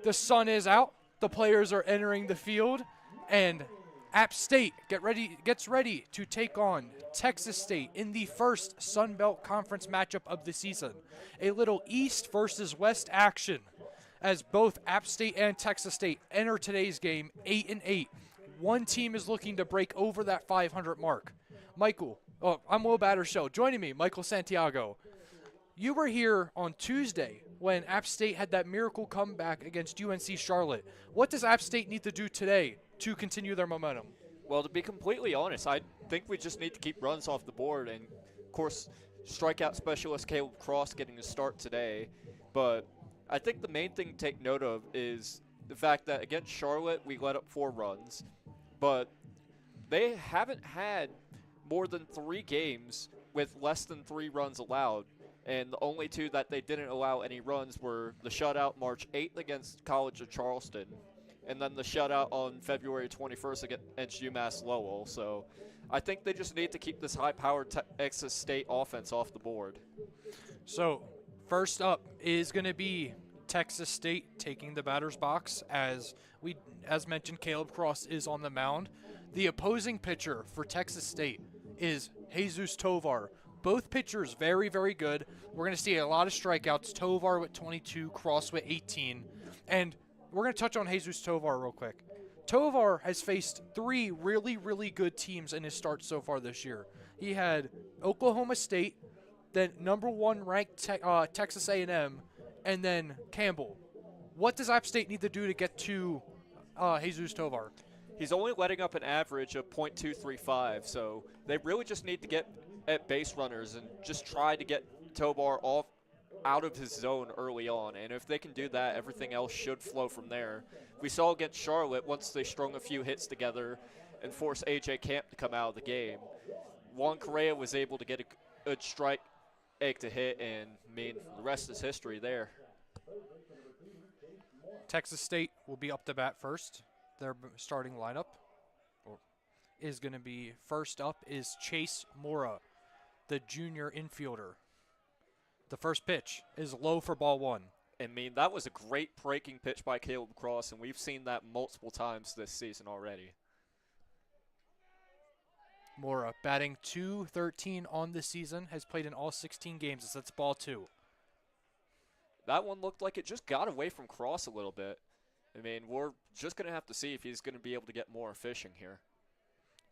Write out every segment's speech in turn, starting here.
The sun is out. The players are entering the field, and App State gets ready to take on Texas State in the first Sun Belt Conference matchup of the season. A little East versus West action, as both App State and Texas State enter today's game 8-8. One team is looking to break over that 500 mark. I'm Will Battershow. Joining me, Michael Santiago. You were here on Tuesday when App State had that miracle comeback against UNC Charlotte. What does App State need to do today to continue their momentum? Well, to be completely honest, I think we just need to keep runs off the board. And, of course, strikeout specialist Caleb Cross getting a start today. But I think the main thing to take note of is the fact that against Charlotte, we let up 4 runs. But they haven't had more than 3 games with less than 3 runs allowed. And the only 2 that they didn't allow any runs were the shutout March 8th against College of Charleston, and then the shutout on February 21st against UMass Lowell. So I think they just need to keep this high-powered Texas State offense off the board. So first up is going to be Texas State taking the batter's box. As mentioned, Caleb Cross is on the mound. The opposing pitcher for Texas State is Jesus Tovar. Both pitchers very, very good. We're going to see a lot of strikeouts. Tovar with 22, Cross with 18. And we're going to touch on Jesus Tovar real quick. Tovar has faced 3 really, really good teams in his start so far this year. He had Oklahoma State, then number 1 ranked Texas A&M, and then Campbell. What does App State need to do to get to Jesus Tovar? He's only letting up an average of .235, so they really just need to get at base runners and just try to get Tovar out of his zone early on. And if they can do that, everything else should flow from there. We saw against Charlotte, once they strung a few hits together and forced A.J. Camp to come out of the game, Juan Correa was able to get a good strike egg to hit, and the rest is history there. Texas State will be up to bat first. Their starting lineup is going to be, first up is Chase Mora, the junior infielder. The first pitch is low for ball 1. That was a great breaking pitch by Caleb Cross, and we've seen that multiple times this season already. Mora batting .213 on the season, has played in all 16 games. That's ball 2. That one looked like it just got away from Cross a little bit. We're just going to have to see if he's going to be able to get more efficient here.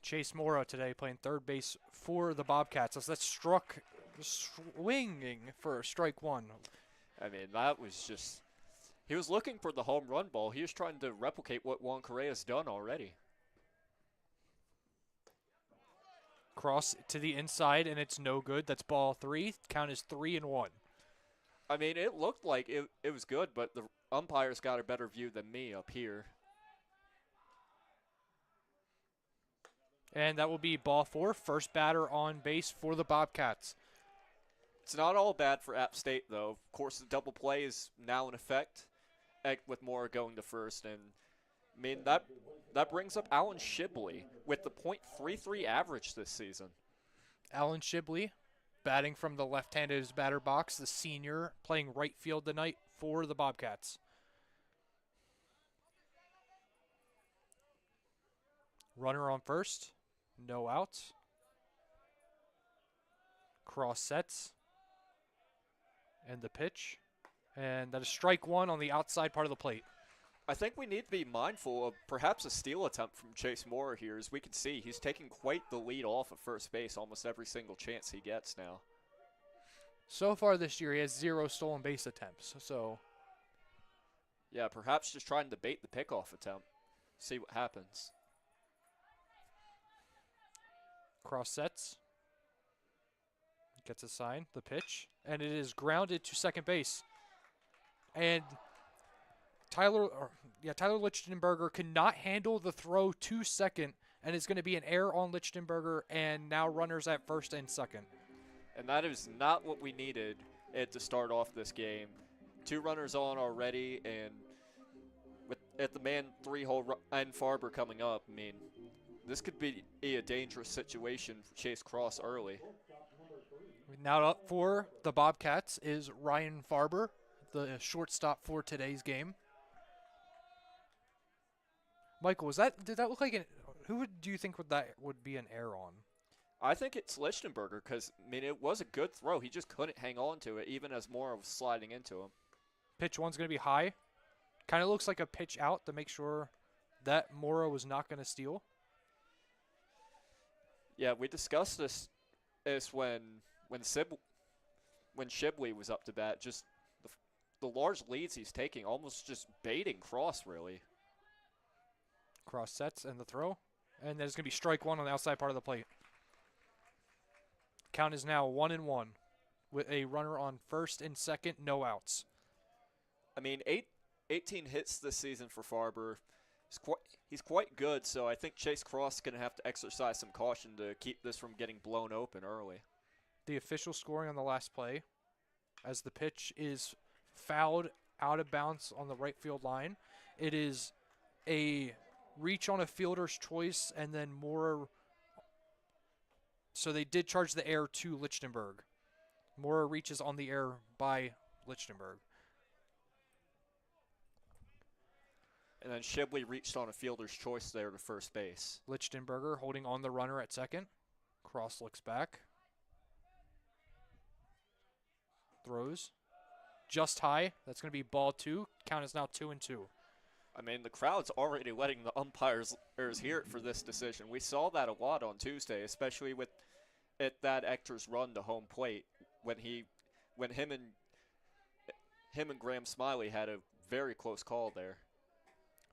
Chase Mora today playing third base for the Bobcats. So that's swinging for strike 1. That was just – he was looking for the home run ball. He was trying to replicate what Juan Correa's done already. Cross to the inside, and it's no good. That's ball 3. Count is 3-1. It looked like it was good, but the umpires got a better view than me up here. And that will be ball 4, first batter on base for the Bobcats. It's not all bad for App State, though. Of course, the double play is now in effect, with Mora going to first. And, that brings up Alan Shibley with the .33 average this season. Alan Shibley batting from the left-handed batter box, the senior playing right field tonight for the Bobcats. Runner on first, no outs. Cross sets. And the pitch. And that is strike 1 on the outside part of the plate. I think we need to be mindful of perhaps a steal attempt from Chase Mora here. As we can see, he's taking quite the lead off of first base almost every single chance he gets now. So far this year, he has 0 stolen base attempts. So, yeah, perhaps just trying to bait the pickoff attempt. See what happens. Cross sets. Gets a sign, the pitch, and it is grounded to second base. And Tyler Lichtenberger cannot handle the throw to second, and it's going to be an error on Lichtenberger, and now runners at first and second. And that is not what we needed to start off this game. 2 runners on already, and at the man 3-hole and Farber coming up, this could be a dangerous situation for Chase Cross early. Now up for the Bobcats is Ryan Farber, the shortstop for today's game. Michael, did that look like do you think would be an error on? I think it's Lichtenberger because, I mean, it was a good throw. He just couldn't hang on to it, even as Mora was sliding into him. Pitch one's going to be high. Kind of looks like a pitch out to make sure that Mora was not going to steal. Yeah, we discussed this when Shibley was up to bat. Just the large leads he's taking, almost just baiting Cross, really. Cross sets and the throw. And there's going to be strike one on the outside part of the plate. Count is now 1-1 with a runner on first and second, no outs. I mean, 18 hits this season for Farber. He's quite good, so I think Chase Cross is going to have to exercise some caution to keep this from getting blown open early. The official scoring on the last play, as the pitch is fouled out of bounds on the right field line. It is a reach on a fielder's choice, and then Mora. So they did charge the error to Lichtenberg. Mora reaches on the error by Lichtenberg. And then Shibley reached on a fielder's choice there to first base. Lichtenberger holding on the runner at second. Cross looks back. Throws. Just high. That's going to be ball two. Count is now 2-2. I mean, the crowd's already letting the umpires hear it for this decision. We saw that a lot on Tuesday, especially with that Ector's run to home plate when him and Graham Smiley had a very close call there.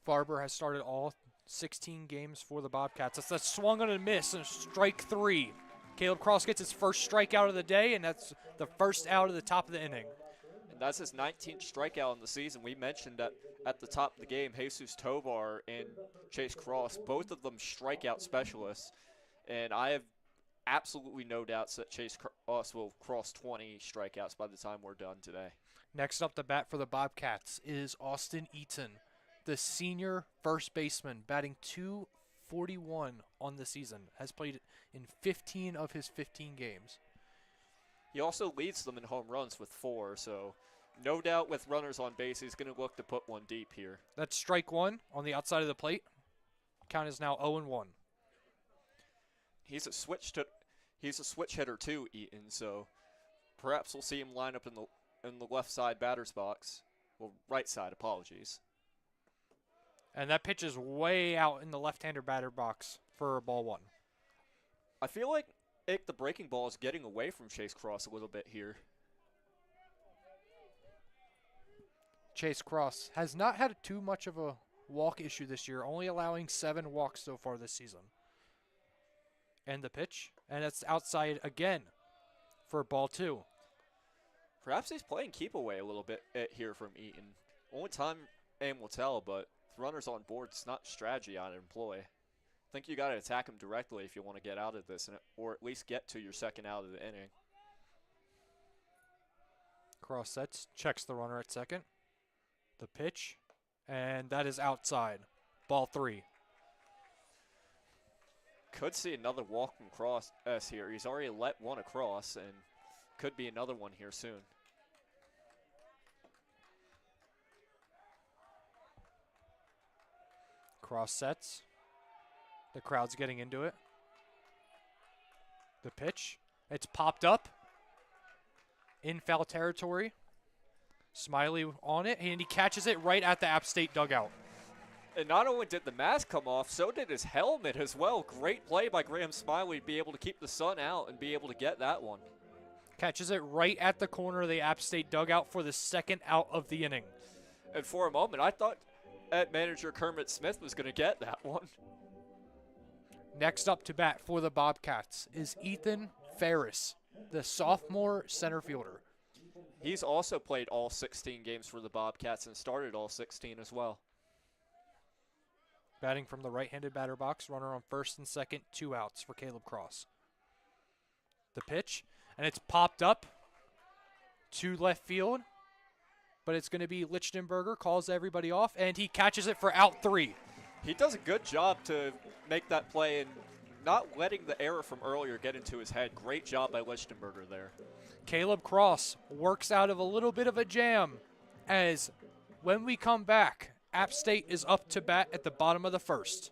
Farber has started all 16 games for the Bobcats. That's swung on a miss and strike three. Caleb Cross gets his first strikeout of the day, and that's the first out of the top of the inning. And that's his 19th strikeout in the season. We mentioned that at the top of the game, Jesus Tovar and Chase Cross, both of them strikeout specialists. And I have absolutely no doubts that Chase Cross will cross 20 strikeouts by the time we're done today. Next up to bat for the Bobcats is Austin Eaton, the senior first baseman, batting .241 on the season, has played in 15 of his 15 games. He also leads them in home runs with 4, so no doubt with runners on base, he's going to look to put one deep here. That's strike one on the outside of the plate. Count is now 0-1. He's a switch hitter too, Eaton, so perhaps we'll see him line up in the left side batter's box. Well, right side, apologies. And that pitch is way out in the left-hander batter box for ball one. I feel like the breaking ball is getting away from Chase Cross a little bit here. Chase Cross has not had too much of a walk issue this year, only allowing 7 walks so far this season. And the pitch, and it's outside again for ball 2. Perhaps he's playing keep away a little bit here from Eaton. Only time aim will tell, but with runners on board, it's not strategy I'd employ. I think you got to attack him directly if you want to get out of this, or at least get to your second out of the inning. Cross sets, checks the runner at second. The pitch, and that is outside. Ball 3. Could see another walk from Cross here. He's already let one across, and could be another one here soon. Cross sets. The crowd's getting into it. The pitch. It's popped up. In foul territory. Smiley on it, and he catches it right at the App State dugout. And not only did the mask come off, so did his helmet as well. Great play by Graham Smiley to be able to keep the sun out and be able to get that one. Catches it right at the corner of the App State dugout for the second out of the inning. And for a moment, I thought manager Kermit Smith was going to get that one. Next up to bat for the Bobcats is Ethan Ferris, the sophomore center fielder. He's also played all 16 games for the Bobcats and started all 16 as well. Batting from the right-handed batter box, runner on first and second, 2 outs for Caleb Cross. The pitch, and it's popped up to left field, but it's going to be Lichtenberger, calls everybody off, and he catches it for out 3. He does a good job to make that play and not letting the error from earlier get into his head. Great job by Lichtenberger there. Caleb Cross works out of a little bit of a jam as when we come back, App State is up to bat at the bottom of the first.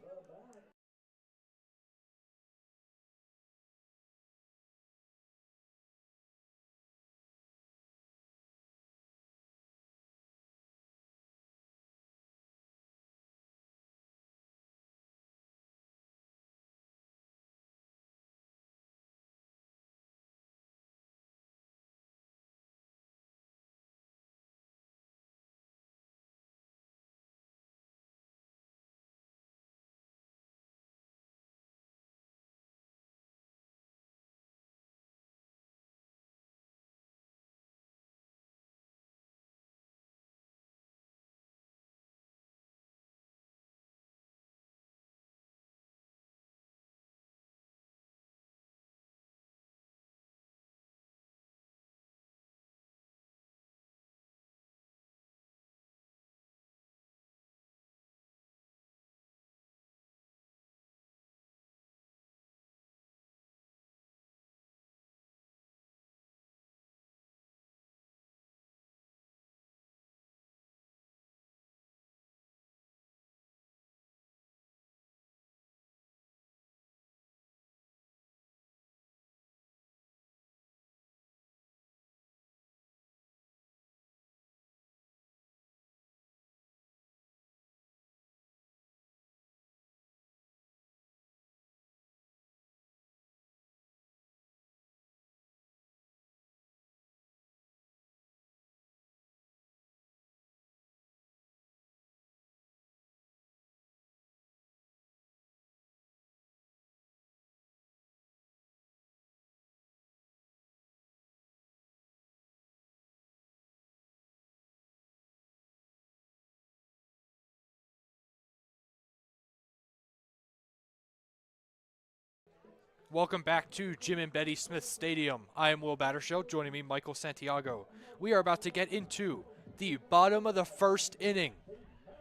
Welcome back to Jim and Betty Smith Stadium. I am Will Battershow, joining me Michael Santiago. We are about to get into the bottom of the first inning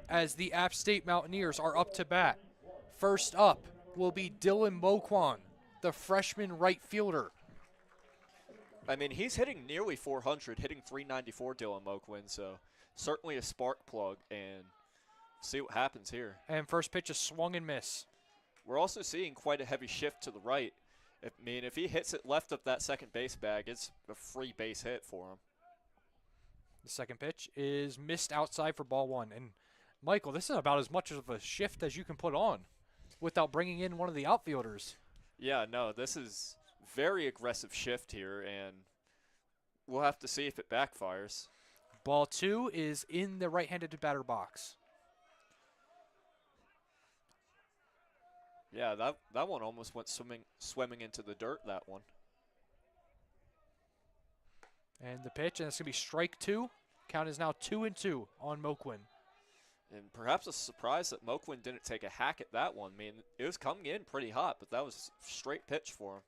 as the App State Mountaineers are up to bat. First up will be Dylan Moquan, the freshman right fielder. I mean, he's hitting nearly 400, hitting 394, Dylan Moquin, so certainly a spark plug, and see what happens here. And first pitch is swung and miss. We're also seeing quite a heavy shift to the right. If he hits it left of that second base bag, it's a free base hit for him. The second pitch is missed outside for ball one. And Michael, this is about as much of a shift as you can put on without bringing in one of the outfielders. Yeah, no, this is very aggressive shift here, and we'll have to see if it backfires. Ball two is in the right-handed batter box. Yeah, that one almost went swimming into the dirt, that one. And the pitch, and it's going to be strike two. Count is now 2-2 on Moquin. And perhaps a surprise that Moquin didn't take a hack at that one. I mean, it was coming in pretty hot, but that was a straight pitch for him.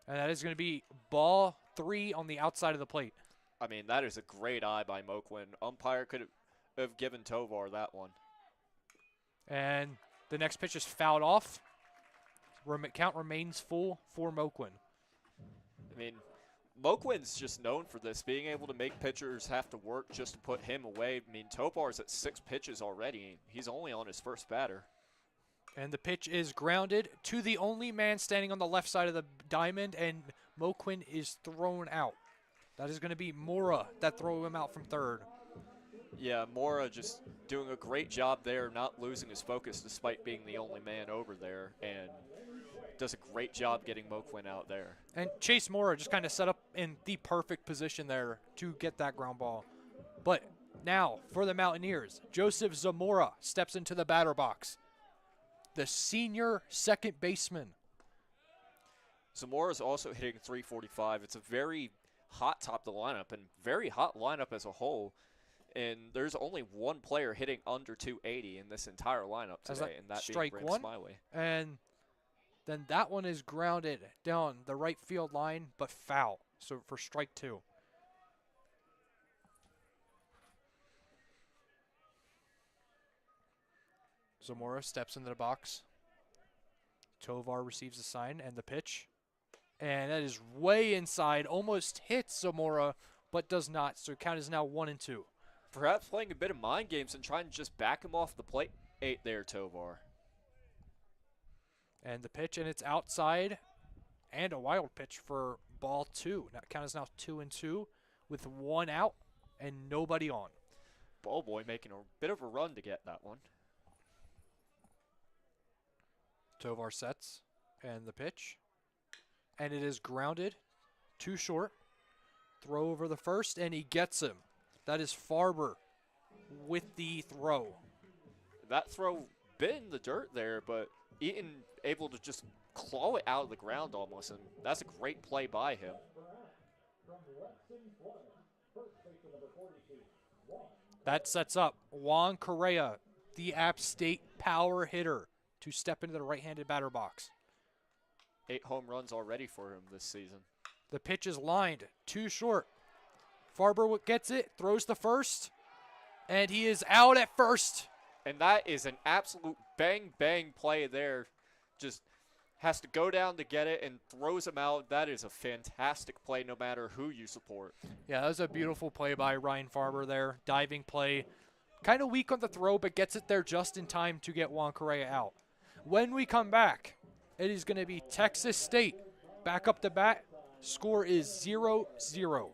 And that is going to be ball three on the outside of the plate. I mean, that is a great eye by Moquin. Umpire could have given Tovar that one. And the next pitch is fouled off. Count remains full for Moquin. I mean, Moquin's just known for this, being able to make pitchers have to work just to put him away. I mean, Tovar's at 6 pitches already. He's only on his first batter. And the pitch is grounded to the only man standing on the left side of the diamond, and Moquin is thrown out. That is going to be Mora that throw him out from third. Yeah, Mora just doing a great job there, not losing his focus despite being the only man over there, and does a great job getting Moquin out there. And Chase Mora just kind of set up in the perfect position there to get that ground ball. But now for the Mountaineers, Joseph Zamora steps into the batter box. The senior second baseman. Zamora's also hitting 345. It's a very hot top of the lineup and very hot lineup as a whole. And there's only one player hitting under 280 in this entire lineup today, and that being Graham Smiley. And then that one is grounded down the right field line, but foul. So for strike two. Zamora steps into the box. Tovar receives the sign and the pitch. And that is way inside, almost hits Zamora, but does not. So count is now 1-2. Perhaps playing a bit of mind games and trying to just back him off the plate 8 there, Tovar. And the pitch, and it's outside, and a wild pitch for ball 2. Now count is now 2-2 with 1 out and nobody on. Ball boy making a bit of a run to get that one. Tovar sets, and the pitch. And it is grounded, too short. Throw over the first, and he gets him. That is Farber with the throw. That throw bit in the dirt there, but Eaton able to just claw it out of the ground almost, and that's a great play by him. That sets up Juan Correa, the App State power hitter, to step into the right-handed batter box. 8 home runs already for him this season. The pitch is lined, too short. Farber gets it, throws the first, and he is out at first. And that is an absolute bang play there. Just has to go down to get it and throws him out. That is a fantastic play no matter who you support. Yeah, that was a beautiful play by Ryan Farber there. Diving play. Kind of weak on the throw, but gets it there just in time to get Juan Correa out. When we come back, it is going to be Texas State back up to bat. Score is 0-0.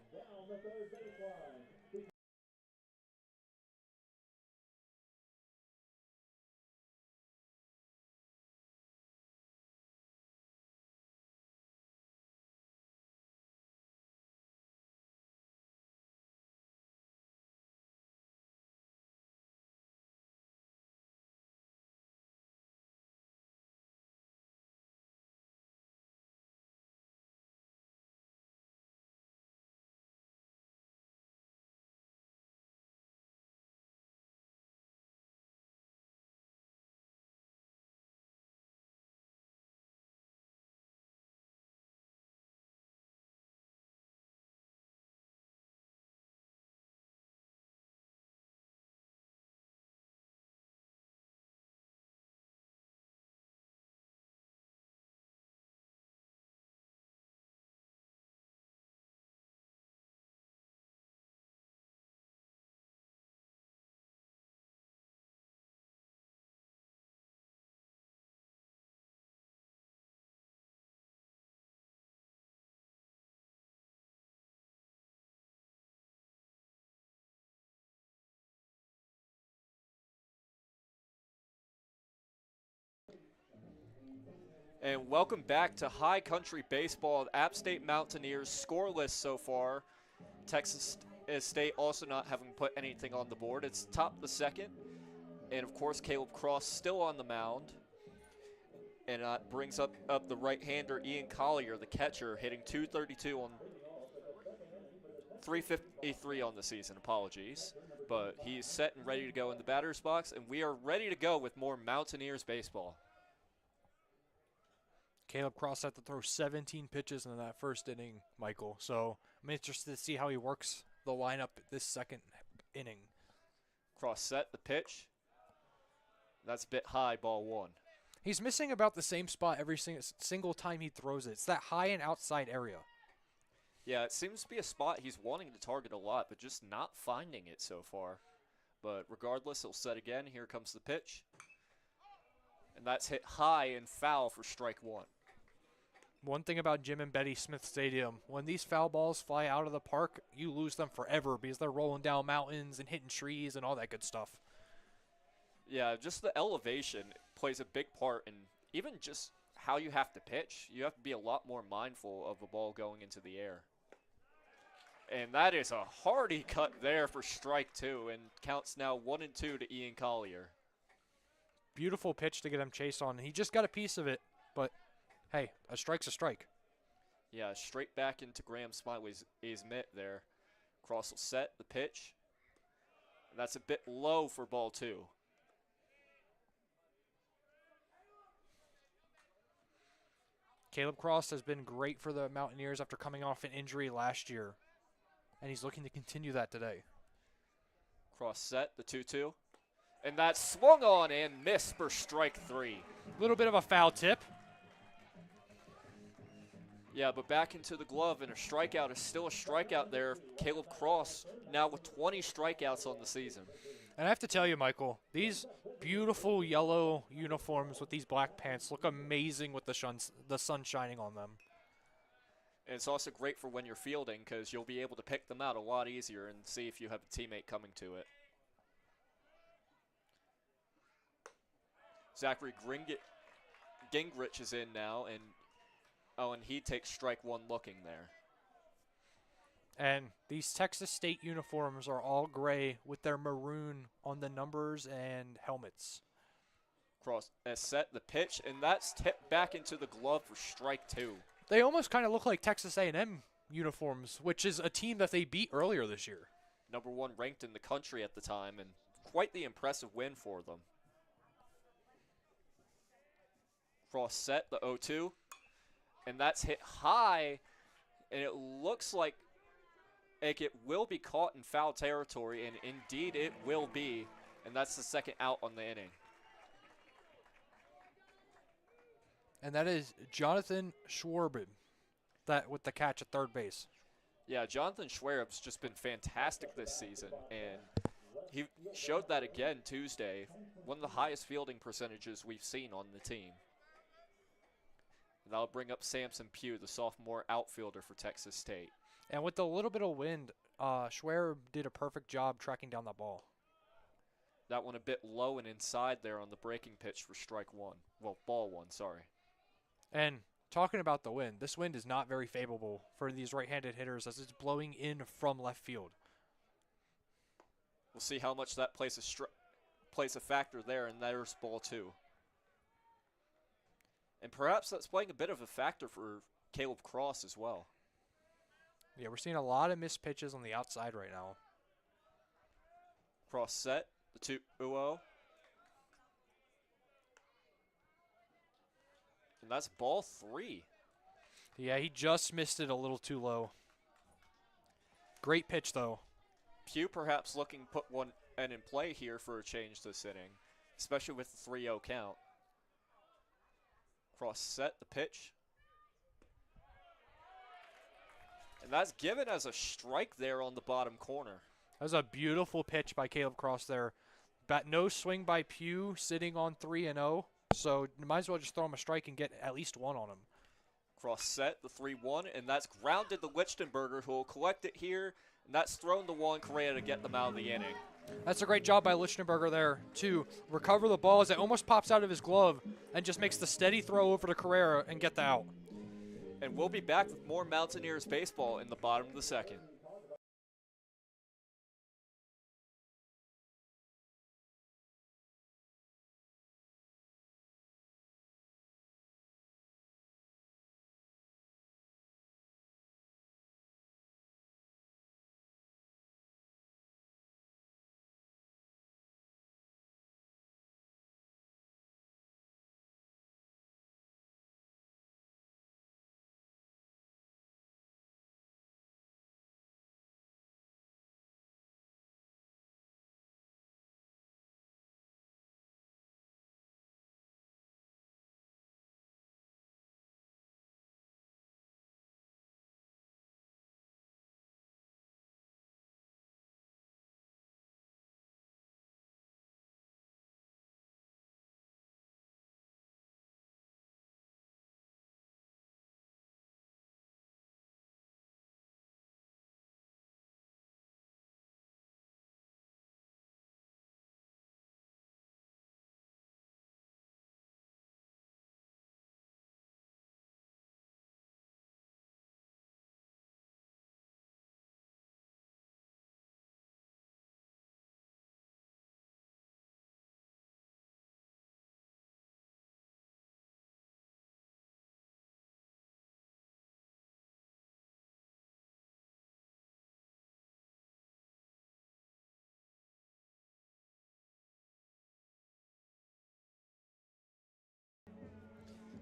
And welcome back to High Country Baseball. The App State Mountaineers scoreless so far. Texas State also not having put anything on the board. It's top of the second. And, of course, Caleb Cross still on the mound. And that brings up the right-hander, Ian Collier, the catcher, hitting .232 on .353 on the season. Apologies. But he's set and ready to go in the batter's box. And we are ready to go with more Mountaineers baseball. Caleb Cross had to throw 17 pitches in that first inning, Michael. So I'm interested to see how he works the lineup this second inning. Cross set, the pitch. That's a bit high, ball 1. He's missing about the same spot every single time he throws it. It's that high and outside area. Yeah, it seems to be a spot he's wanting to target a lot, but just not finding it so far. But regardless, he'll set again. Here comes the pitch. And that's hit high and foul for strike 1. One thing about Jim and Betty Smith Stadium, when these foul balls fly out of the park, you lose them forever because they're rolling down mountains and hitting trees and all that good stuff. Yeah, just the elevation plays a big part in even just how you have to pitch. You have to be a lot more mindful of the ball going into the air. And that is a hearty cut there for strike 2, and counts now 1-2 to Ian Collier. Beautiful pitch to get him chased on. He just got a piece of it, but hey, a strike's a strike. Yeah, straight back into Graham Smiley's mitt there. Cross will set the pitch. And that's a bit low for ball 2. Caleb Cross has been great for the Mountaineers after coming off an injury last year, and he's looking to continue that today. Cross set, the 2-2. And that swung on and missed for strike 3. A little bit of a foul tip. Yeah, but back into the glove, and a strikeout is still a strikeout there. Caleb Cross now with 20 strikeouts on the season. And I have to tell you, Michael, these beautiful yellow uniforms with these black pants look amazing with the sun shining on them. And it's also great for when you're fielding because you'll be able to pick them out a lot easier and see if you have a teammate coming to it. Zachary Gingrich is in now, and he takes strike one looking there. And these Texas State uniforms are all gray with their maroon on the numbers and helmets. Cross has set the pitch, and that's tipped back into the glove for strike two. They almost kind of look like Texas A&M uniforms, which is a team that they beat earlier this year. Number one ranked in the country at the time, and quite the impressive win for them. Cross set, the 0-2, and that's hit high, and it looks like it will be caught in foul territory, and indeed it will be, and that's the second out on the inning. And that is Jonathan Schwarb with the catch at third base. Yeah, Jonathan Schwarib's just been fantastic this season, and he showed that again Tuesday, one of the highest fielding percentages we've seen on the team. And that'll bring up Samson Pugh, the sophomore outfielder for Texas State. And with a little bit of wind, Schwarb did a perfect job tracking down that ball. That one a bit low and inside there on the breaking pitch for strike one. Well, ball one, sorry. And talking about the wind, this wind is not very favorable for these right-handed hitters as it's blowing in from left field. We'll see how much that plays a factor there, and there's ball two. And perhaps that's playing a bit of a factor for Caleb Cross as well. Yeah, we're seeing a lot of missed pitches on the outside right now. Cross set, the 2-0. And that's ball three. Yeah, he just missed it a little too low. Great pitch, though. Pugh perhaps looking to put one in play here for a change this inning, especially with the 3-0 count. Cross set, the pitch. And that's given as a strike there on the bottom corner. That was a beautiful pitch by Caleb Cross there. No swing by Pugh, sitting on 3-0. So you might as well just throw him a strike and get at least one on him. Cross set, the 3-1, and that's grounded the Lichtenberger, who will collect it here. And that's thrown the one Correa to get them out of the inning. That's a great job by Lichtenberger there to recover the ball as it almost pops out of his glove and just makes the steady throw over to Carrera and get the out. And we'll be back with more Mountaineers baseball in the bottom of the second.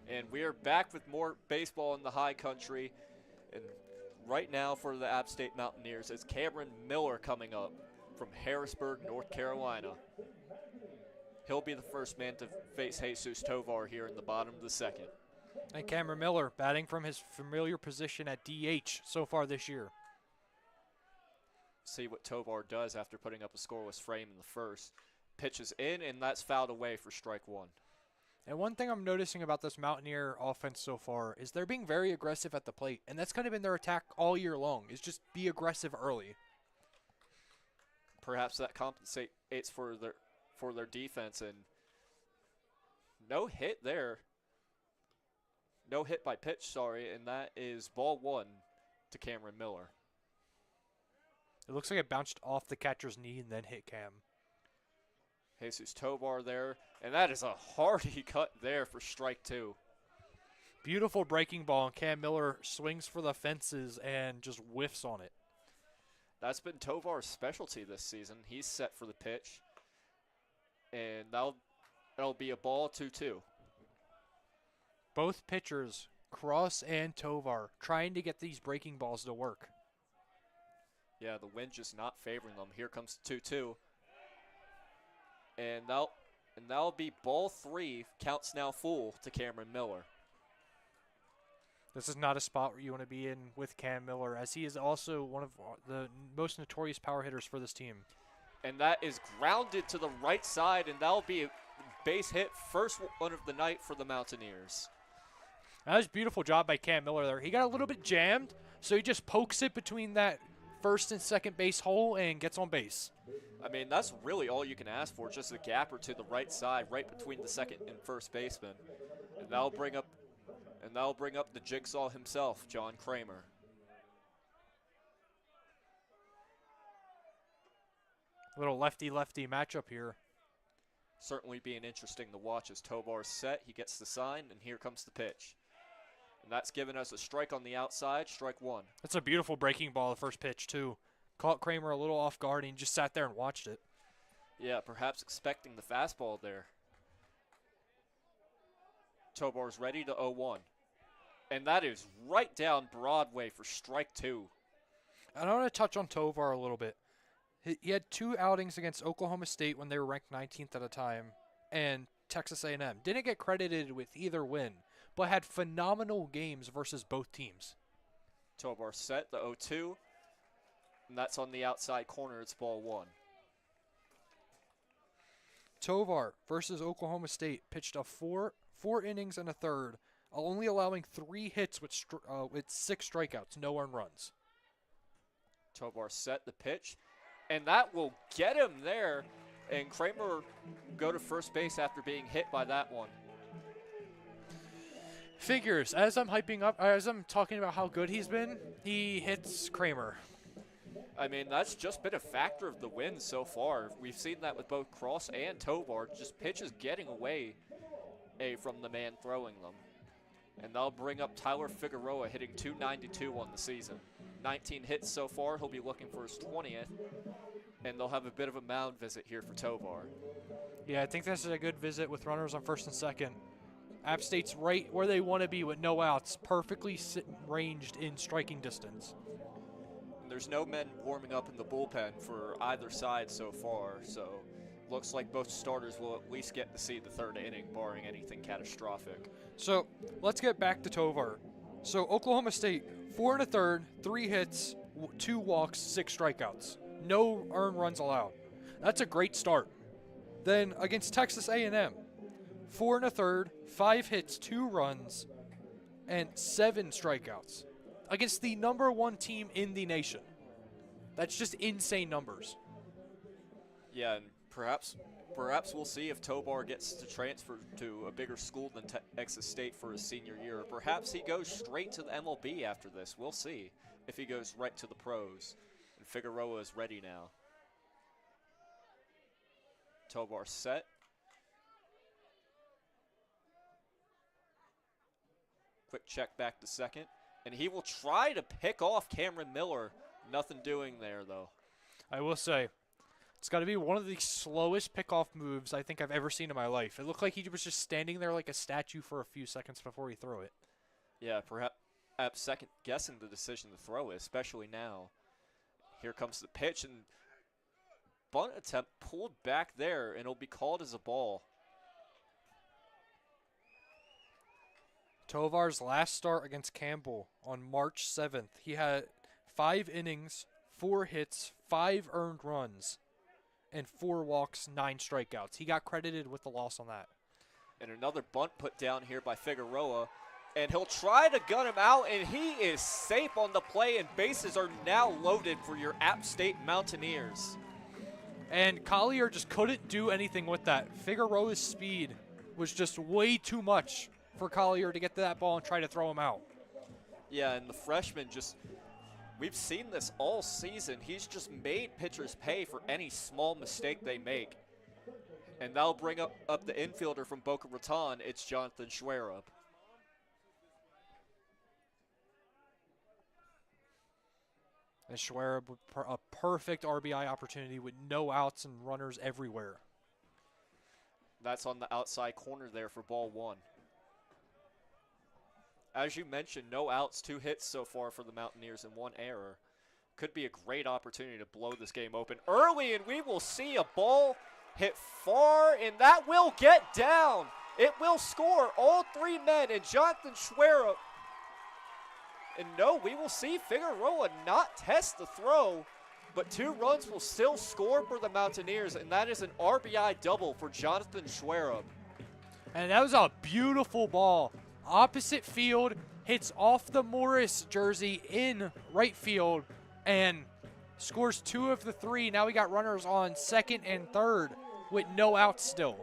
And we are back with more baseball in the high country. And right now for the App State Mountaineers is Cameron Miller coming up from Harrisburg, North Carolina. He'll be the first man to face Jesus Tovar here in the bottom of the second. And Cameron Miller batting from his familiar position at DH so far this year. See what Tovar does after putting up a scoreless frame in the first. Pitches in, and that's fouled away for strike one. And one thing I'm noticing about this Mountaineer offense so far is they're being very aggressive at the plate, and that's kind of been their attack all year long, is just be aggressive early. Perhaps that compensates for their defense, and no hit there. No hit by pitch, sorry, and that is ball one to Cameron Miller. It looks like it bounced off the catcher's knee and then hit Cam. Jesus Tovar there, and that is a hearty cut there for strike two. Beautiful breaking ball, and Cam Miller swings for the fences and just whiffs on it. That's been Tovar's specialty this season. He's set for the pitch, and that'll be a ball 2-2. Both pitchers, Cross and Tovar, trying to get these breaking balls to work. Yeah, the wind just not favoring them. Here comes 2-2. And that'll be ball three. Counts now full to Cameron Miller. This is not a spot where you want to be in with Cam Miller, as he is also one of the most notorious power hitters for this team. And that is grounded to the right side, and that'll be a base hit, first one of the night for the Mountaineers. That was a beautiful job by Cam Miller there. He got a little bit jammed, so he just pokes it between that first and second base hole and gets on base. I mean, that's really all you can ask for, just a gapper to the right side, right between the second and first baseman. And that'll bring up the jigsaw himself, John Kramer. Little lefty-lefty matchup here. Certainly being interesting to watch as Tovar's set. He gets the sign, and here comes the pitch. And that's given us a strike on the outside, strike one. That's a beautiful breaking ball, the first pitch, too. Caught Kramer a little off guard, and he just sat there and watched it. Yeah, perhaps expecting the fastball there. Tovar's ready to 0-1. And that is right down Broadway for strike two. I want to touch on Tovar a little bit. He had 2 outings against Oklahoma State when they were ranked 19th at a time, and Texas A&M. Didn't get credited with either win, but had phenomenal games versus both teams. Tovar set the 0-2, and that's on the outside corner. It's ball one. Tovar versus Oklahoma State pitched a four innings and a third, only allowing 3 hits with 6 strikeouts, no earned runs. Tovar set the pitch, and that will get him there. And Kramer go to first base after being hit by that one. Figures, as I'm talking about how good he's been, he hits Kramer. I mean, that's just been a factor of the win so far. We've seen that with both Cross and Tovar, just pitches getting away from the man throwing them. And that'll bring up Tyler Figueroa hitting .292 on the season. 19 hits so far. He'll be looking for his 20th. And they'll have a bit of a mound visit here for Tovar. Yeah, I think this is a good visit with runners on first and second. App State's right where they want to be with no outs, perfectly ranged in striking distance. And there's no men warming up in the bullpen for either side so far, so looks like both starters will at least get to see the third inning, barring anything catastrophic. So let's get back to Tovar. So Oklahoma State, 4 1/3, 3 hits, 2 walks, 6 strikeouts. No earned runs allowed. That's a great start. Then against Texas A&M, 4 1/3, 5 hits, 2 runs, and 7 strikeouts. Against the #1 team in the nation. That's just insane numbers. Yeah, and perhaps we'll see if Tovar gets to transfer to a bigger school than Texas State for his senior year. Or perhaps he goes straight to the MLB after this. We'll see if he goes right to the pros. And Figueroa is ready now. Tovar set. Quick check back to second. And he will try to pick off Cameron Miller. Nothing doing there, though. I will say, it's got to be one of the slowest pickoff moves I think I've ever seen in my life. It looked like he was just standing there like a statue for a few seconds before he threw it. Yeah, perhaps second guessing the decision to throw it, especially now. Here comes the pitch, and bunt attempt pulled back there, and it'll be called as a ball. Tovar's last start against Campbell on March 7th, he had 5 innings, 4 hits, 5 earned runs, and 4 walks, 9 strikeouts. He got credited with the loss on that. And another bunt put down here by Figueroa. And he'll try to gun him out, and he is safe on the play, and bases are now loaded for your App State Mountaineers. And Collier just couldn't do anything with that. Figueroa's speed was just way too much for Collier to get to that ball and try to throw him out. Yeah, and the freshman just, we've seen this all season. He's just made pitchers pay for any small mistake they make. And that'll bring up the infielder from Boca Raton. It's Jonathan Schwerup. And Schwerup, a perfect RBI opportunity with no outs and runners everywhere. That's on the outside corner there for ball 1. As you mentioned, no outs, 2 hits so far for the Mountaineers and 1 error. Could be a great opportunity to blow this game open early, and we will see a ball hit far, and that will get down. It will score all 3 men, and Jonathan Schwerup. And no, we will see Figueroa not test the throw, but 2 runs will still score for the Mountaineers, and that is an RBI double for Jonathan Schwerup. And that was a beautiful ball. Opposite field, hits off the Morris jersey in right field, and scores 2 of the 3. Now we got runners on second and third with no outs still.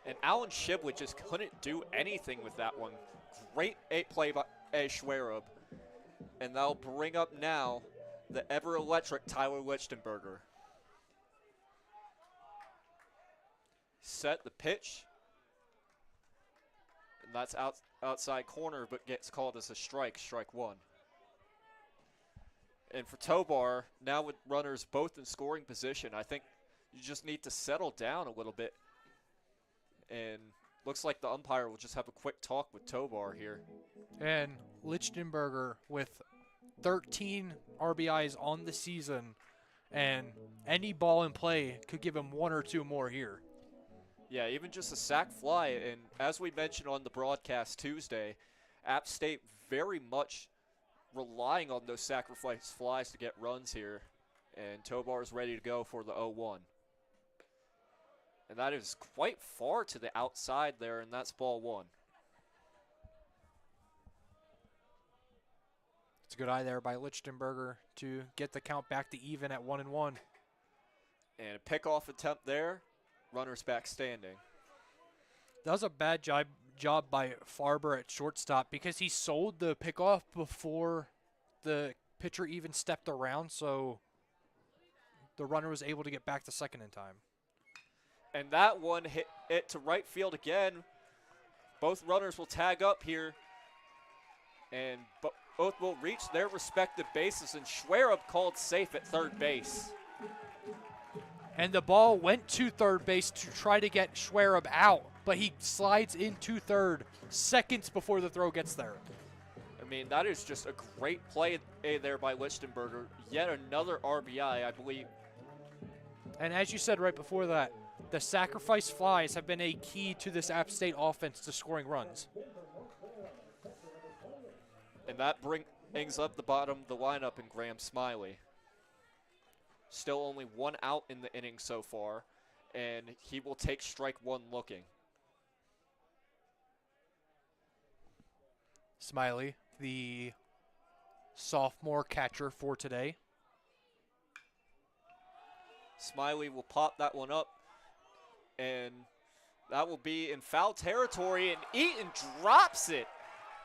And Alan Shibley just couldn't do anything with that one. Great play by Schwerup. And that'll bring up now the ever-electric Tyler Lichtenberger. Set the pitch. And that's outside corner, but gets called as a strike, strike 1. And for Tovar, now with runners both in scoring position, I think you just need to settle down a little bit. And looks like the umpire will just have a quick talk with Tovar here. And Lichtenberger with 13 RBIs on the season, and any ball in play could give him 1 or 2 more here. Yeah, even just a sac fly, and as we mentioned on the broadcast Tuesday, App State very much relying on those sacrifice flies to get runs here, and Tovar is ready to go for the 0-1. And that is quite far to the outside there, and that's ball 1. It's a good eye there by Lichtenberger to get the count back to even at 1-1. And a pickoff attempt there. Runners back standing. That was a bad job by Farber at shortstop because he sold the pickoff before the pitcher even stepped around, so the runner was able to get back to second in time. And that one hit it to right field again. Both runners will tag up here, and both will reach their respective bases, and Schwerup called safe at third base. And the ball went to third base to try to get Schwerup out, but he slides into third seconds before the throw gets there. I mean, that is just a great play there by Lichtenberger. Yet another RBI, I believe. And as you said right before that, the sacrifice flies have been a key to this App State offense to scoring runs. And that brings up the bottom of the lineup in Graham Smiley. Still only 1 out in the inning so far, and he will take strike 1 looking. Smiley, the sophomore catcher for today. Smiley will pop that one up, and that will be in foul territory, and Eaton drops it.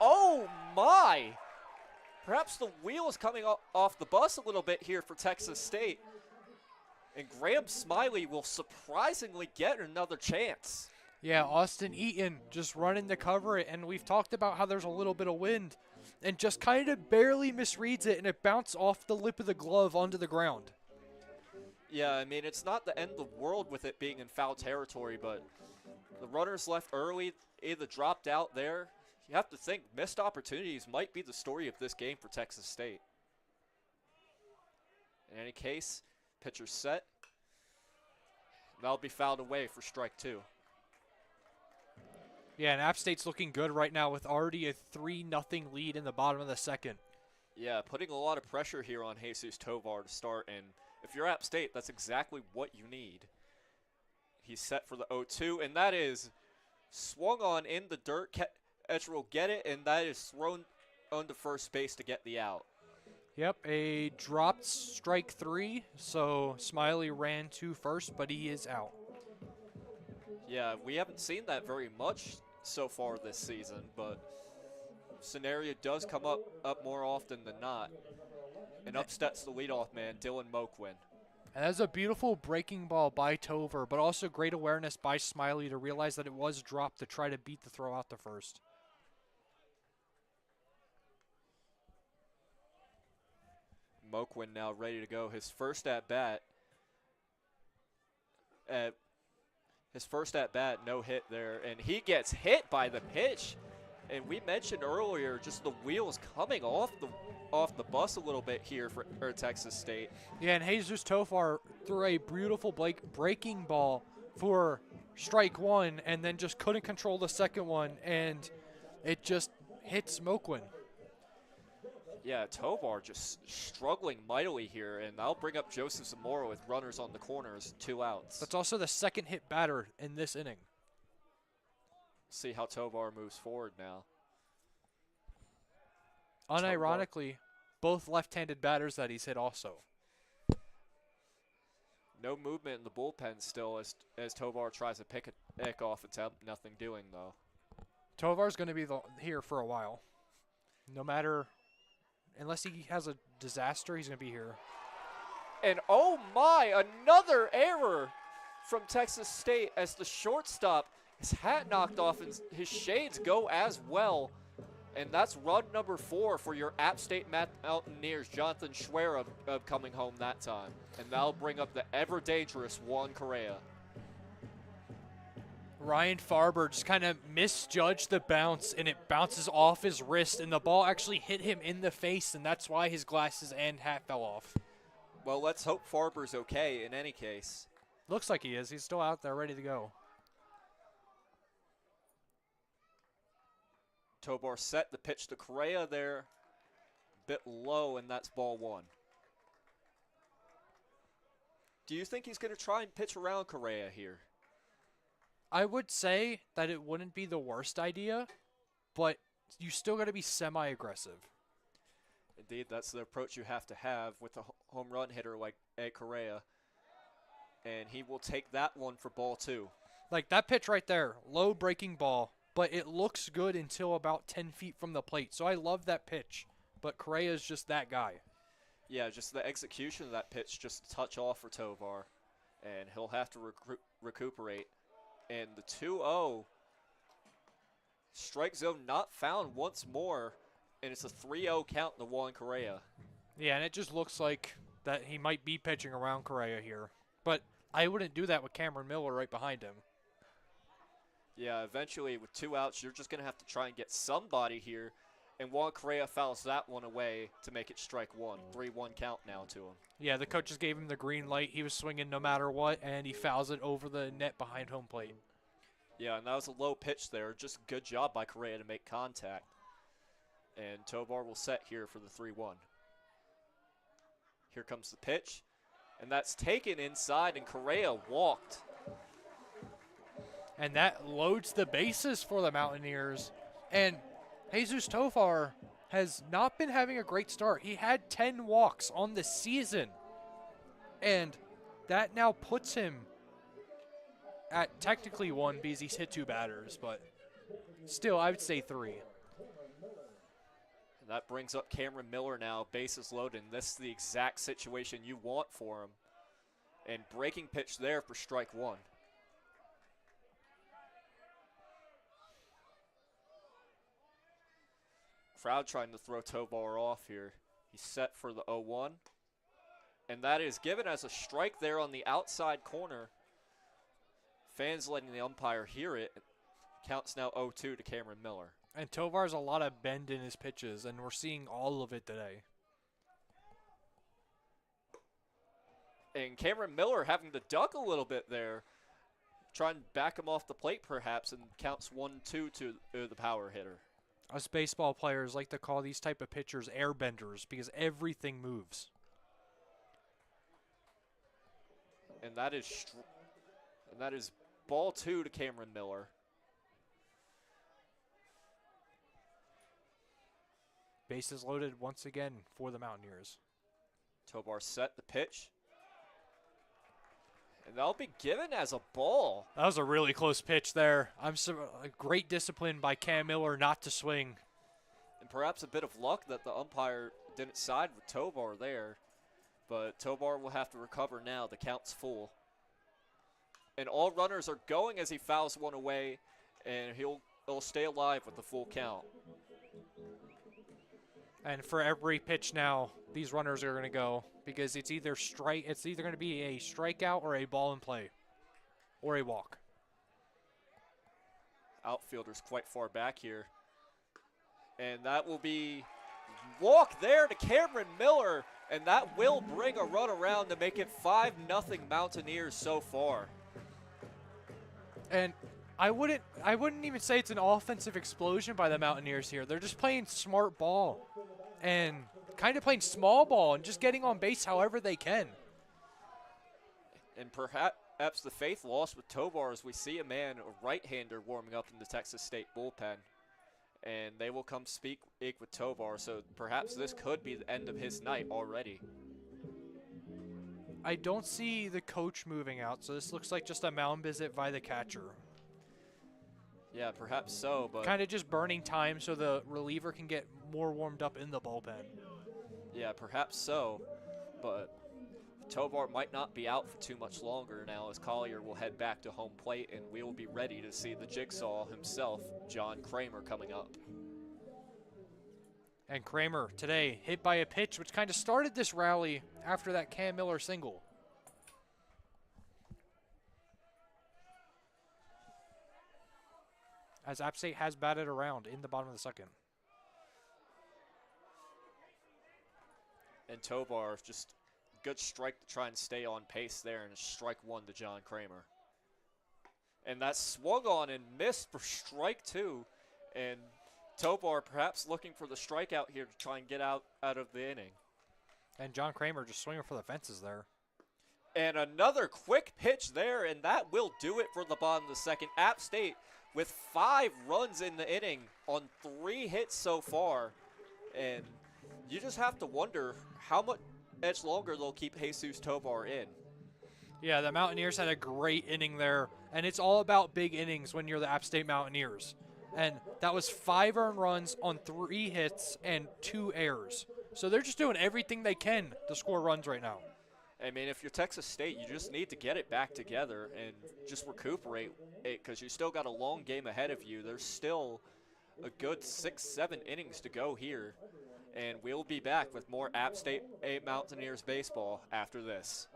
Oh my! Perhaps the wheel is coming off the bus a little bit here for Texas State. And Graham Smiley will surprisingly get another chance. Yeah, Austin Eaton just running to cover it, and we've talked about how there's a little bit of wind, and just kind of barely misreads it, and it bounced off the lip of the glove onto the ground. Yeah, I mean, it's not the end of the world with it being in foul territory, but the runners left early, either dropped out there. You have to think missed opportunities might be the story of this game for Texas State. In any case, pitcher set. That'll be fouled away for strike 2. Yeah, and App State's looking good right now with already a 3-0 lead in the bottom of the second. Yeah, putting a lot of pressure here on Jesus Tovar to start, and if you're App State, that's exactly what you need. He's set for the 0-2, and that is swung on in the dirt. Etcher will get it, and that is thrown onto first base to get the out. Yep, a dropped strike 3, so Smiley ran to first, but he is out. Yeah, we haven't seen that very much so far this season, but scenario does come up more often than not. And up steps the leadoff man, Dylan Moquin. And that's a beautiful breaking ball by Tovar, but also great awareness by Smiley to realize that it was dropped to try to beat the throw out to first. Moquin now ready to go. His first at bat. No hit there, and he gets hit by the pitch. And we mentioned earlier just the wheels coming off the bus a little bit here for Texas State. Yeah, and Jesus Tovar threw a beautiful breaking ball for strike 1, and then just couldn't control the second one, and it just hits Moquin. Yeah, Tovar just struggling mightily here, and I'll bring up Joseph Zamora with runners on the corners, 2 outs. That's also the second hit batter in this inning. See how Tovar moves forward now. Unironically, both left-handed batters that he's hit also. No movement in the bullpen still as Tovar tries to pick off. It's nothing doing, though. Tovar's going to be here for a while. No matter, unless he has a disaster, he's going to be here. And oh my, another error from Texas State as the shortstop, his hat knocked off and his shades go as well. And that's run number 4 for your App State Mountaineers, Jonathan Schwer of coming home that time. And that'll bring up the ever-dangerous Juan Correa. Ryan Farber just kind of misjudged the bounce, and it bounces off his wrist, and the ball actually hit him in the face, and that's why his glasses and hat fell off. Well, let's hope Farber's okay in any case. Looks like he is. He's still out there ready to go. Tovar set the pitch to Correa there. Bit low, and that's ball 1. Do you think he's going to try and pitch around Correa here? I would say that it wouldn't be the worst idea, but you still got to be semi-aggressive. Indeed, that's the approach you have to have with a home run hitter like Ed Correa. And he will take that one for ball 2. Like that pitch right there, low breaking ball, but it looks good until about 10 feet from the plate. So I love that pitch, but Correa is just that guy. Yeah, just the execution of that pitch just a touch off for Tovar, and he'll have to recuperate. And the 2-0, strike zone not found once more, and it's a 3-0 count to Juan Correa. Yeah, and it just looks like that he might be pitching around Correa here. But I wouldn't do that with Cameron Miller right behind him. Yeah, eventually with 2 outs, you're just going to have to try and get somebody here. And Juan Correa fouls that one away to make it strike 1. 3-1 count now to him. Yeah, the coaches gave him the green light. He was swinging no matter what, and he fouls it over the net behind home plate. Yeah, and that was a low pitch there. Just good job by Correa to make contact. And Tovar will set here for the 3-1. Here comes the pitch. And that's taken inside, and Correa walked. And that loads the bases for the Mountaineers. And Jesus Tovar has not been having a great start. He had 10 walks on the season. And that now puts him at technically 1 because he's hit 2 batters, but still, I would say 3. And that brings up Cameron Miller now, bases loaded. And this is the exact situation you want for him. And breaking pitch there for strike 1. Crowd trying to throw Tovar off here. He's set for the 0-1. And that is given as a strike there on the outside corner. Fans letting the umpire hear it. Counts now 0-2 to Cameron Miller. And Tovar has a lot of bend in his pitches, and we're seeing all of it today. And Cameron Miller having to duck a little bit there. try and back him off the plate perhaps, and counts 1-2 to the power hitter. Us baseball players like to call these type of pitchers airbenders because everything moves. And that is ball 2 to Cameron Miller. Bases loaded once again for the Mountaineers. Tovar set the pitch. And that'll be given as a ball. That was a really close pitch there. Great discipline by Cam Miller not to swing. And perhaps a bit of luck that the umpire didn't side with Tovar there. But Tovar will have to recover now. The count's full. And all runners are going as he fouls one away, and he'll stay alive with the full count. And for every pitch now, these runners are going to go because it's either going to be a strikeout or a ball in play or a walk. Outfielder's quite far back here. And that will be walk there to Cameron Miller, and that will bring a run around to make it 5-0 Mountaineers so far. And I wouldn't even say it's an offensive explosion by the Mountaineers here. They're just playing smart ball and kind of playing small ball and just getting on base however they can. And perhaps the faith lost with Tovar as we see a right-hander warming up in the Texas State bullpen. And they will come speak with Tovar, so perhaps this could be the end of his night already. I don't see the coach moving out, so this looks like just a mound visit by the catcher. Yeah, perhaps so, but kind of just burning time so the reliever can get more warmed up in the bullpen. Yeah, perhaps so, but Tovar might not be out for too much longer now, as Collier will head back to home plate, and we will be ready to see the jigsaw himself, John Kramer, coming up. And Kramer today hit by a pitch which kind of started this rally after that Cam Miller single. As App State has batted around in the bottom of the second. And Tovar just good strike to try and stay on pace there, and strike 1 to John Kramer. And that swung on and missed for strike 2. And Tovar perhaps looking for the strikeout here to try and get out of the inning. And John Kramer just swinging for the fences there. And another quick pitch there, and that will do it for the bottom of the second. App State with 5 runs in the inning on 3 hits so far. And you just have to wonder how much longer they'll keep Jesus Tovar in. Yeah, the Mountaineers had a great inning there, and it's all about big innings when you're the App State Mountaineers. And that was 5 earned runs on 3 hits and 2 errors. So they're just doing everything they can to score runs right now. I mean, if you're Texas State, you just need to get it back together and just recuperate it, because you still got a long game ahead of you. There's still a good 6-7 innings to go here. And we'll be back with more App State Mountaineers baseball after this.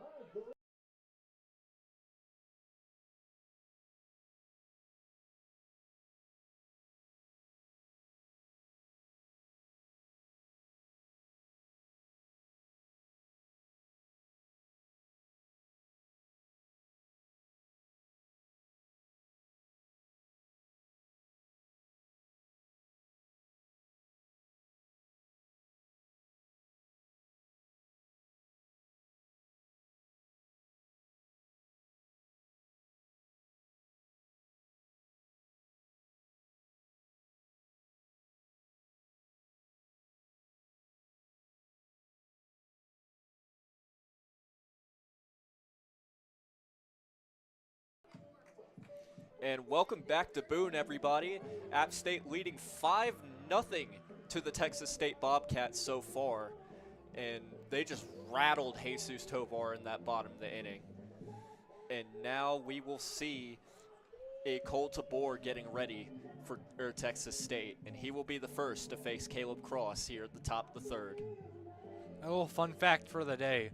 And welcome back to Boone, everybody. App State leading 5-0 to the Texas State Bobcats so far. And they just rattled Jesus Tovar in that bottom of the inning. And now we will see a Cole Tabor getting ready for Texas State. And he will be the first to face Caleb Cross here at the top of the third. A little fun fact for the day.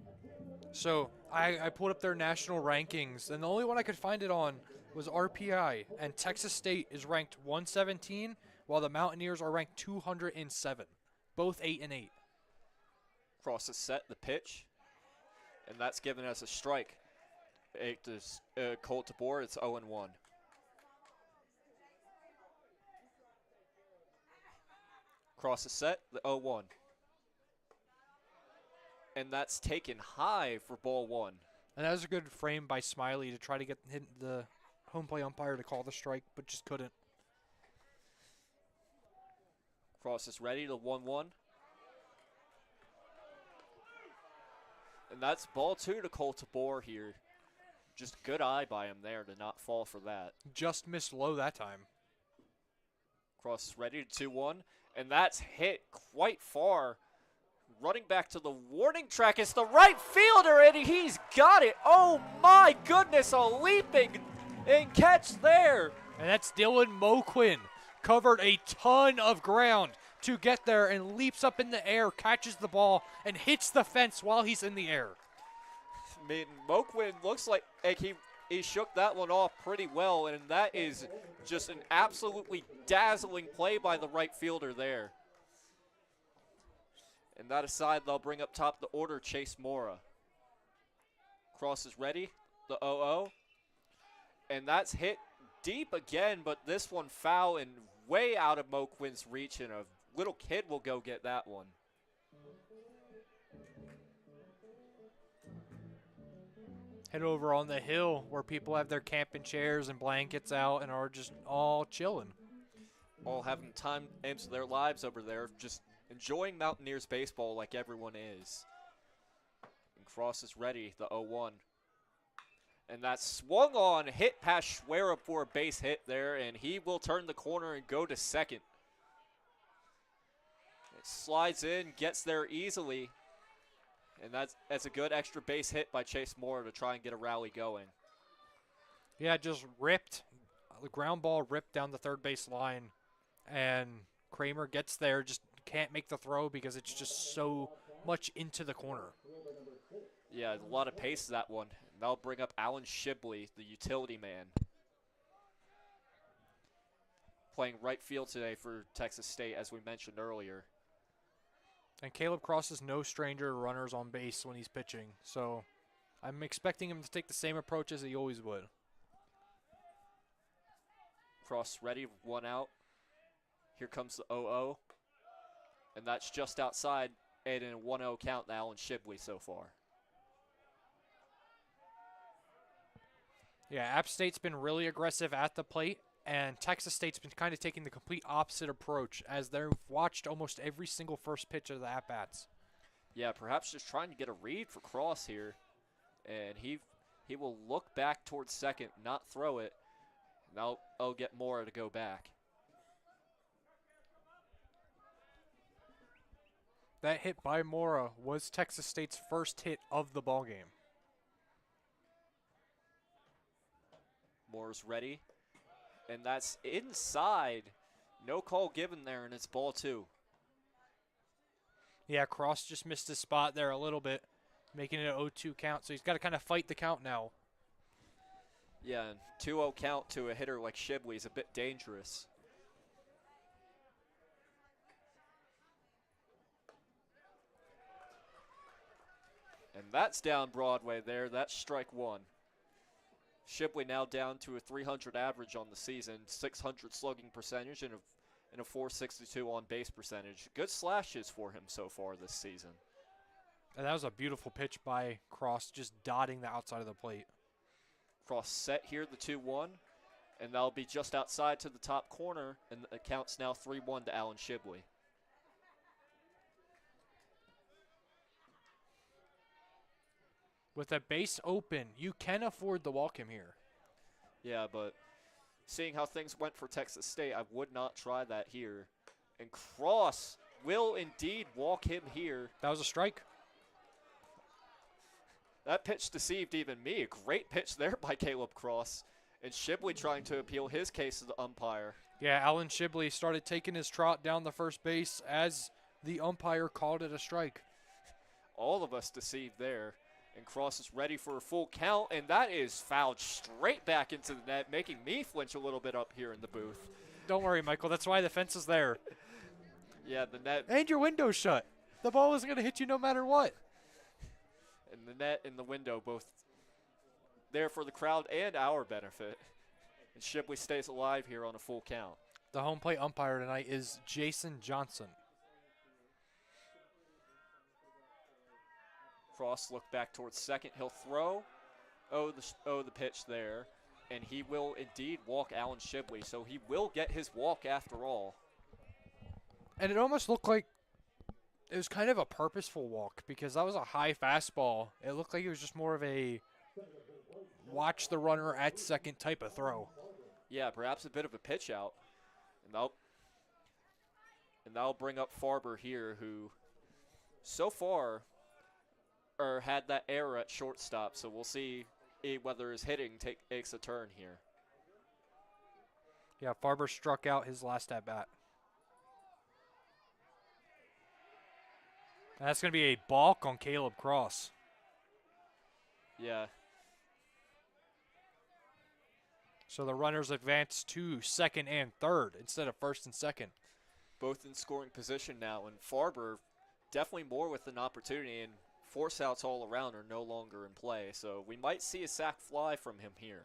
So I pulled up their national rankings, and the only one I could find it on was RPI, and Texas State is ranked 117, while the Mountaineers are ranked 207, both 8-8. Cross has set the pitch, and that's given us a strike. Colt DeBoer. It's 0-1. Cross is set, the 0-1. And that's taken high for ball one. And that was a good frame by Smiley to try to get the home play umpire to call the strike, but just couldn't. Cross is ready, the 1-1. And that's ball two to Colt DeBoer here. Just good eye by him there to not fall for that. Just missed low that time. Cross is ready to 2-1. And that's hit quite far. Running back to the warning track is the right fielder, and he's got it. Oh my goodness, a leaping and catch there. And that's Dylan Moquin. Covered a ton of ground to get there and leaps up in the air, catches the ball, and hits the fence while he's in the air. I mean, Moquin looks like he shook that one off pretty well, and that is just an absolutely dazzling play by the right fielder there. And that aside, they'll bring up top the order Chase Mora. Cross is ready, the 0-0. And that's hit deep again, but this one foul and way out of Moquin's reach, and a little kid will go get that one. Head over on the hill where people have their camping chairs and blankets out and are just all chilling. All having time of their lives over there, just enjoying Mountaineers baseball like everyone is. And Cross is ready, the 0-1. And that swung on, hit past Schwerer for a base hit there, and he will turn the corner and go to second. It slides in, gets there easily, and that's a good extra base hit by Chase Moore to try and get a rally going. Yeah, just ripped. The ground ball ripped down the third base line, and Kramer gets there, just can't make the throw because it's just so much into the corner. Yeah, a lot of pace to that one. And that'll bring up Alan Shibley, the utility man. Playing right field today for Texas State, as we mentioned earlier. And Caleb Cross is no stranger to runners on base when he's pitching, so I'm expecting him to take the same approach as he always would. Cross ready, one out. Here comes the 0-0. And that's just outside, and in a 1-0 count to Alan Shibley so far. Yeah, App State's been really aggressive at the plate, and Texas State's been kind of taking the complete opposite approach as they've watched almost every single first pitch of the at-bats. Yeah, perhaps just trying to get a read for Cross here. And he will look back towards second, not throw it. Now I'll get Mora to go back. That hit by Mora was Texas State's first hit of the ballgame. Mora's ready. And that's inside. No call given there, and it's ball two. Yeah, Cross just missed his spot there a little bit, making it an 0-2 count, so he's got to kind of fight the count now. Yeah, and 2-0 count to a hitter like Shibley is a bit dangerous. And that's down Broadway there. That's strike one. Shibley now down to a 300 average on the season, 600 slugging percentage, and a 462 on base percentage. Good slashes for him so far this season. And that was a beautiful pitch by Cross, just dotting the outside of the plate. Cross set here, the 2-1, and that'll be just outside to the top corner, and the count's now 3-1 to Alan Shibley. With a base open, you can afford to walk him here. Yeah, but seeing how things went for Texas State, I would not try that here. And Cross will indeed walk him here. That was a strike. That pitch deceived even me. A great pitch there by Caleb Cross. And Shibley trying to appeal his case to the umpire. Yeah, Alan Shibley started taking his trot down the first base as the umpire called it a strike. All of us deceived there. And Cross is ready for a full count, and that is fouled straight back into the net, making me flinch a little bit up here in the booth. Don't worry, Michael. That's why the fence is there. Yeah, the net. And your window's shut. The ball isn't going to hit you no matter what. And the net and the window both there for the crowd and our benefit. And Shipley stays alive here on a full count. The home plate umpire tonight is Jason Johnson. Cross look back towards second. He'll throw. The pitch there. And he will indeed walk Alan Shipley. So he will get his walk after all. And it almost looked like it was kind of a purposeful walk because that was a high fastball. It looked like it was just more of a watch the runner at second type of throw. Yeah, perhaps a bit of a pitch out. And that'll bring up Farber here, who so far had that error at shortstop. So we'll see whether his hitting takes a turn here. Yeah, Farber struck out his last at bat. And that's going to be a balk on Caleb Cross. Yeah. So the runners advance to second and third instead of first and second. Both in scoring position now, and Farber definitely more with an opportunity, and force outs all around are no longer in play. So we might see a sac fly from him here.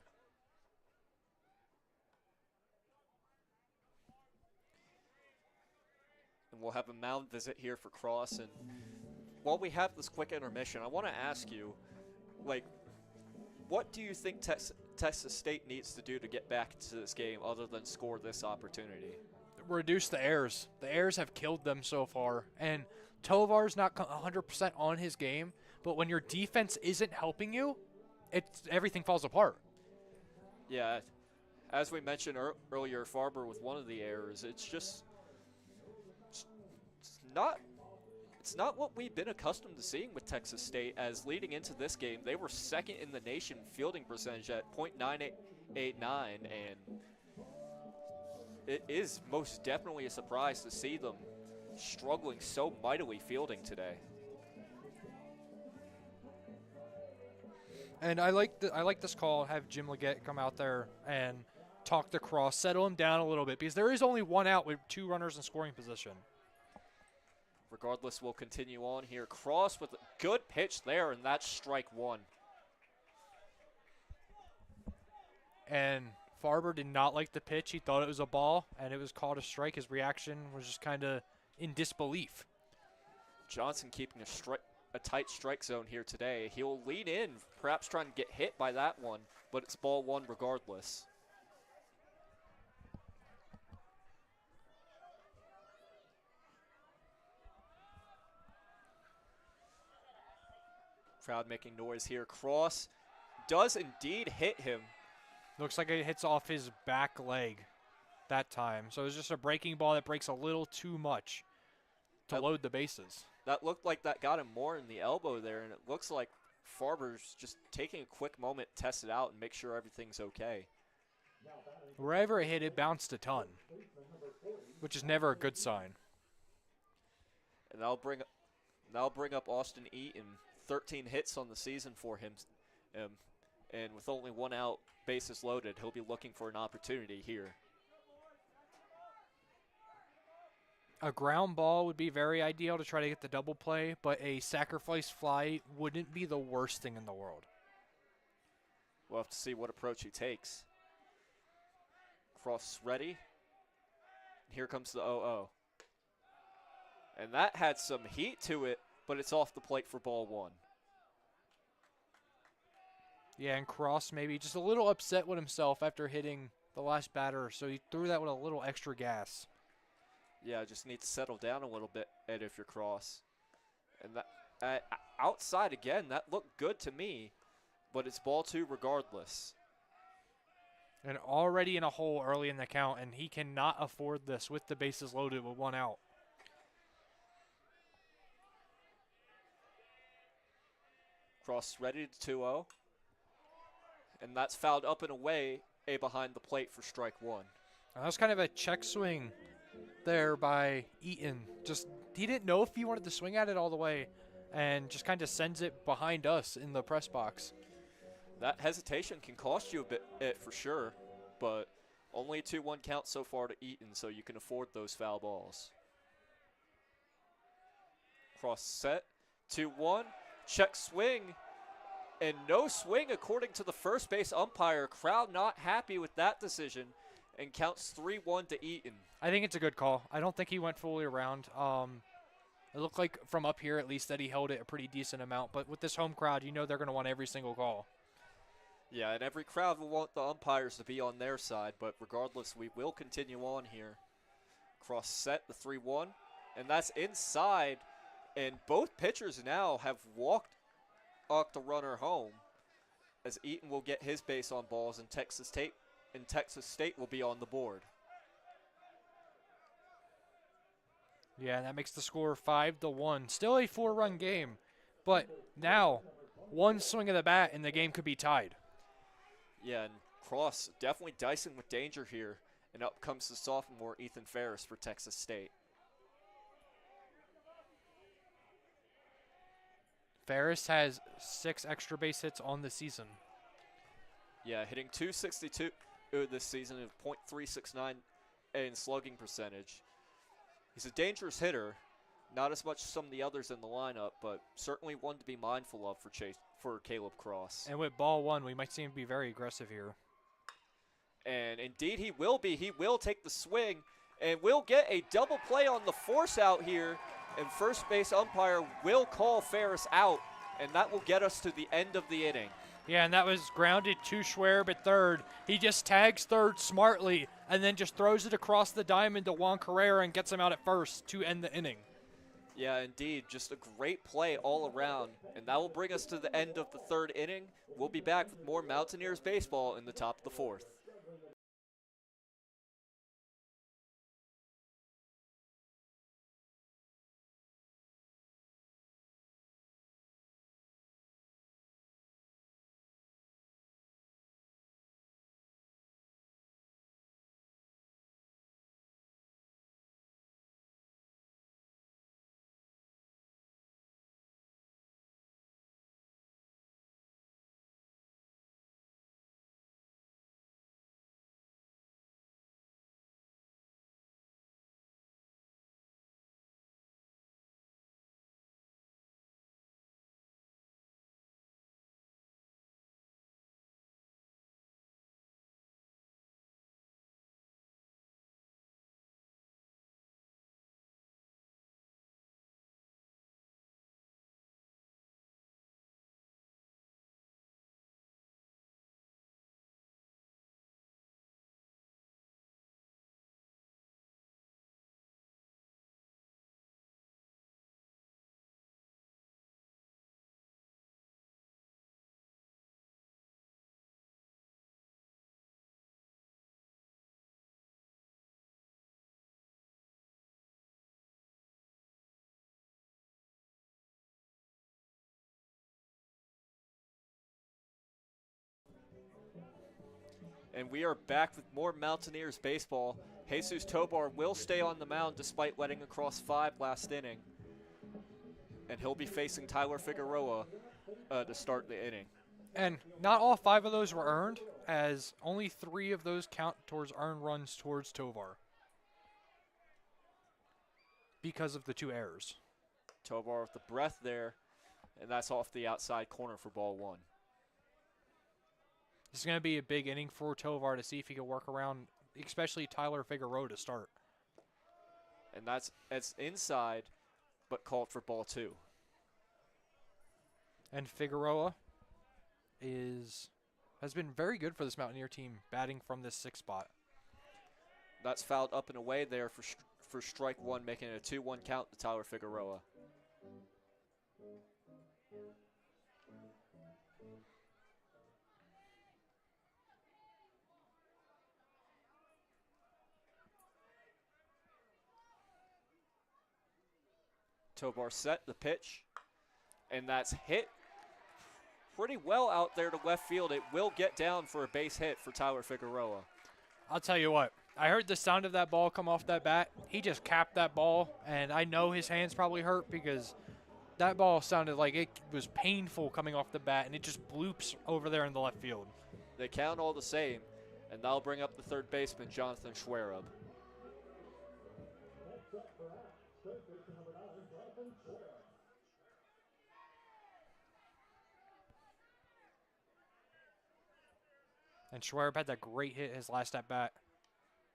And we'll have a mound visit here for Cross. And while we have this quick intermission, I want to ask you, what do you think Texas State needs to do to get back to this game other than score this opportunity? Reduce the errors. The errors have killed them so far. And Tovar's not 100% on his game, but when your defense isn't helping you, everything falls apart. Yeah, as we mentioned earlier, Farber with one of the errors, it's not what we've been accustomed to seeing with Texas State, as leading into this game, they were second in the nation fielding percentage at .989, and it is most definitely a surprise to see them struggling so mightily fielding today. And I like this call, have Jim Leggett come out there and talk to Cross, settle him down a little bit, because there is only one out with two runners in scoring position. Regardless, we'll continue on here. Cross with a good pitch there, and that's strike one. And Farber did not like the pitch. He thought it was a ball, and it was called a strike. His reaction was just kind of in disbelief. Johnson keeping a tight strike zone here today. He'll lean in, perhaps trying to get hit by that one, but it's ball one regardless. Crowd making noise here. Cross does indeed hit him. Looks like it hits off his back leg that time. So it was just a breaking ball that breaks a little too much to load the bases. That looked like that got him more in the elbow there, and it looks like Farber's just taking a quick moment to test it out and make sure everything's okay. Wherever it hit, it bounced a ton, which is never a good sign. And that'll bring up Austin Eaton. 13 hits on the season for him, and with only one out, bases loaded, he'll be looking for an opportunity here. A ground ball would be very ideal to try to get the double play, but a sacrifice fly wouldn't be the worst thing in the world. We'll have to see what approach he takes. Cross ready. Here comes the 0-0. And that had some heat to it, but it's off the plate for ball one. Yeah, and Cross maybe just a little upset with himself after hitting the last batter, so he threw that with a little extra gas. Yeah, just need to settle down a little bit, Ed, if you're Cross. And that outside again, that looked good to me, but it's ball two regardless. And already in a hole early in the count, and he cannot afford this with the bases loaded with one out. Cross ready to 2-0. And that's fouled up and away, behind the plate for strike one. That was kind of a check swing there by Eaton. He didn't know if he wanted to swing at it all the way, and just kind of sends it behind us in the press box. That hesitation can cost you a bit for sure, but only a 2-1 count so far to Eaton, so you can afford those foul balls. Cross set, 2-1, check swing, And no swing according to the first base umpire. Crowd not happy with that decision and counts 3-1 to Eaton. I think it's a good call. I don't think he went fully around. It looked like from up here at least that he held it a pretty decent amount. But with this home crowd, you know they're going to want every single call. Yeah, and every crowd will want the umpires to be on their side. But regardless, we will continue on here. Cross set the 3-1. And that's inside. And both pitchers now have walked the runner home as Eaton will get his base on balls and Texas State will be on the board. Yeah, and that makes the score 5-1. Still a 4-run game, but now one swing of the bat and the game could be tied. Yeah, and Cross definitely dicing with danger here. And up comes the sophomore Ethan Ferris for Texas State. Ferris has 6 extra base hits on the season. Yeah, hitting .262 this season of .369 in slugging percentage. He's a dangerous hitter, not as much as some of the others in the lineup, but certainly one to be mindful of for Caleb Cross. And with ball one, we might see him be very aggressive here. And indeed he will be. He will take the swing and we'll get a double play on the force out here. And first base umpire will call Ferris out, and that will get us to the end of the inning. Yeah, and that was grounded to Schwerb at third. He just tags third smartly and then just throws it across the diamond to Juan Carrera and gets him out at first to end the inning. Yeah, indeed. Just a great play all around. And that will bring us to the end of the third inning. We'll be back with more Mountaineers baseball in the top of the fourth. And we are back with more Mountaineers baseball. Jesus Tobar will stay on the mound despite letting across 5 last inning. And he'll be facing Tyler Figueroa to start the inning. And not all 5 of those were earned, as only 3 of those count towards earned runs towards Tovar because of the 2 errors. Tovar with the breath there, and that's off the outside corner for ball 1. This is going to be a big inning for Tovar to see if he can work around, especially Tyler Figueroa to start. And it's inside, but called for ball 2. And Figueroa has been very good for this Mountaineer team, batting from this 6th spot. That's fouled up and away there for strike 1, making it a 2-1 count to Tyler Figueroa. Tovar set the pitch, and that's hit pretty well out there to left field. It will get down for a base hit for Tyler Figueroa. I'll tell you what, I heard the sound of that ball come off that bat. He just capped that ball, and I know his hands probably hurt because that ball sounded like it was painful coming off the bat, and it just bloops over there in the left field. They count all the same, and that'll bring up the third baseman, Jonathan Schwerub. And Schwerb had that great hit his last at bat.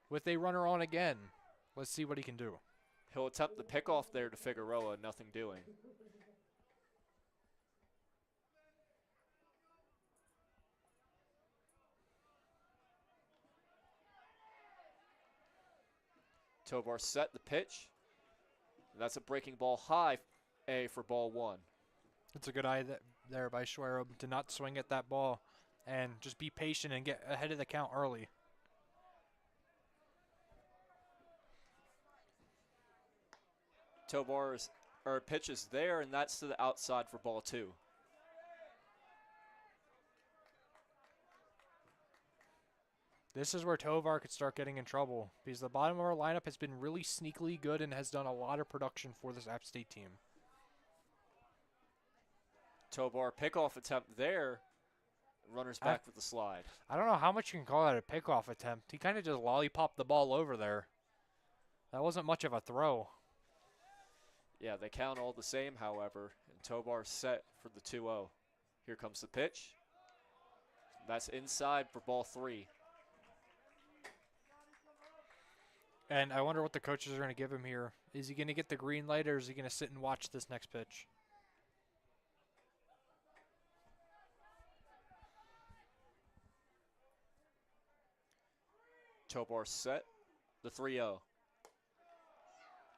With a runner on again, let's see what he can do. He'll attempt the pickoff there to Figueroa, nothing doing. Tovar set the pitch. That's a breaking ball high, A for ball one. It's a good eye there by Schwerb to not swing at that ball and just be patient and get ahead of the count early. Tovar's pitch is there, and that's to the outside for ball two. This is where Tovar could start getting in trouble because the bottom of our lineup has been really sneakily good and has done a lot of production for this App State team. Tovar pickoff attempt there. Runners back with the slide. I don't know how much you can call that a pickoff attempt. He kind of just lollipopped the ball over there. That wasn't much of a throw. Yeah, they count all the same, however, and Tovar's set for the 2-0. Here comes the pitch. That's inside for ball three. And I wonder what the coaches are going to give him here. Is he going to get the green light, or is he going to sit and watch this next pitch? Tovar set the 3-0.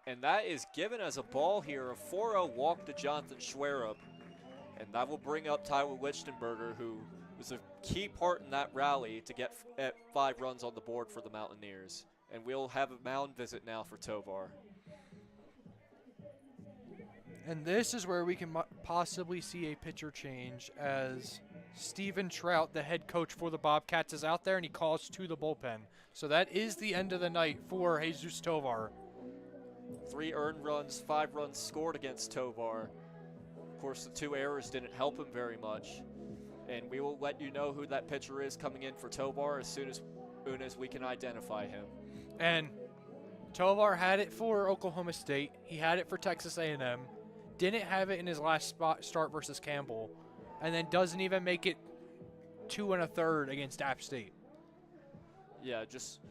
And that is given as a ball here, a 4-0 walk to Jonathan Schwerb. And that will bring up Tyler Lichtenberger, who was a key part in that rally to get 5 runs on the board for the Mountaineers. And we'll have a mound visit now for Tovar. And this is where we can possibly see a pitcher change as Steven Trout, the head coach for the Bobcats, is out there and he calls to the bullpen. So that is the end of the night for Jesus Tovar. 3 earned runs, 5 runs scored against Tovar. Of course, the 2 errors didn't help him very much. And we will let you know who that pitcher is coming in for Tovar as soon as we can identify him. And Tovar had it for Oklahoma State. He had it for Texas A&M. Didn't have it in his last start versus Campbell. And then doesn't even make it 2 1/3 against App State. Yeah, just...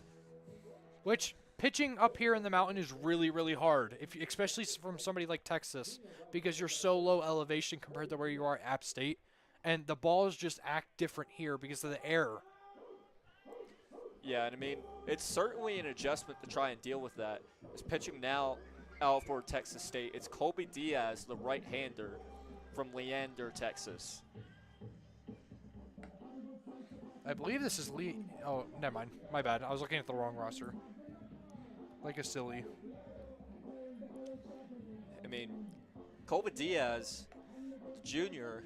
Which, pitching up here in the mountain is really, really hard, especially from somebody like Texas, because you're so low elevation compared to where you are at App State. And the balls just act different here because of the air. Yeah, and I mean, it's certainly an adjustment to try and deal with that. It's pitching now out for Texas State. It's Colby Diaz, the right-hander from Leander, Texas. I believe this is Lee. Oh, never mind. My bad. I was looking at the wrong roster. Like a silly. I mean, Colby Diaz, the junior,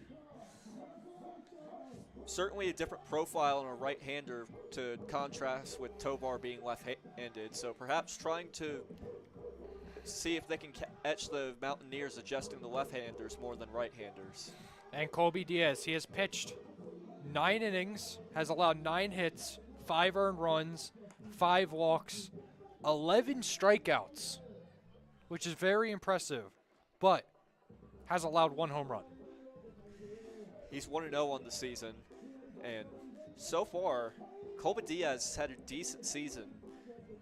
certainly a different profile and a right-hander to contrast with Tovar being left-handed. So perhaps trying to see if they can catch the Mountaineers adjusting the left-handers more than right-handers. And Colby Diaz, he has pitched 9 innings, has allowed 9 hits, 5 earned runs, 5 walks, 11 strikeouts, which is very impressive, but has allowed 1 home run. He's 1-0 on the season, and so far, Colby Diaz has had a decent season,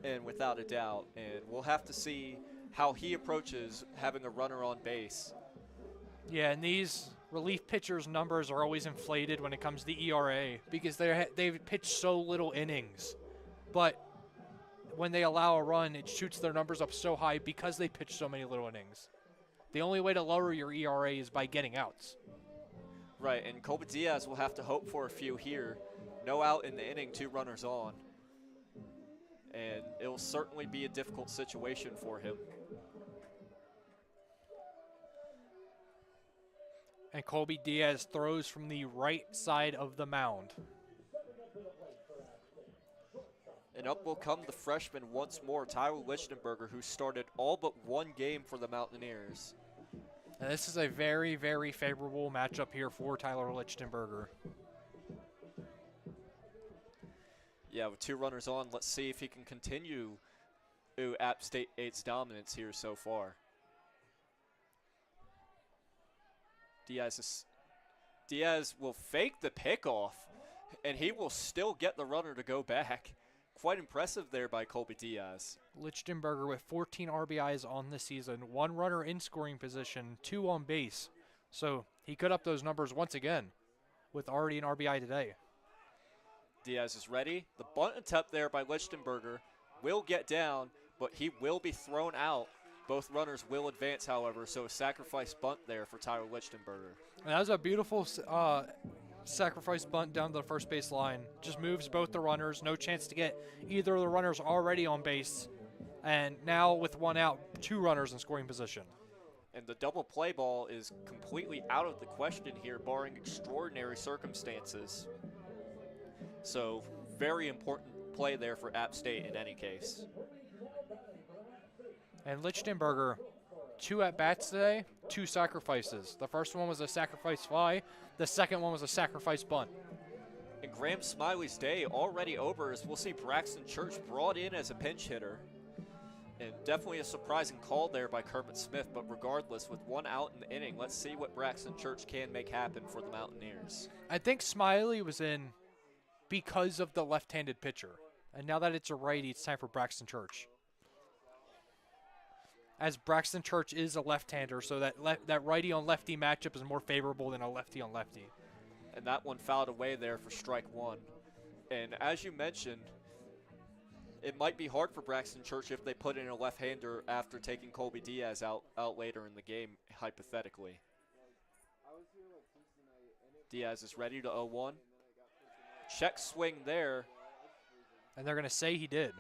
and without a doubt, and we'll have to see how he approaches having a runner on base. Yeah, and these relief pitchers' numbers are always inflated when it comes to the ERA because they've pitched so little innings. But when they allow a run, it shoots their numbers up so high because they pitch so many little innings. The only way to lower your ERA is by getting outs. Right, and Colby Diaz will have to hope for a few here. No out in the inning, 2 runners on. And it will certainly be a difficult situation for him. And Colby Diaz throws from the right side of the mound. And up will come the freshman once more, Tyler Lichtenberger, who started all but 1 game for the Mountaineers. And this is a very, very favorable matchup here for Tyler Lichtenberger. Yeah, with 2 runners on, let's see if he can continue App State 8's dominance here so far. Diaz will fake the pickoff. And he will still get the runner to go back. Quite impressive there by Colby Diaz. Lichtenberger with 14 RBIs on the season, 1 runner in scoring position, 2 on base. So he could up those numbers once again with already an RBI today. Diaz is ready. The bunt attempt there by Lichtenberger will get down, but he will be thrown out. Both runners will advance, however, so a sacrifice bunt there for Tyler Lichtenberger. And that was a beautiful sacrifice bunt down the first base line. Just moves both the runners. No chance to get either of the runners already on base. And now with 1 out, 2 runners in scoring position. And the double play ball is completely out of the question here, barring extraordinary circumstances. So very important play there for App State in any case. And Lichtenberger, 2 at-bats today, 2 sacrifices. The first one was a sacrifice fly. The second one was a sacrifice bunt. And Graham Smiley's day already over, as we'll see Braxton Church brought in as a pinch hitter. And definitely a surprising call there by Kermit Smith, but regardless, with 1 out in the inning, let's see what Braxton Church can make happen for the Mountaineers. I think Smiley was in because of the left-handed pitcher. And now that it's a righty, it's time for Braxton Church. As Braxton Church is a left-hander, so that righty-on-lefty matchup is more favorable than a lefty-on-lefty. And that one fouled away there for strike 1. And as you mentioned, it might be hard for Braxton Church if they put in a left-hander after taking Colby Diaz out later in the game, hypothetically. Diaz is ready to 0-1. Check swing there. And they're going to say he did.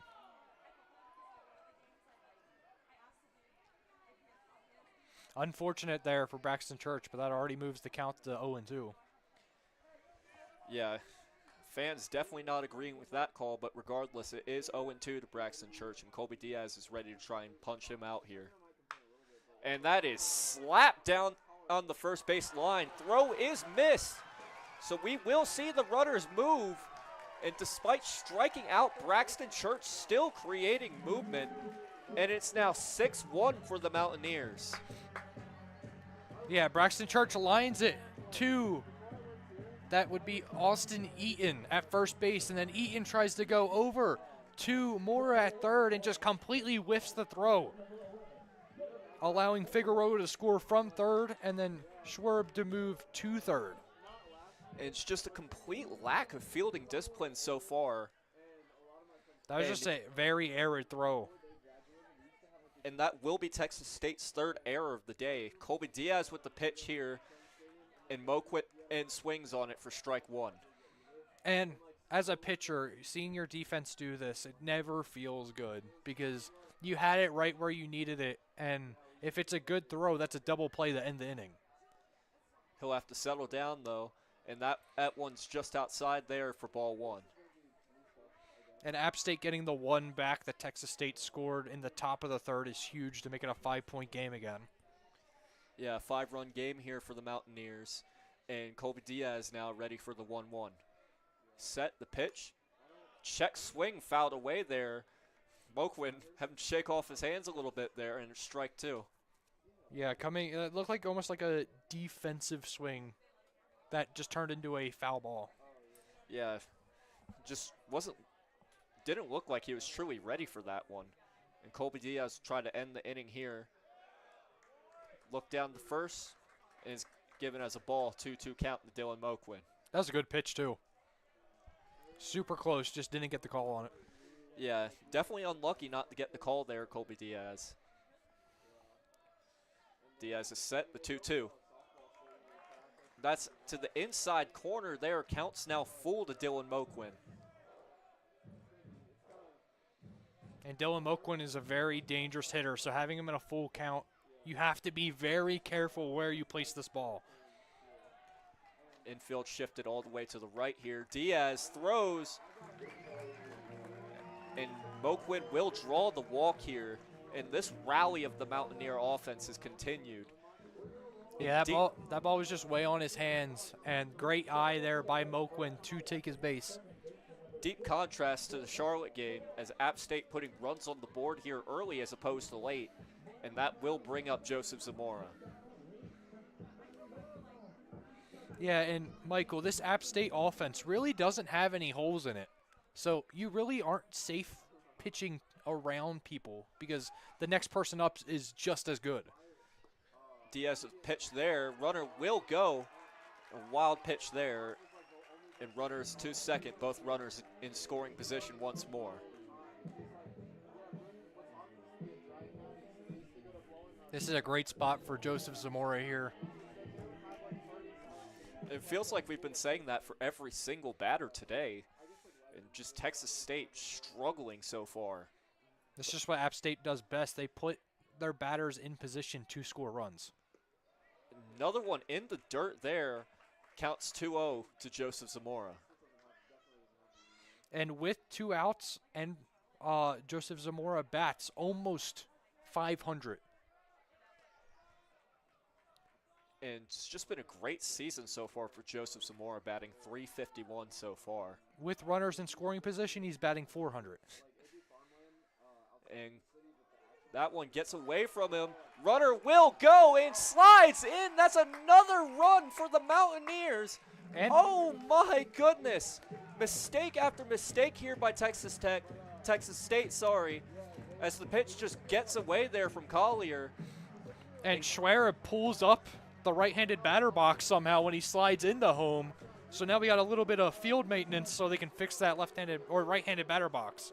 Unfortunate there for Braxton Church, but that already moves the count to 0-2. Yeah, fans definitely not agreeing with that call, but regardless, it is 0-2 to Braxton Church, and Colby Diaz is ready to try and punch him out here. And that is slapped down on the first base line. Throw is missed. So we will see the runners move, and despite striking out, Braxton Church still creating movement, and it's now 6-1 for the Mountaineers. Yeah, Braxton Church lines it to, that would be Austin Eaton at first base, and then Eaton tries to go over to Mora at third and just completely whiffs the throw, allowing Figueroa to score from third and then Schwerb to move to third. It's just a complete lack of fielding discipline so far. That was just a very arid throw. And that will be Texas State's 3rd error of the day. Colby Diaz with the pitch here, and Moquit and swings on it for strike 1. And as a pitcher, seeing your defense do this, it never feels good because you had it right where you needed it, and if it's a good throw, that's a double play to end the inning. He'll have to settle down, though, and that one's just outside there for ball 1. And App State getting the 1 back that Texas State scored in the top of the 3rd is huge to make it a 5-point game again. Yeah, a 5-run game here for the Mountaineers. And Colby Diaz now ready for the 1-1. Set the pitch. Check swing fouled away there. Moquin having to shake off his hands a little bit there, and it's strike 2. Yeah, it looked like almost like a defensive swing that just turned into a foul ball. Yeah, just didn't look like he was truly ready for that one. And Colby Diaz tried to end the inning here. Look down the first, and is given as a ball, 2-2 count to Dylan Moquin. That was a good pitch, too. Super close, just didn't get the call on it. Yeah, definitely unlucky not to get the call there, Colby Diaz. Diaz is set, the 2-2. That's to the inside corner there. Counts now full to Dylan Moquin. And Dylan Moquin is a very dangerous hitter, so having him in a full count, you have to be very careful where you place this ball. Infield shifted all the way to the right here. Diaz throws, and Moquin will draw the walk here. And this rally of the Mountaineer offense has continued. Yeah, that ball was just way on his hands, and great eye there by Moquin to take his base. Deep contrast to the Charlotte game, as App State putting runs on the board here early as opposed to late, and that will bring up Joseph Zamora. Yeah, and Michael, this App State offense really doesn't have any holes in it. So you really aren't safe pitching around people because the next person up is just as good. Diaz's pitch there. Runner will go. A wild pitch there. And runners to second. Both runners in scoring position once more. This is a great spot for Joseph Zamora here. It feels like we've been saying that for every single batter today. And just Texas State struggling so far. This is just what App State does best. They put their batters in position to score runs. Another one in the dirt there. Counts 2-0 to Joseph Zamora. And with 2 outs and Joseph Zamora bats almost 500. And it's just been a great season so far for Joseph Zamora, batting .351 so far. With runners in scoring position, he's batting 400. And that one gets away from him. Runner will go and slides in. That's another run for the Mountaineers. And oh my goodness. Mistake after mistake here by Texas State, sorry. As the pitch just gets away there from Collier. And Schwerer pulls up the right-handed batter box somehow when he slides into home. So now we got a little bit of field maintenance so they can fix that left-handed or right-handed batter box.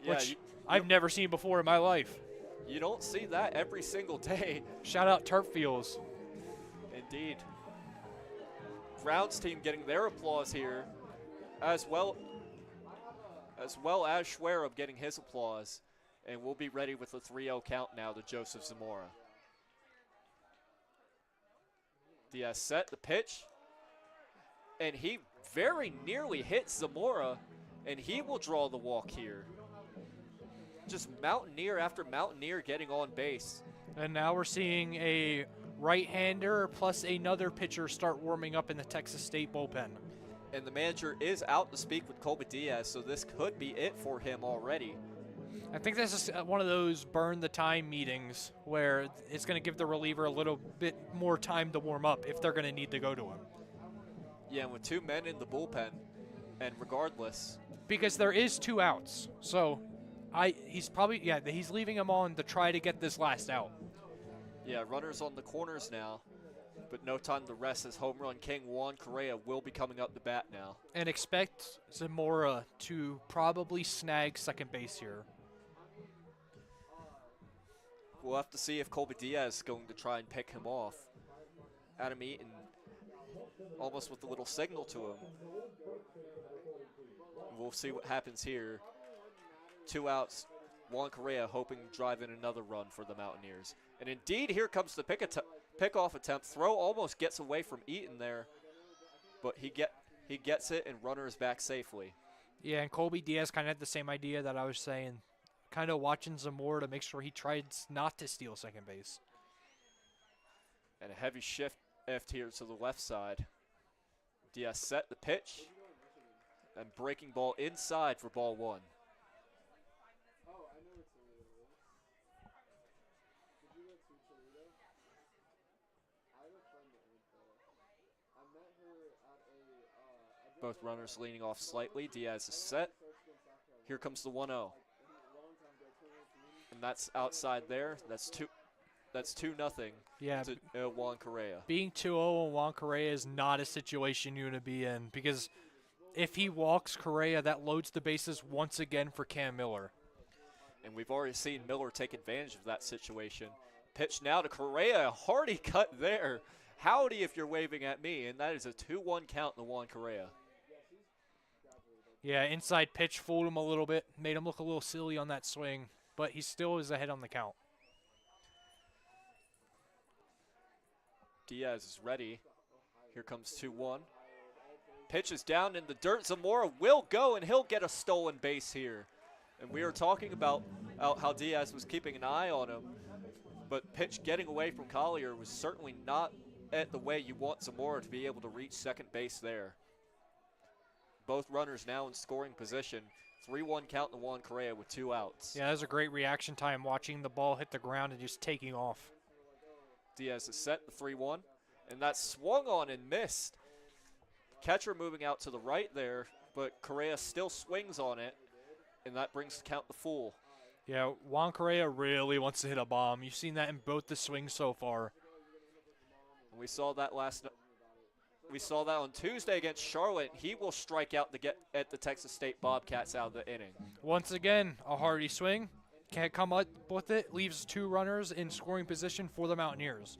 Yeah, which I've never seen before in my life. You don't see that every single day. Shout out Turf Fields. Indeed. Browns team getting their applause here, as well as Schwerer getting his applause. And we'll be ready with the 3-0 count now to Joseph Zamora. Diaz set the pitch, and he very nearly hits Zamora, and he will draw the walk here. Just Mountaineer after Mountaineer getting on base. And now we're seeing a right-hander plus another pitcher start warming up in the Texas State bullpen. And the manager is out to speak with Colby Diaz, so this could be it for him already. I think this is one of those burn the time meetings where it's going to give the reliever a little bit more time to warm up if they're going to need to go to him. Yeah, and with 2 men in the bullpen, and regardless. Because there is 2 outs, so he's leaving him on to try to get this last out. Yeah, runners on the corners now, but no time to rest as home run king Juan Correa will be coming up to bat now. And expect Zamora to probably snag second base here. We'll have to see if Colby Diaz is going to try and pick him off. Adam Eaton almost with a little signal to him. We'll see what happens here. 2 outs. Juan Correa hoping to drive in another run for the Mountaineers. And indeed, here comes the pick-off attempt. Throw almost gets away from Eaton there, but he gets it, and runner is back safely. Yeah, and Colby Diaz kind of had the same idea that I was saying. Kind of watching Zamora to make sure he tries not to steal second base. And a heavy shift here to the left side. Diaz set the pitch, and breaking ball inside for ball 1. Both runners leaning off slightly. Diaz is set. Here comes the 1-0. And that's outside there. That's 2-0 Yeah, to Juan Correa. Being 2-0 on Juan Correa is not a situation you want to be in because if he walks Correa, that loads the bases once again for Cam Miller. And we've already seen Miller take advantage of that situation. Pitch now to Correa. A hearty cut there. Howdy if you're waving at me. And that is a 2-1 count to Juan Correa. Yeah, inside pitch fooled him a little bit. Made him look a little silly on that swing. But he still is ahead on the count. Diaz is ready. Here comes 2-1. Pitch is down in the dirt. Zamora will go, and he'll get a stolen base here. And we were talking about how Diaz was keeping an eye on him. But pitch getting away from Collier was certainly not at the way you want Zamora to be able to reach second base there. Both runners now in scoring position. 3-1 count to Juan Correa with 2 outs. Yeah, that was a great reaction time watching the ball hit the ground and just taking off. Diaz has set the 3-1, And that swung on and missed. Catcher moving out to the right there, but Correa still swings on it, and that brings the count to full. Yeah, Juan Correa really wants to hit a bomb. You've seen that in both the swings so far. We saw that on Tuesday against Charlotte. He will strike out to get at the Texas State Bobcats out of the inning. Once again, a hearty swing. Can't come up with it. Leaves 2 runners in scoring position for the Mountaineers.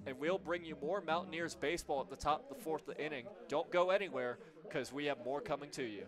And we'll bring you more Mountaineers baseball at the top of the 4th inning. Don't go anywhere, because we have more coming to you.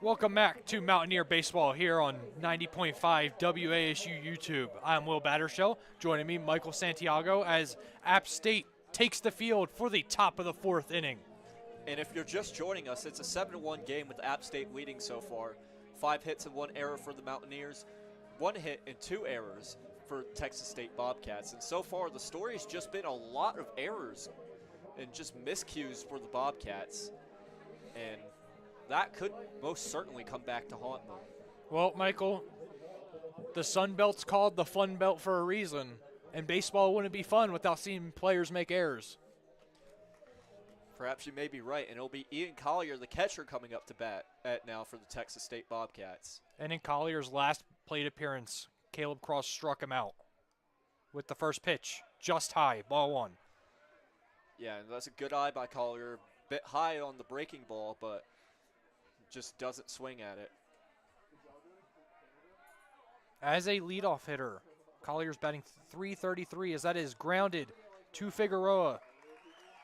Welcome back to Mountaineer Baseball here on 90.5 WASU YouTube. I'm Will Battershell. Joining me, Michael Santiago, as App State takes the field for the top of the 4th inning. And if you're just joining us, it's a 7-1 game with App State leading so far. 5 hits and 1 error for the Mountaineers, 1 hit and 2 errors for Texas State Bobcats. And so far, the story has just been a lot of errors and just miscues for the Bobcats. And that could most certainly come back to haunt them. Well, Michael, the Sun Belt's called the Fun Belt for a reason, and baseball wouldn't be fun without seeing players make errors. Perhaps you may be right, and it'll be Ian Collier, the catcher, coming up to bat at now for the Texas State Bobcats. And in Collier's last plate appearance, Caleb Cross struck him out with the first pitch, just high, ball 1. Yeah, and that's a good eye by Collier. Bit high on the breaking ball, but just doesn't swing at it. As a leadoff hitter, Collier's batting .333 as that is grounded to Figueroa,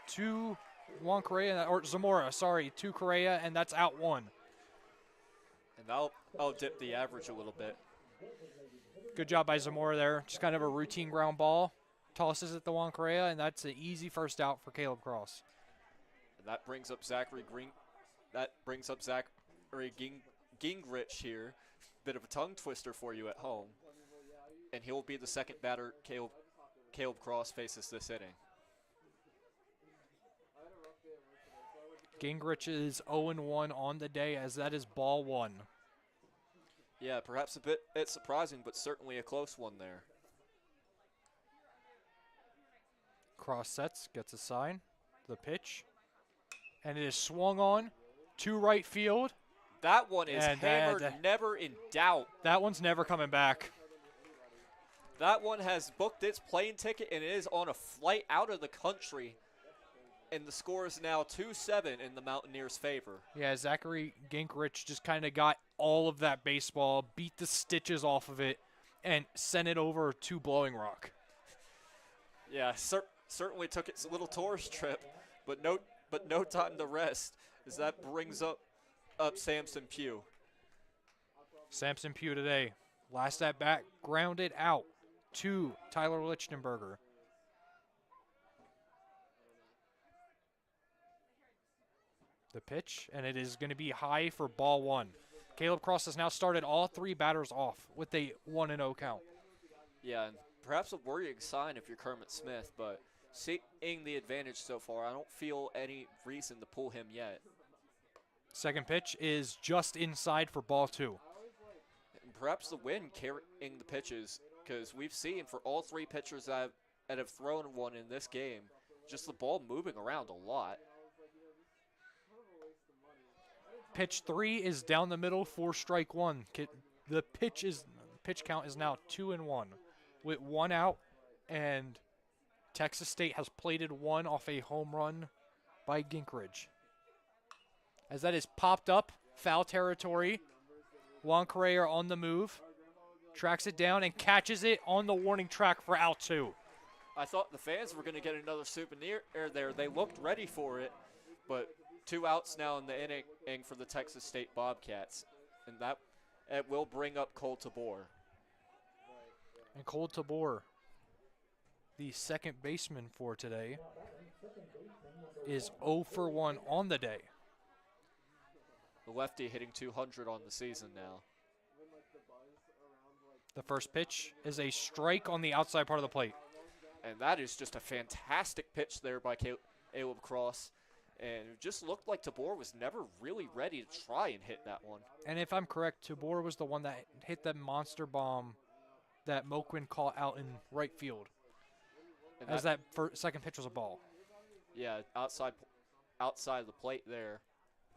to Juan Correa, or Zamora, sorry, to Correa, and that's out 1. And that'll dip the average a little bit. Good job by Zamora there. Just kind of a routine ground ball. Tosses it to Juan Correa, and that's an easy first out for Caleb Cross. And that brings up Zachary Gingrich here. Bit of a tongue twister for you at home. And he'll be the second batter Caleb Cross faces this inning. Gingrich is 0-1 on the day as that is ball 1. Yeah, perhaps a bit surprising, but certainly a close one there. Cross sets, gets a sign, the pitch, and it is swung on to right field. That one is And hammered, never in doubt. That one's never coming back. That one has booked its plane ticket and it is on a flight out of the country. And the score is now 2-7 in the Mountaineers' favor. Yeah, Zachary Gingrich just kind of got all of that baseball, beat the stitches off of it, and sent it over to Blowing Rock. Yeah, certainly took its little tourist trip, but no time to rest, as that brings up Samson Pugh. Samson Pugh today, last at bat, grounded out to Tyler Lichtenberger. The pitch, and it is going to be high for ball 1. Caleb Cross has now started all 3 batters off with a 1-0 count. Yeah, and perhaps a worrying sign if you're Kermit Smith, but seeing the advantage so far. I don't feel any reason to pull him yet. Second pitch is just inside for ball 2. And perhaps the wind carrying the pitches, because we've seen for all 3 pitchers that have thrown one in this game, just the ball moving around a lot. Pitch 3 is down the middle for strike 1. The pitch count is now 2-1 with 1 out, and Texas State has plated 1 off a home run by Gingrich. As that is popped up, foul territory. Juan Correa on the move, tracks it down and catches it on the warning track for out 2. I thought the fans were going to get another souvenir there. They looked ready for it, but 2 outs now in the inning for the Texas State Bobcats, and that it will bring up Cole Tabor. And Cole Tabor, the second baseman for today, is 0 for 1 on the day. The lefty hitting 200 on the season now. The first pitch is a strike on the outside part of the plate. And that is just a fantastic pitch there by Caleb Cross. And it just looked like Tabor was never really ready to try and hit that one. And if I'm correct, Tabor was the one that hit that monster bomb that Moquin caught out in right field. And as that second pitch was a ball. Yeah, outside the plate there.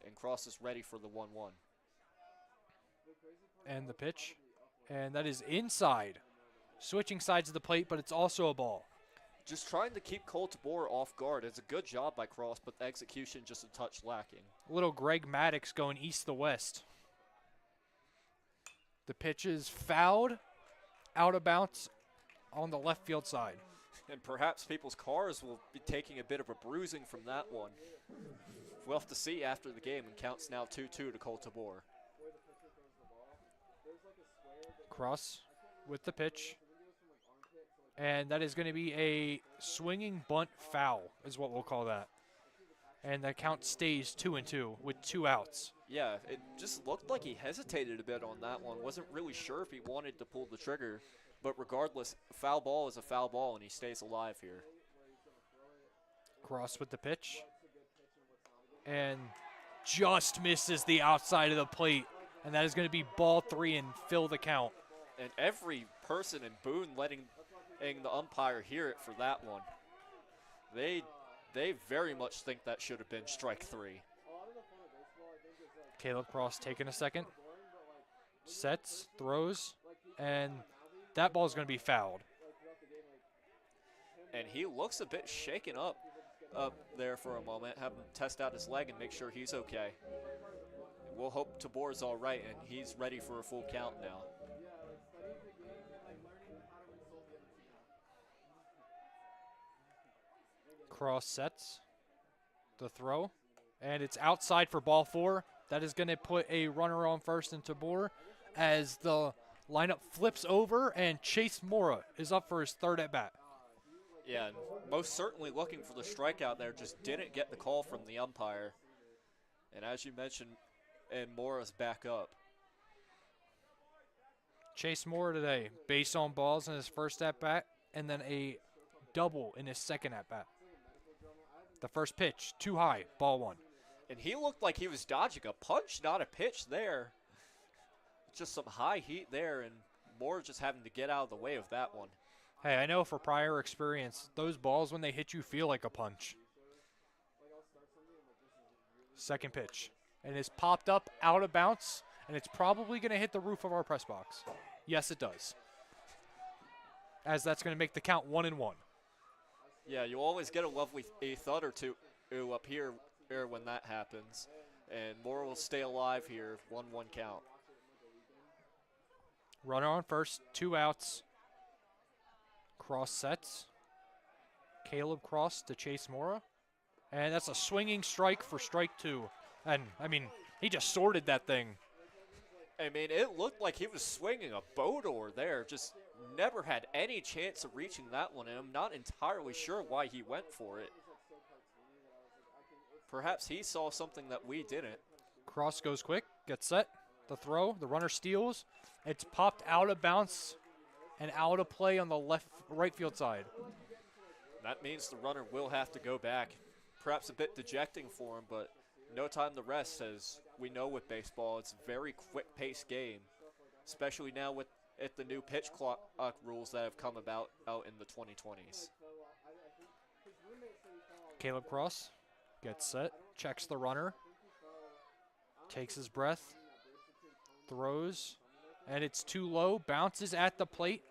And Cross is ready for the 1-1. And the pitch. And that is inside. Switching sides of the plate, but it's also a ball. Just trying to keep Cole Tabor off guard. It's a good job by Cross, but the execution just a touch lacking. Little Greg Maddox going east to west. The pitch is fouled, out of bounds on the left field side. And perhaps people's cars will be taking a bit of a bruising from that one. We'll have to see after the game, and counts now 2-2 to Cole Tabor. Cross with the pitch. And that is going to be a swinging bunt foul is what we'll call that. And the count stays 2-2 with 2 outs. Yeah, it just looked like he hesitated a bit on that one. Wasn't really sure if he wanted to pull the trigger. But regardless, a foul ball is a foul ball, and he stays alive here. Cross with the pitch. And just misses the outside of the plate. And that is going to be ball 3 and fill the count. And every person in Boone letting the umpire hear it for that one. They very much think that should have been strike 3. Caleb Cross taking a second. Sets, throws, and that ball is going to be fouled. And he looks a bit shaken up there for a moment. Have him test out his leg and make sure he's okay. We'll hope Tabor's all right and he's ready for a full count now. Cross sets the throw, and it's outside for ball 4. That is going to put a runner on first in Tabor as the lineup flips over, and Chase Mora is up for his 3rd at-bat. Yeah, and most certainly looking for the strikeout there, just didn't get the call from the umpire. And as you mentioned, and Mora's back up. Chase Mora today, base on balls in his first at-bat, and then a double in his second at-bat. The first pitch, too high, ball 1. And he looked like he was dodging a punch, not a pitch there. Just some high heat there, and Moore just having to get out of the way of that one. Hey, I know for prior experience, those balls, when they hit you, feel like a punch. Second pitch. And it's popped up out of bounds, and it's probably going to hit the roof of our press box. Yes, it does. As that's going to make the count 1-1. Yeah, you always get a lovely thud or two up here when that happens. And Moore will stay alive here, 1-1 count. Runner on first, 2 outs. Cross sets. Caleb Cross to Chase Mora. And that's a swinging strike for strike 2. And, I mean, he just sorted that thing. I mean, it looked like he was swinging a boat oar there. Just never had any chance of reaching that one, and I'm not entirely sure why he went for it. Perhaps he saw something that we didn't. Cross goes quick, gets set, the throw, the runner steals. It's popped out of bounds and out of play on the right field side. That means the runner will have to go back. Perhaps a bit dejecting for him, but no time to rest, as we know with baseball, it's a very quick-paced game, especially now with the new pitch clock rules that have come about out in the 2020s. Caleb Cross gets set, checks the runner, takes his breath, throws, and it's too low, bounces at the plate.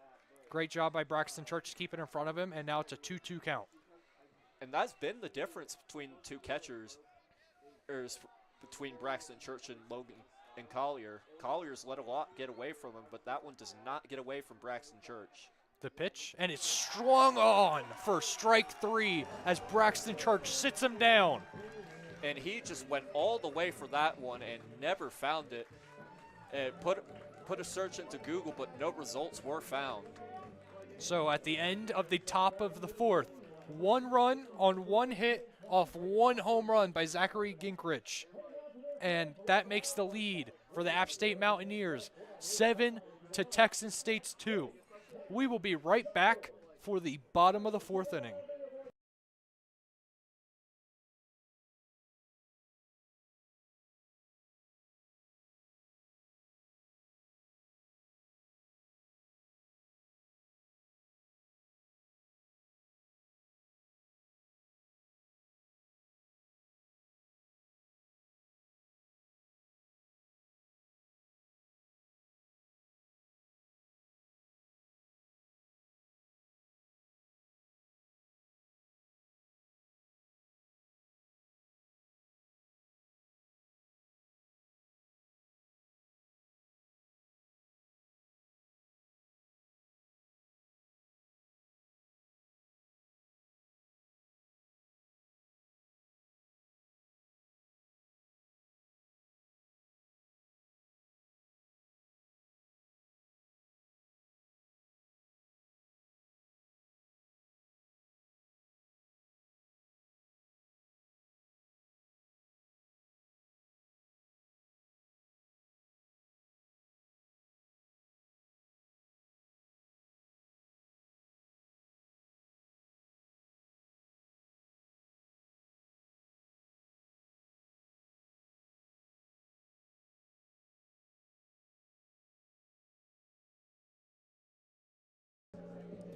Great job by Braxton Church to keep it in front of him, and now it's a 2-2 count. And that's been the difference between two catchers, between Braxton Church and Logan and Collier. Collier's let a lot get away from him, but that one does not get away from Braxton Church. The pitch, and it's strung on for strike 3 as Braxton Church sits him down. And he just went all the way for that one and never found it. Put a search into Google, but no results were found. So at the end of the top of the 4th, 1 run on 1 hit off 1 home run by Zachary Gingrich. And that makes the lead for the App State Mountaineers 7 to Texan State's 2. We will be right back for the bottom of the 4th inning.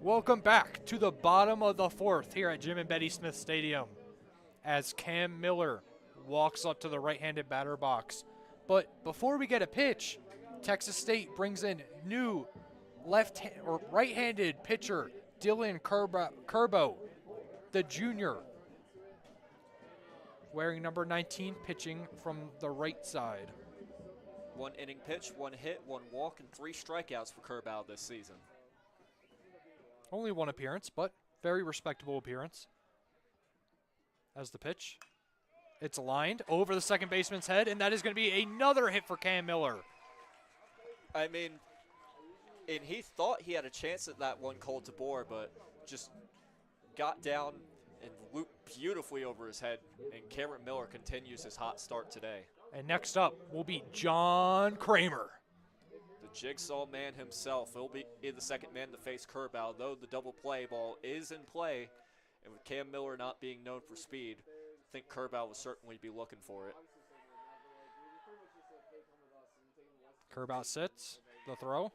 Welcome back to the bottom of the 4th here at Jim and Betty Smith Stadium as Cam Miller walks up to the right-handed batter box. But before we get a pitch, Texas State brings in new right-handed pitcher Dylan Curbo, the junior, wearing number 19, pitching from the right side. 1 inning pitch, 1 hit, 1 walk, and 3 strikeouts for Curbow this season. Only 1 appearance, but very respectable appearance. As the pitch, it's lined over the second baseman's head, and that is going to be another hit for Cam Miller. I mean, and he thought he had a chance at that one called to bore, but just got down and looped beautifully over his head, and Cameron Miller continues his hot start today. And next up will be John Kramer. The jigsaw man himself. He'll be the second man to face Curbow, though the double play ball is in play, and with Cam Miller not being known for speed, I think Curbow will certainly be looking for it. Curbow sits, the throw,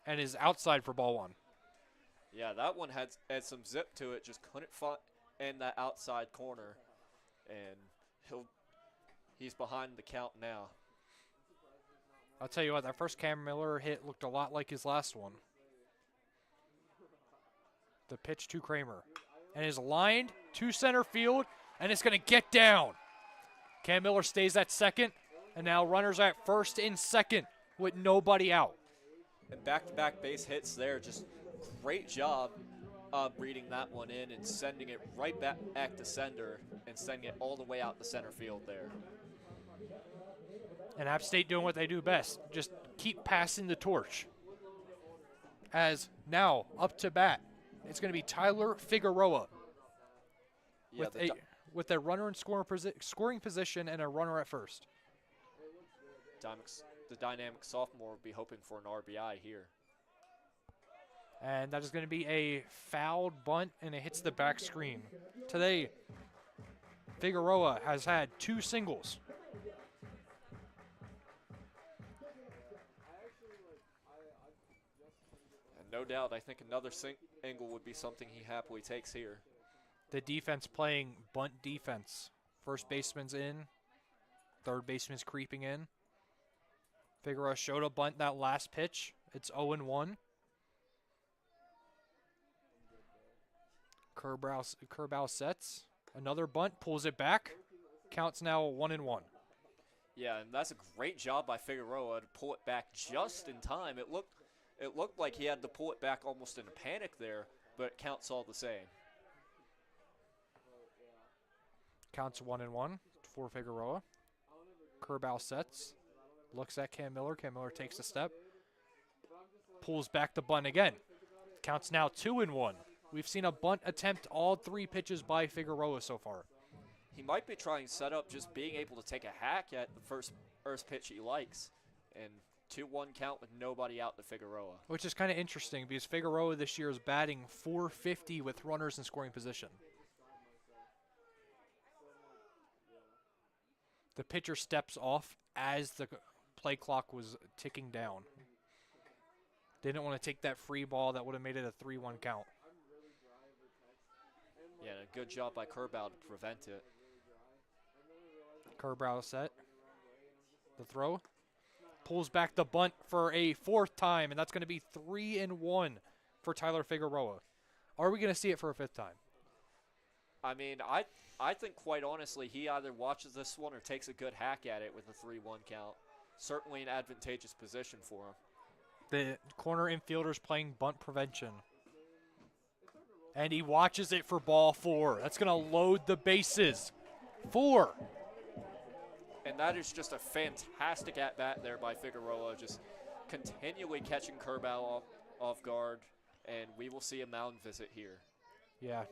and is outside for ball 1. Yeah, that one had some zip to it, just couldn't find in that outside corner, and he's behind the count now. I'll tell you what, that first Cam Miller hit looked a lot like his last one. The pitch to Kramer, and is lined to center field, and it's going to get down. Cam Miller stays at second, and now runners at first and second with nobody out. And back-to-back base hits there, just great job reading that one in and sending it right back to center and sending it all the way out to center field there. And App State doing what they do best, just keep passing the torch. As now, up to bat, it's going to be Tyler Figueroa Yeah, with a runner in scoring position and a runner at first. The dynamic sophomore will be hoping for an RBI here. And that is going to be a fouled bunt, and it hits the back screen. Today, Figueroa has had 2 singles. And no doubt, I think another angle would be something he happily takes here. The defense playing bunt defense. First baseman's in. Third baseman's creeping in. Figueroa showed a bunt that last pitch. It's 0-1. Kerbau sets. Another bunt, pulls it back. Counts now 1-1. Yeah, and that's a great job by Figueroa to pull it back just in time. It looked like he had to pull it back almost in a panic there, but it counts all the same. Counts 1-1 for Figueroa. Kerbau sets. Looks at Cam Miller. Cam Miller takes a step. Pulls back the bunt again. Counts now 2-1. We've seen a bunt attempt all 3 pitches by Figueroa so far. He might be trying set up just being able to take a hack at the first pitch he likes. And 2-1 count with nobody out to Figueroa. Which is kind of interesting because Figueroa this year is batting .450 with runners in scoring position. The pitcher steps off as the play clock was ticking down. Didn't want to take that free ball that would have made it a 3-1 count. Yeah, and a good job by Kerbau to prevent it. Kerbau set. The throw. Pulls back the bunt for a 4th time, and that's going to be 3-1 for Tyler Figueroa. Are we going to see it for a 5th time? I mean, I think quite honestly he either watches this one or takes a good hack at it with a 3-1 count. Certainly an advantageous position for him. The corner infielder's playing bunt prevention. And he watches it for ball 4. That's going to load the bases. 4. And that is just a fantastic at-bat there by Figueroa, just continually catching Kerbau off guard, and we will see a mound visit here. Yeah.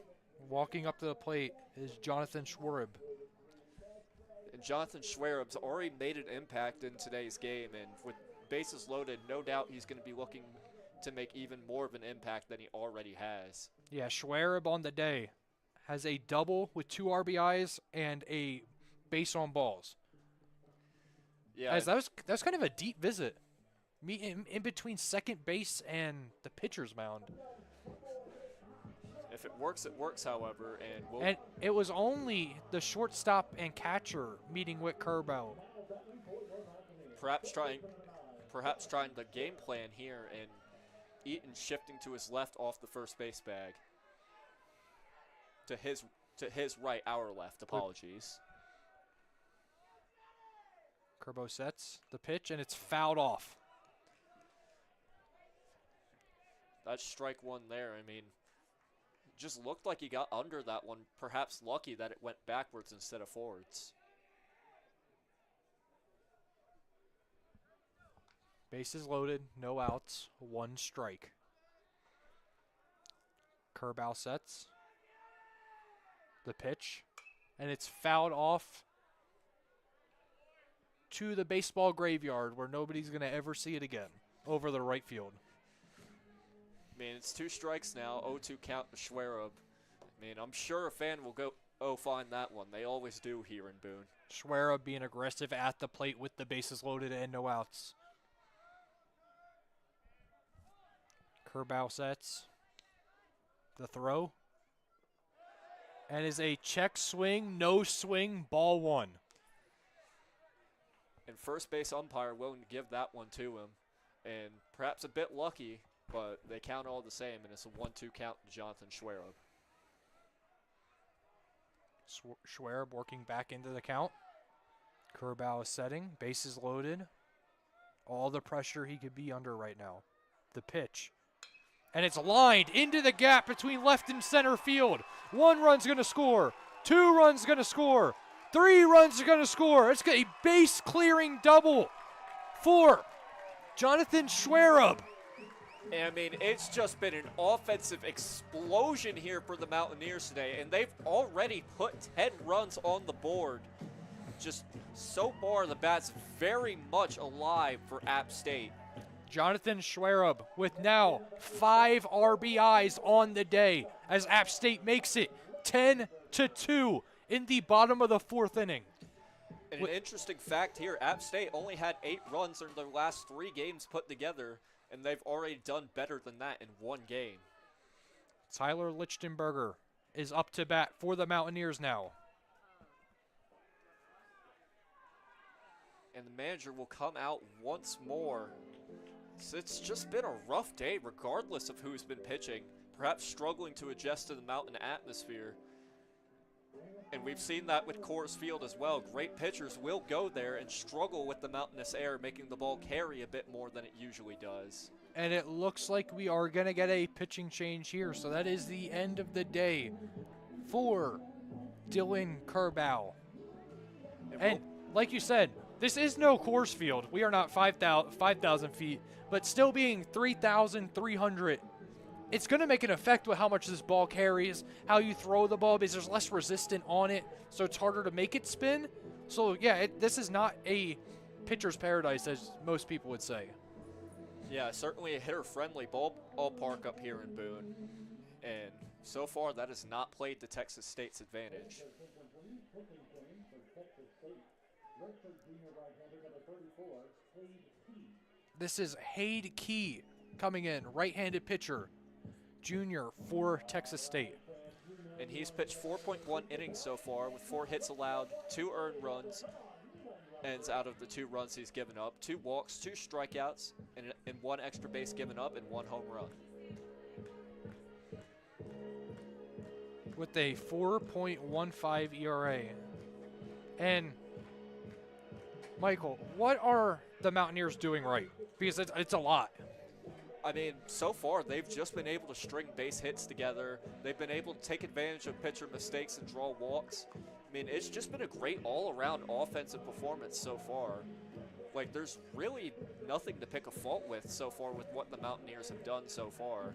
Walking up to the plate is Jonathan Schwarb. And Jonathan Schwarib's already made an impact in today's game, and with bases loaded, no doubt he's going to be looking to make even more of an impact than he already has. Yeah, Schwarb on the day has a double with 2 RBIs and a base on balls. Yeah, As that was kind of a deep visit. In between second base and the pitcher's mound. if it works, however, and And it was only the shortstop and catcher meeting with Kerbau. perhaps trying the game plan here, and Eaton shifting to his left off the first base bag. To his right, our left. Apologies. Kerbau sets the pitch, and it's fouled off. That's strike 1 there. I mean, just looked like he got under that one. Perhaps lucky that it went backwards instead of forwards. Bases loaded, no outs, 1 strike. Kerbau sets the pitch, and it's fouled off to the baseball graveyard where nobody's going to ever see it again, over the right field. I mean, it's 2 strikes now, 0-2 count to Schwarib. I mean, I'm sure a fan will go, find that one. They always do here in Boone. Schwarib being aggressive at the plate with the bases loaded and no outs. Kerbau sets the throw, and is a check swing, no swing, ball 1. And first base umpire willing to give that one to him. And perhaps a bit lucky, but they count all the same, and it's a 1-2 count to Jonathan Schwarib. Schwarib working back into the count. Kerbau is setting, bases loaded. All the pressure he could be under right now. The pitch. And it's lined into the gap between left and center field. 1 run's going to score. 2 runs going to score. 3 runs are going to score. It's a base-clearing double for Jonathan Schwarib. And, I mean, it's just been an offensive explosion here for the Mountaineers today, and they've already put 10 runs on the board. Just so far, the bat's very much alive for App State. Jonathan Schwerub with now 5 RBIs on the day as App State makes it 10-2 in the bottom of the 4th inning. And an interesting fact here, App State only had 8 runs in their last 3 games put together, and they've already done better than that in 1 game. Tyler Lichtenberger is up to bat for the Mountaineers now. And the manager will come out once more. So it's just been a rough day regardless of who's been pitching, perhaps struggling to adjust to the mountain atmosphere. And we've seen that with Coors Field as well. Great pitchers will go there and struggle with the mountainous air, making the ball carry a bit more than it usually does. And it looks like we are going to get a pitching change here. So that is the end of the day for Dylan Kerbow. And like you said, this is no Coors Field. We are not 5,000 feet, but still being 3,300. It's going to make an effect with how much this ball carries, how you throw the ball, because there's less resistance on it, so it's harder to make it spin. So, yeah, this is not a pitcher's paradise, as most people would say. Yeah, certainly a hitter-friendly ballpark up here in Boone. And so far, that has not played to Texas State's advantage. This is Hade Key coming in, right-handed pitcher, junior for Texas State. And he's pitched 4.1 innings so far with 4 hits allowed, 2 earned runs, ends out of the 2 runs he's given up, 2 walks, 2 strikeouts, and 1 extra base given up and 1 home run. With a 4.15 ERA. And Michael, what are the Mountaineers doing right? Because it's a lot. I mean, so far, they've just been able to string base hits together. They've been able to take advantage of pitcher mistakes and draw walks. I mean, it's just been a great all-around offensive performance so far. Like, there's really nothing to pick a fault with so far with what the Mountaineers have done so far.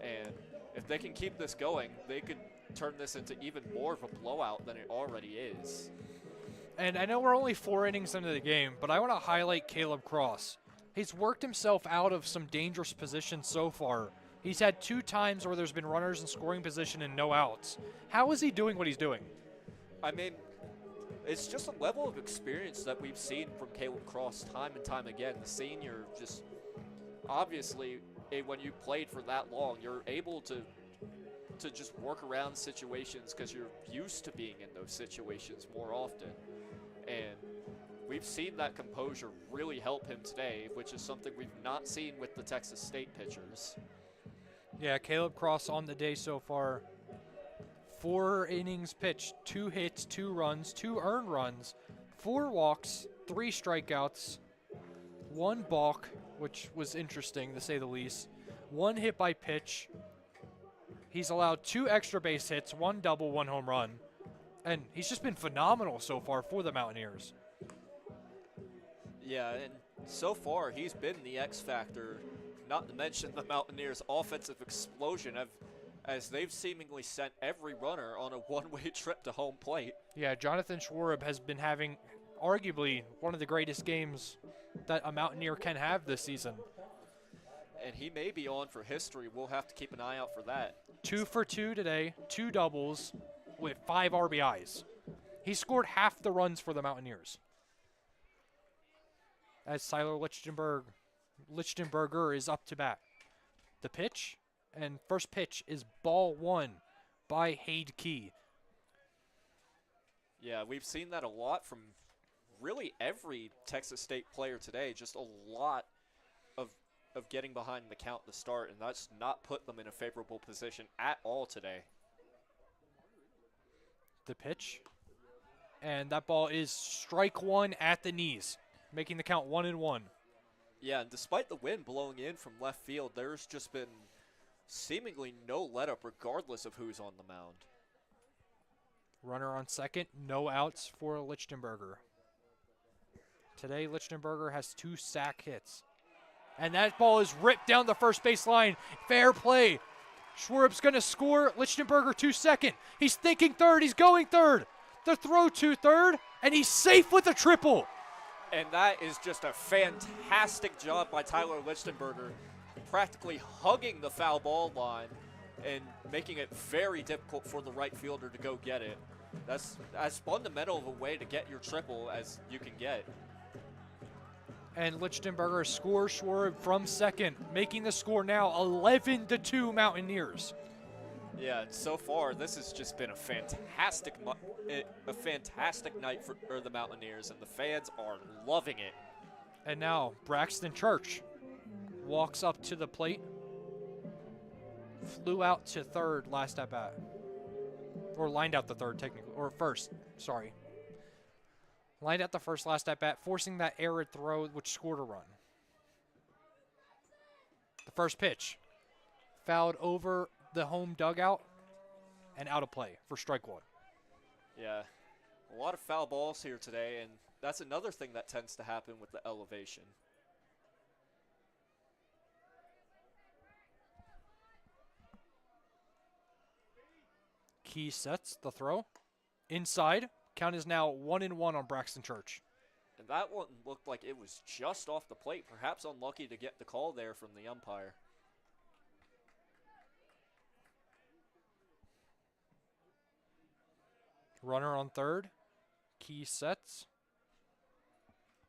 And if they can keep this going, they could turn this into even more of a blowout than it already is. And I know we're only 4 innings into the game, but I want to highlight Caleb Cross. He's worked himself out of some dangerous positions so far. He's had 2 times where there's been runners in scoring position and no outs. How is he doing what he's doing? I mean, it's just a level of experience that we've seen from Caleb Cross time and time again. The senior, just obviously, when you played for that long, you're able to just work around situations because you're used to being in those situations more often. And we've seen that composure really help him today, which is something we've not seen with the Texas State pitchers. Yeah, Caleb Cross on the day so far. 4 innings pitched, 2 hits, 2 runs, 2 earned runs, 4 walks, 3 strikeouts, 1 balk, which was interesting to say the least, 1 hit by pitch. He's allowed 2 extra base hits, 1 double, 1 home run. And he's just been phenomenal so far for the Mountaineers. Yeah, and so far he's been the X factor, not to mention the Mountaineers' offensive explosion as they've seemingly sent every runner on a one-way trip to home plate. Yeah, Jonathan Schwerb has been having arguably one of the greatest games that a Mountaineer can have this season. And he may be on for history. We'll have to keep an eye out for that. 2 for 2 today, 2 doubles with 5 RBIs. He scored half the runs for the Mountaineers. As Tyler Lichtenberger is up to bat. The pitch, and first pitch is ball 1 by Hade Key. Yeah, we've seen that a lot from really every Texas State player today. Just a lot of getting behind the count to start, and that's not put them in a favorable position at all today. The pitch, and that ball is strike 1 at the knees, making the count 1-1. Yeah, and despite the wind blowing in from left field, there's just been seemingly no let-up regardless of who's on the mound. Runner on second, no outs for Lichtenberger. Today, Lichtenberger has 2 sack hits. And that ball is ripped down the first base line. Fair play. Schwerb's going to score. Lichtenberger to second. He's thinking third. He's going third. The throw to third, and he's safe with a triple. And that is just a fantastic job by Tyler Lichtenberger, practically hugging the foul ball line and making it very difficult for the right fielder to go get it. That's as fundamental of a way to get your triple as you can get. And Lichtenberger scores Schwarb from second, making the score now 11-2 Mountaineers. Yeah, so far this has just been a fantastic night for the Mountaineers, and the fans are loving it. And now Braxton Church walks up to the plate, flew out to third last at bat, or lined out the third technically, or first, sorry. Lined out the first last at bat, forcing that error throw which scored a run. The first pitch, fouled over the home dugout and out of play for strike one. Yeah, a lot of foul balls here today, and that's another thing that tends to happen with the elevation. Key sets the throw. Inside. Count is now 1-1 on Braxton Church. And that one looked like it was just off the plate, perhaps unlucky to get the call there from the umpire. Runner on third. Key sets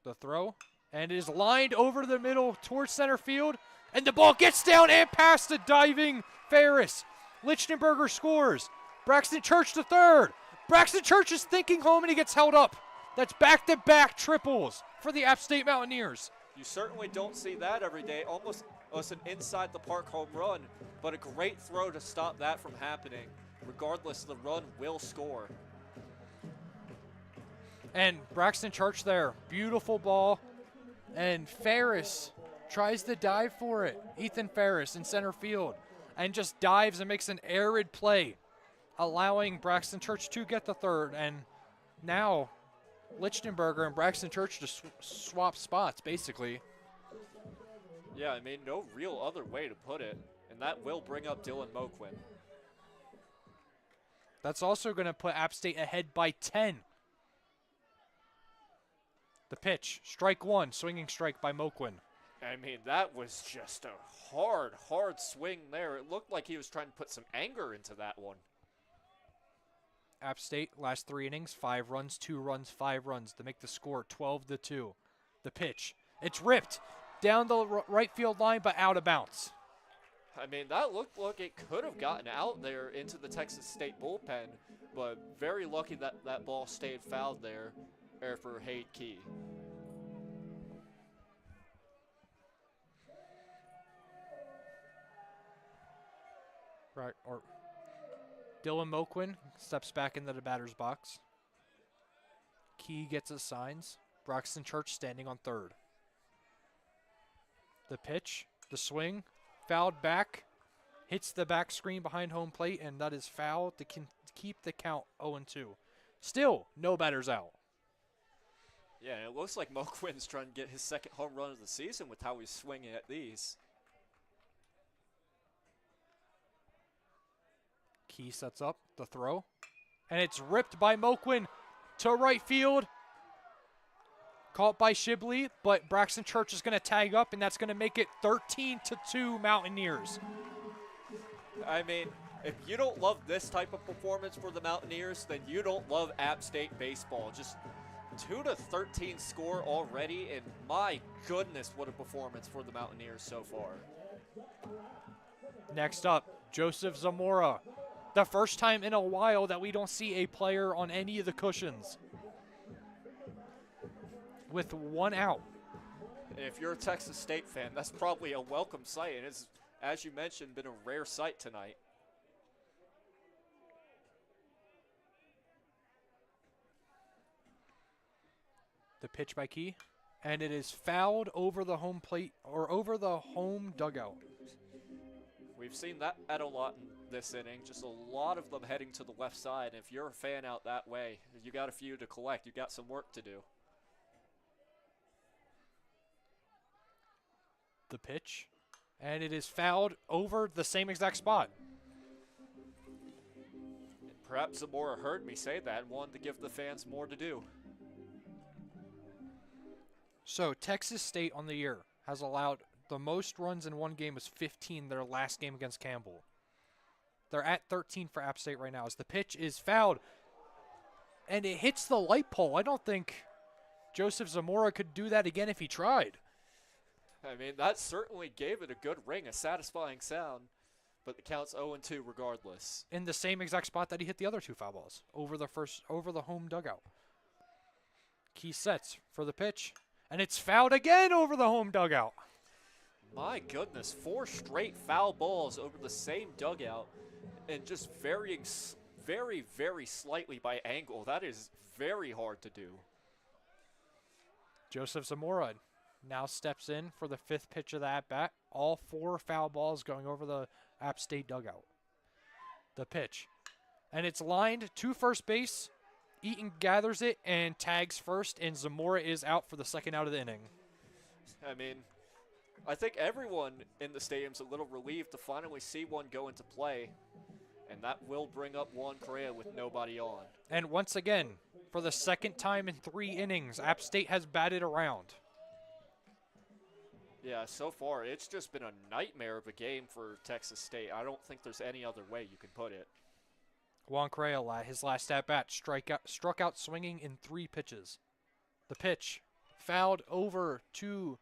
the throw. And it is lined over the middle towards center field. And the ball gets down and past the diving Ferris. Lichtenberger scores. Braxton Church to third. Braxton Church is thinking home and he gets held up. That's back-to-back triples for the App State Mountaineers. You certainly don't see that every day. Almost an inside the park home run, but a great throw to stop that from happening. Regardless, the run will score. And Braxton Church there, beautiful ball. And Ferris tries to dive for it. Ethan Ferris in center field and just dives and makes an arid play, allowing Braxton Church to get the third. And now Lichtenberger and Braxton Church to swap spots, basically. Yeah, I mean, no real other way to put it. And that will bring up Dylan Moquin. That's also going to put App State ahead by 10. The pitch, strike one, swinging strike by Moquin. I mean, that was just a hard swing there. It looked like he was trying to put some anger into that one. App State, last 3 innings, 5 runs, 2 runs, 5 runs to make the score 12-2. The pitch, it's ripped down the right field line, but out of bounds. I mean, that looked like it could have gotten out there into the Texas State bullpen, but very lucky that that ball stayed fouled there for Hayde Key. Right, or Dylan Moquin steps back into the batter's box. Key gets his signs. Braxton Church standing on third. The pitch, the swing, fouled back, hits the back screen behind home plate, and that is foul to keep the count 0-2. Still, no batters out. Yeah, and it looks like Moquin's trying to get his second home run of the season with how he's swinging at these. Key sets up the throw, and it's ripped by Moquin to right field. Caught by Shibley, but Braxton Church is going to tag up, and that's going to make it 13-2 Mountaineers. I mean, if you don't love this type of performance for the Mountaineers, then you don't love App State baseball. Just 2-13 score already, and my goodness, what a performance for the Mountaineers so far. Next up, Joseph Zamora. The first time in a while that we don't see a player on any of the cushions. With 1 out. And if you're a Texas State fan, that's probably a welcome sight. And it's, as you mentioned, been a rare sight tonight. The pitch by Key. And it is fouled over the home plate, or over the home dugout. We've seen that a lot in this inning, just a lot of them heading to the left side. If you're a fan out that way, you got a few to collect. You got some work to do. The pitch, and it is fouled over the same exact spot. And perhaps Zamora heard me say that and wanted to give the fans more to do. So Texas State on the year has allowed the most runs in one game was 15 their last game against Campbell. They're at 13 for App State right now as the pitch is fouled. And it hits the light pole. I don't think Joseph Zamora could do that again if he tried. I mean, that certainly gave it a good ring, a satisfying sound, but the count's 0-2 regardless. In the same exact spot that he hit the other two foul balls, over the home dugout. Key sets for the pitch, and it's fouled again over the home dugout. My goodness, 4 straight foul balls over the same dugout and just varying very, very slightly by angle. That is very hard to do. Joseph Zamora now steps in for the 5th pitch of the at-bat. All 4 foul balls going over the App State dugout. The pitch. And it's lined to first base. Eaton gathers it and tags first, and Zamora is out for the second out of the inning. I mean, I think everyone in the stadium's a little relieved to finally see one go into play, and that will bring up Juan Correa with nobody on. And once again, for the second time in 3 innings, App State has batted around. Yeah, so far it's just been a nightmare of a game for Texas State. I don't think there's any other way you can put it. Juan Correa, his last at-bat, struck out swinging in 3 pitches. The pitch fouled over to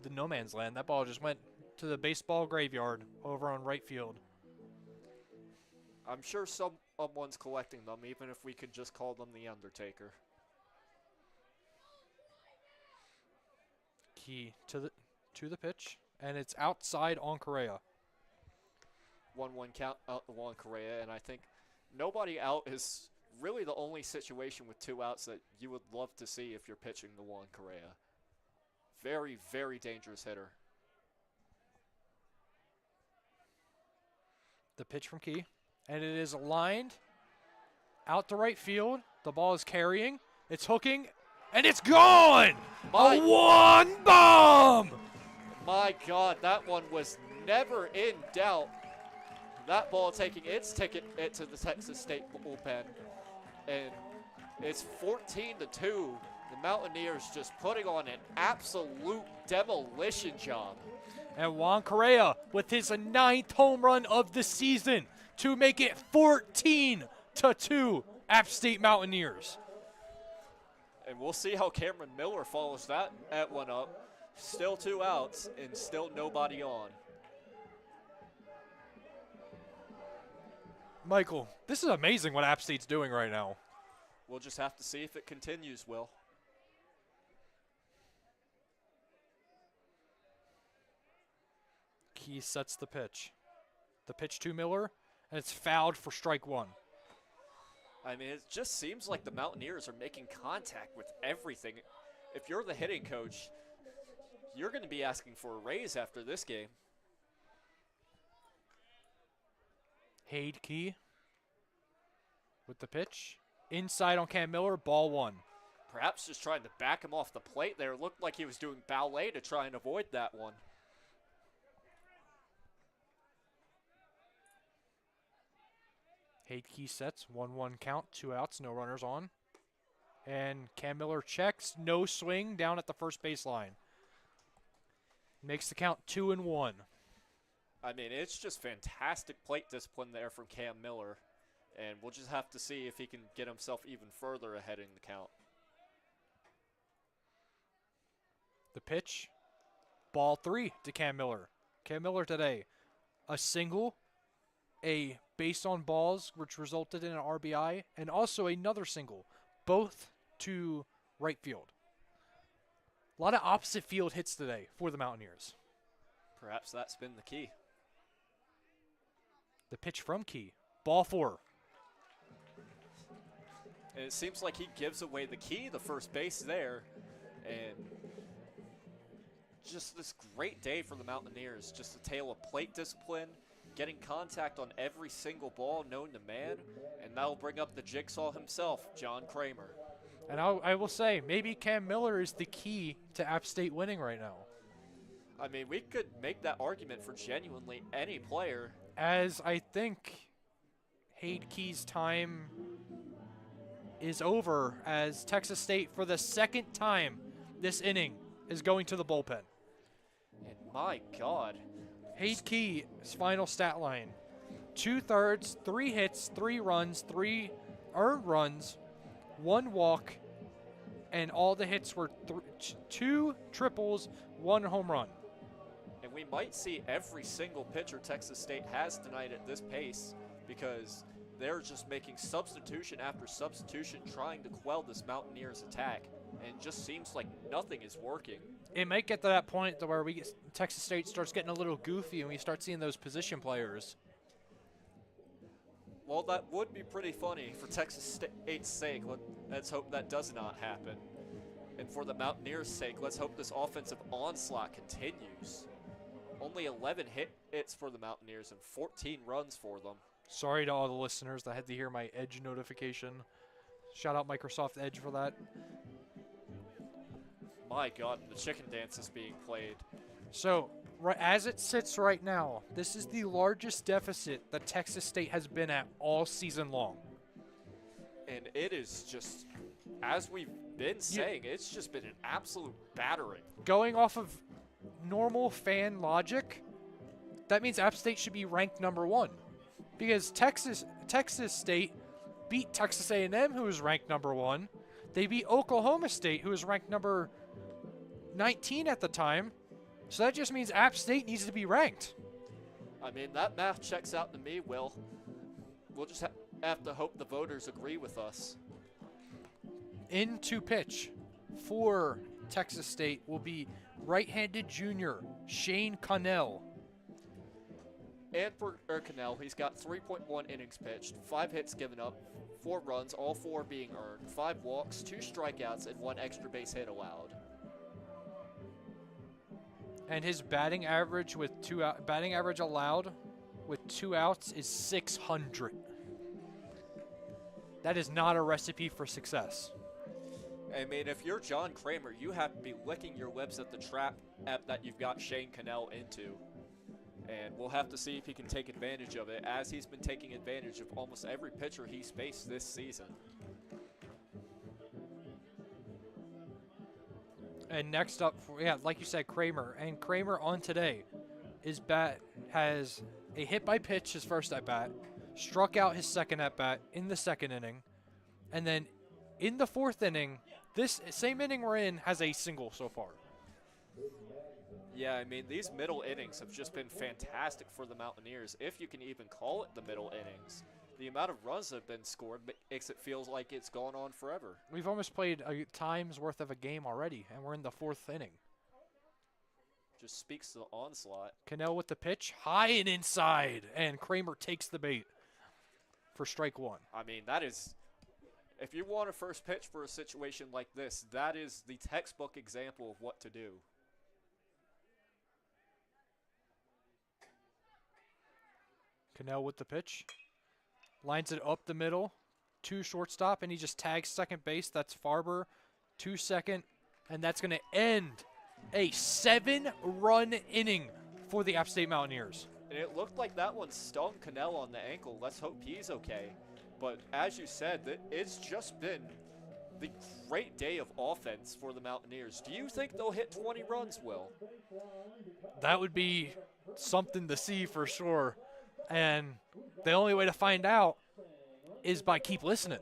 the no man's land. That ball just went to the baseball graveyard over on right field. I'm sure someone's collecting them, even if we could just call them the Undertaker. Key to the pitch, and it's outside on Correa. 1-1 count out to Juan Correa, and I think nobody out is really the only situation with 2 outs that you would love to see if you're pitching to Juan Correa. Very, very dangerous hitter. The pitch from Key, and it is lined out to right field. The ball is carrying. It's hooking, and it's gone! A one bomb! My God, that one was never in doubt. That ball taking its ticket to the Texas State bullpen, and it's 14-2. The Mountaineers just putting on an absolute demolition job. And Juan Correa with his 9th home run of the season to make it 14-2 App State Mountaineers. And we'll see how Cameron Miller follows that one up. Still 2 outs and still nobody on. Michael, this is amazing what App State's doing right now. We'll just have to see if it continues, Will. Key sets the pitch. The pitch to Miller, and it's fouled for strike 1. I mean, it just seems like the Mountaineers are making contact with everything. If you're the hitting coach, you're going to be asking for a raise after this game. Hayde Key with the pitch. Inside on Cam Miller, ball 1. Perhaps just trying to back him off the plate there. Looked like he was doing ballet to try and avoid that one. Hayde Key sets, 1-1 count, 2 outs, no runners on. And Cam Miller checks, no swing, down at the first baseline. Makes the count 2-1. I mean, it's just fantastic plate discipline there from Cam Miller. And we'll just have to see if he can get himself even further ahead in the count. The pitch, ball 3 to Cam Miller. Cam Miller today, a single, a base on balls, which resulted in an RBI, and also another single, both to right field. A lot of opposite field hits today for the Mountaineers. Perhaps that's been the key. The pitch from Key, ball 4. And it seems like he gives away the key, the first base there. And just this great day for the Mountaineers. Just a tale of plate discipline, getting contact on every single ball known to man. And that'll bring up the jigsaw himself, John Kramer. And I will say, maybe Cam Miller is the key to App State winning right now. I mean, we could make that argument for genuinely any player. As I think Hayde Key's time is over as Texas State, for the second time this inning, is going to the bullpen. And my God. Hayde Key's final stat line: 2/3, 3 hits, 3 runs, 3 earned runs, 1 walk, and all the hits were 2 triples, 1 home run. And we might see every single pitcher Texas State has tonight at this pace, because they're just making substitution after substitution trying to quell this Mountaineers attack. And it just seems like nothing is working. It might get to that point to where Texas State starts getting a little goofy and we start seeing those position players. Well, that would be pretty funny for Texas State's sake. Let's hope that does not happen. And for the Mountaineers' sake, let's hope this offensive onslaught continues. Only 11 hits for the Mountaineers and 14 runs for them. Sorry to all the listeners that had to hear my Edge notification. Shout out Microsoft Edge for that. My God, the chicken dance is being played. So, as it sits right now, this is the largest deficit that Texas State has been at all season long. And it is just, as we've been saying, it's just been an absolute battering. Going off of normal fan logic, that means App State should be ranked number 1. Because Texas State beat Texas A&M, who was ranked number 1. They beat Oklahoma State, who was ranked number 19 at the time. So that just means App State needs to be ranked. I mean, that math checks out to me, Will. We'll just have to hope the voters agree with us. In to pitch for Texas State will be right-handed junior Shane Connell. And for Connell, he's got 3.1 innings pitched, 5 hits given up, 4 runs, all 4 being earned, 5 walks, 2 strikeouts, and 1 extra base hit allowed. And his batting average allowed with 2 outs is 600. That is not a recipe for success. I mean, if you're John Kramer, you have to be licking your lips at the trap that you've got Shane Connell into. And we'll have to see if he can take advantage of it, as he's been taking advantage of almost every pitcher he's faced this season. And next up, like you said, Kramer. And Kramer on today, his bat has a hit by pitch his first at bat, struck out his second at bat in the second inning, and then in the fourth inning, this same inning we're in, has a single so far. Yeah, I mean, these middle innings have just been fantastic for the Mountaineers, if you can even call it the middle innings. The amount of runs that have been scored makes it feel like it's gone on forever. We've almost played a time's worth of a game already, and we're in the fourth inning. Just speaks to the onslaught. Cannell with the pitch, high and inside, and Kramer takes the bait for strike 1. I mean, that is, if you want a first pitch for a situation like this, that is the textbook example of what to do. Cannell with the pitch. Lines it up the middle to shortstop, and he just tags second base. That's Farber to second, and that's going to end a 7-run inning for the App State Mountaineers. And it looked like that one stung Cannell on the ankle. Let's hope he's okay. But as you said, it's just been the great day of offense for the Mountaineers. Do you think they'll hit 20 runs, Will? That would be something to see for sure. And the only way to find out is by keep listening,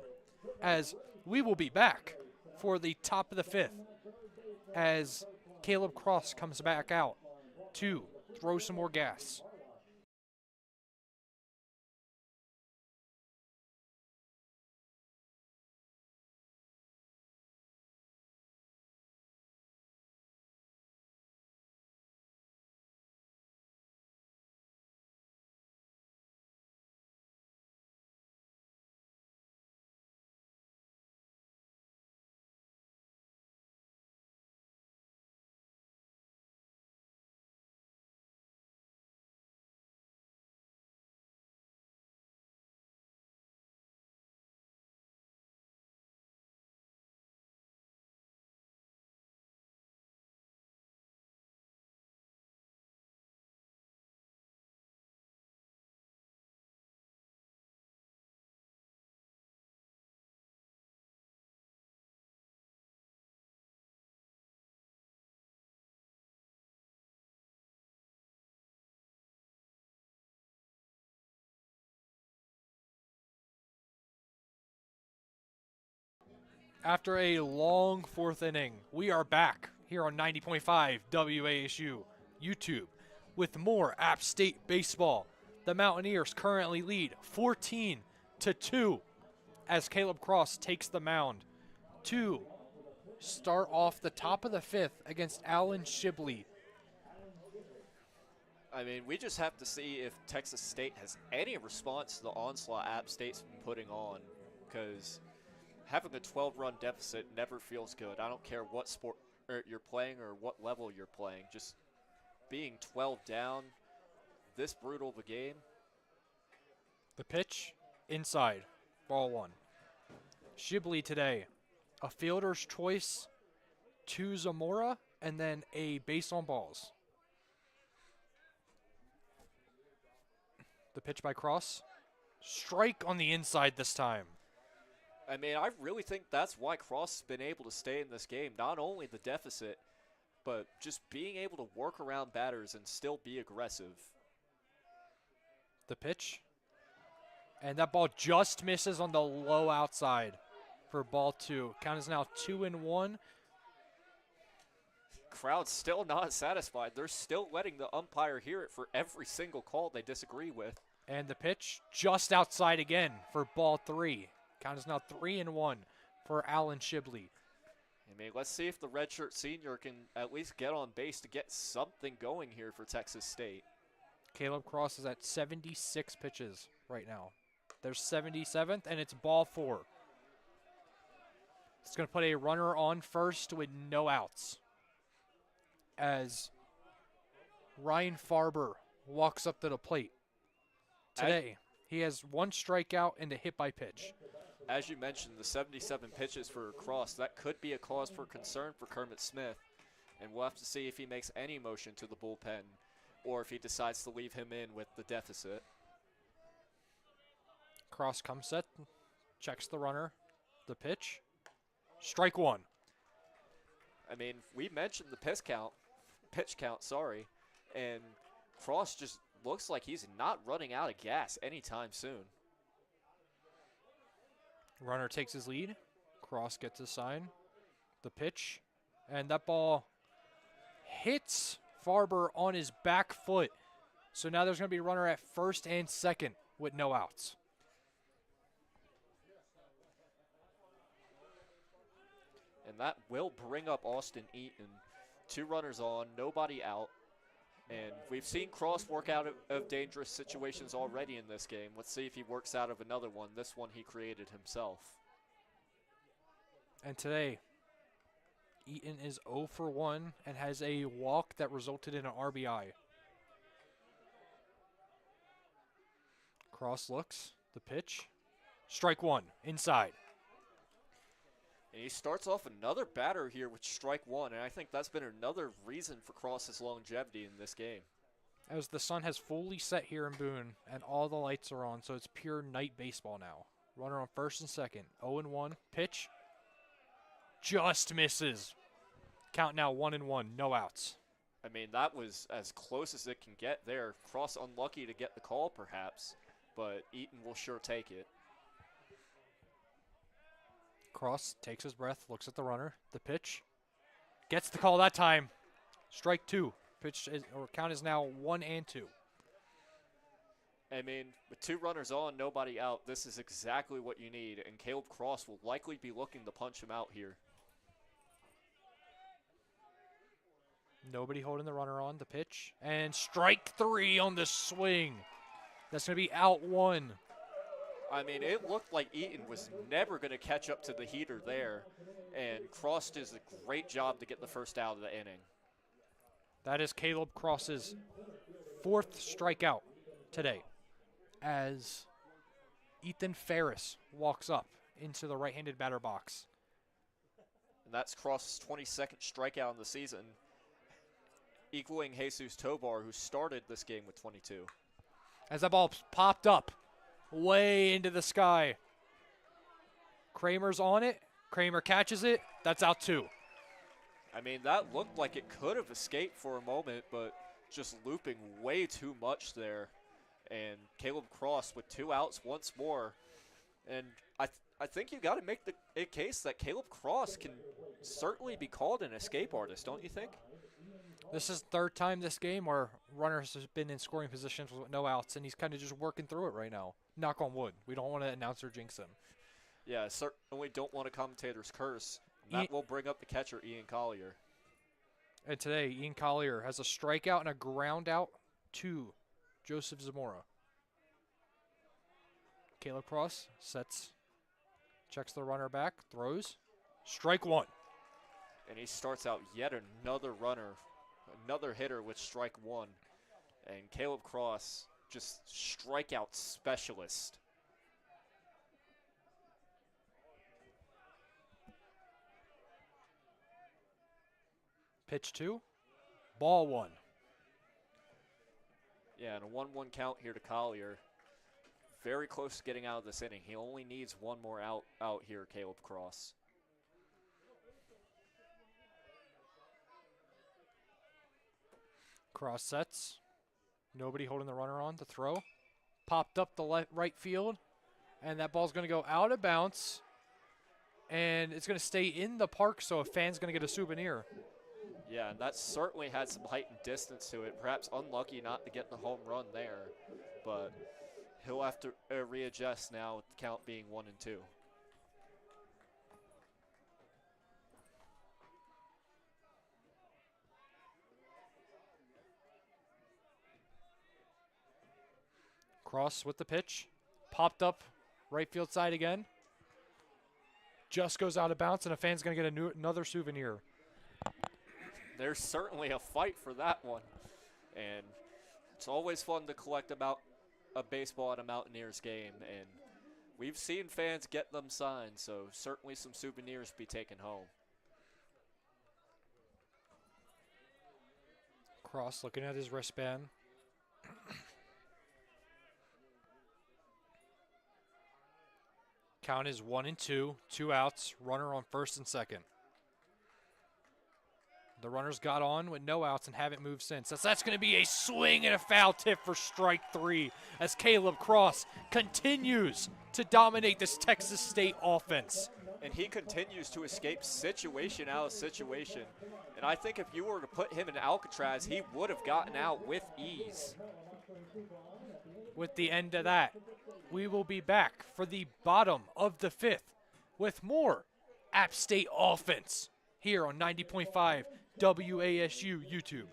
as we will be back for the top of the 5th as Caleb Cross comes back out to throw some more gas. After a long fourth inning, we are back here on 90.5 WASU YouTube with more App State baseball. The Mountaineers currently lead 14-2 as Caleb Cross takes the mound to start off the top of the fifth against Alan Shibley. I mean, we just have to see if Texas State has any response to the onslaught App State's been putting on, because having a 12-run deficit never feels good. I don't care what sport you're playing or what level you're playing. Just being 12 down, this brutal of a game. The pitch, inside, ball one. Shibley today, a fielder's choice to Zamora, and then a base on balls. The pitch by Cross. Strike on the inside this time. I mean, I really think that's why Cross has been able to stay in this game. Not only the deficit, but just being able to work around batters and still be aggressive. The pitch. And that ball just misses on the low outside for ball two. Count is now 2-1. Crowd's still not satisfied. They're still letting the umpire hear it for every single call they disagree with. And the pitch just outside again for ball three. Count is now 3-1 for Alan Shibley. I mean, let's see if the redshirt senior can at least get on base to get something going here for Texas State. Caleb Cross is at 76 pitches right now. There's 77th, and it's ball four. It's going to put a runner on first with no outs, as Ryan Farber walks up to the plate. Today, he has one strikeout and a hit by pitch. As you mentioned, the 77 pitches for Cross, that could be a cause for concern for Kermit Smith, and we'll have to see if he makes any motion to the bullpen or if he decides to leave him in with the deficit. Cross comes set, checks the runner, the pitch, strike one. I mean, we mentioned the pitch count, and Cross just looks like he's not running out of gas anytime soon. Runner takes his lead. Cross gets his sign. The pitch. And that ball hits Farber on his back foot. So now there's going to be a runner at first and second with no outs. And that will bring up Austin Eaton. 2 runners on, nobody out. And we've seen Cross work out of dangerous situations already in this game. Let's see if he works out of another one. This one he created himself. And today, Eaton is 0 for 1 and has a walk that resulted in an RBI. Cross looks, the pitch, strike one, inside. And he starts off another batter here with strike one, and I think that's been another reason for Cross's longevity in this game. As the sun has fully set here in Boone and all the lights are on, so it's pure night baseball now. Runner on first and second, 0-1, pitch, just misses. Count now 1-1, no outs. I mean, that was as close as it can get there. Cross unlucky to get the call, perhaps, but Eaton will sure take it. Cross takes his breath, looks at the runner, the pitch, gets the call that time. Strike two. Count is now 1-2. I mean, with 2 runners on, nobody out, this is exactly what you need, and Caleb Cross will likely be looking to punch him out here. Nobody holding the runner on, the pitch, and strike 3 on the swing. That's going to be out 1. I mean, it looked like Eaton was never going to catch up to the heater there, and Cross does a great job to get the first out of the inning. That is Caleb Cross's 4th strikeout today, as Ethan Ferris walks up into the right-handed batter box. And that's Cross's 22nd strikeout in the season, equaling Jesus Tovar, who started this game with 22. As that ball popped up way into the sky. Kramer's on it. Kramer catches it. That's out 2. I mean, that looked like it could have escaped for a moment, but just looping way too much there. And Caleb Cross with 2 outs once more. And I think you got to make a case that Caleb Cross can certainly be called an escape artist, don't you think? This is the third time this game where runners has been in scoring positions with no outs, and he's kind of just working through it right now. Knock on wood. We don't want to announce or jinx him. Yeah, certainly don't want a commentator's curse. That will bring up the catcher, Ian Collier. And today, Ian Collier has a strikeout and a ground out to Joseph Zamora. Caleb Cross sets, checks the runner back, throws. Strike one. And he starts out yet another runner, another hitter with strike one. And Caleb Cross, just strikeout specialist. Pitch two, ball one. Yeah, and a 1-1 count here to Collier. Very close to getting out of this inning. He only needs one more out here, Caleb Cross. Cross sets. Nobody holding the runner on to throw. Popped up the right field. And that ball's going to go out of bounds. And it's going to stay in the park, so a fan's going to get a souvenir. Yeah, and that certainly had some height and distance to it. Perhaps unlucky not to get the home run there. But he'll have to readjust now with the count being 1-2. Cross with the pitch. Popped up right field side again. Just goes out of bounds, and a fan's going to get another souvenir. There's certainly a fight for that one. And it's always fun to collect about a baseball at a Mountaineers game. And we've seen fans get them signed, so certainly some souvenirs to be taken home. Cross looking at his wristband. Count is 1-2, 2 outs, runner on first and second. The runners got on with no outs and haven't moved since. That's going to be a swing and a foul tip for strike three as Caleb Cross continues to dominate this Texas State offense. And he continues to escape situation out of situation. And I think if you were to put him in Alcatraz, he would have gotten out with ease. With the end of that, we will be back for the bottom of the fifth with more App State offense here on 90.5 WASU YouTube.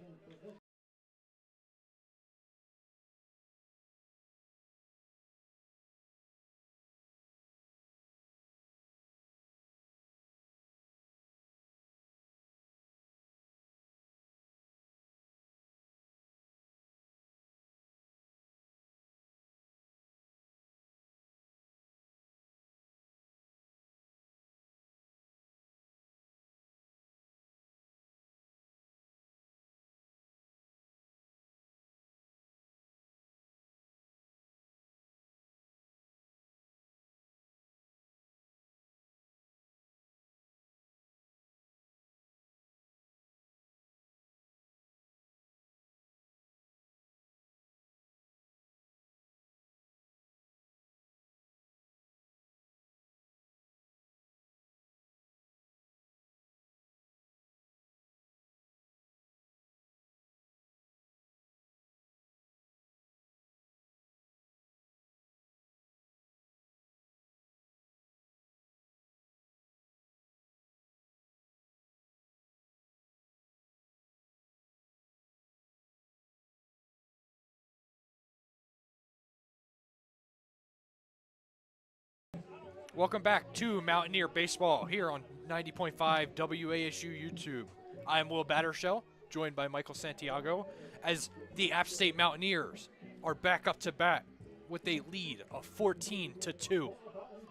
Welcome back to Mountaineer Baseball here on 90.5 WASU YouTube. I'm Will Battershell, joined by Michael Santiago, as the App State Mountaineers are back up to bat with a lead of 14-2.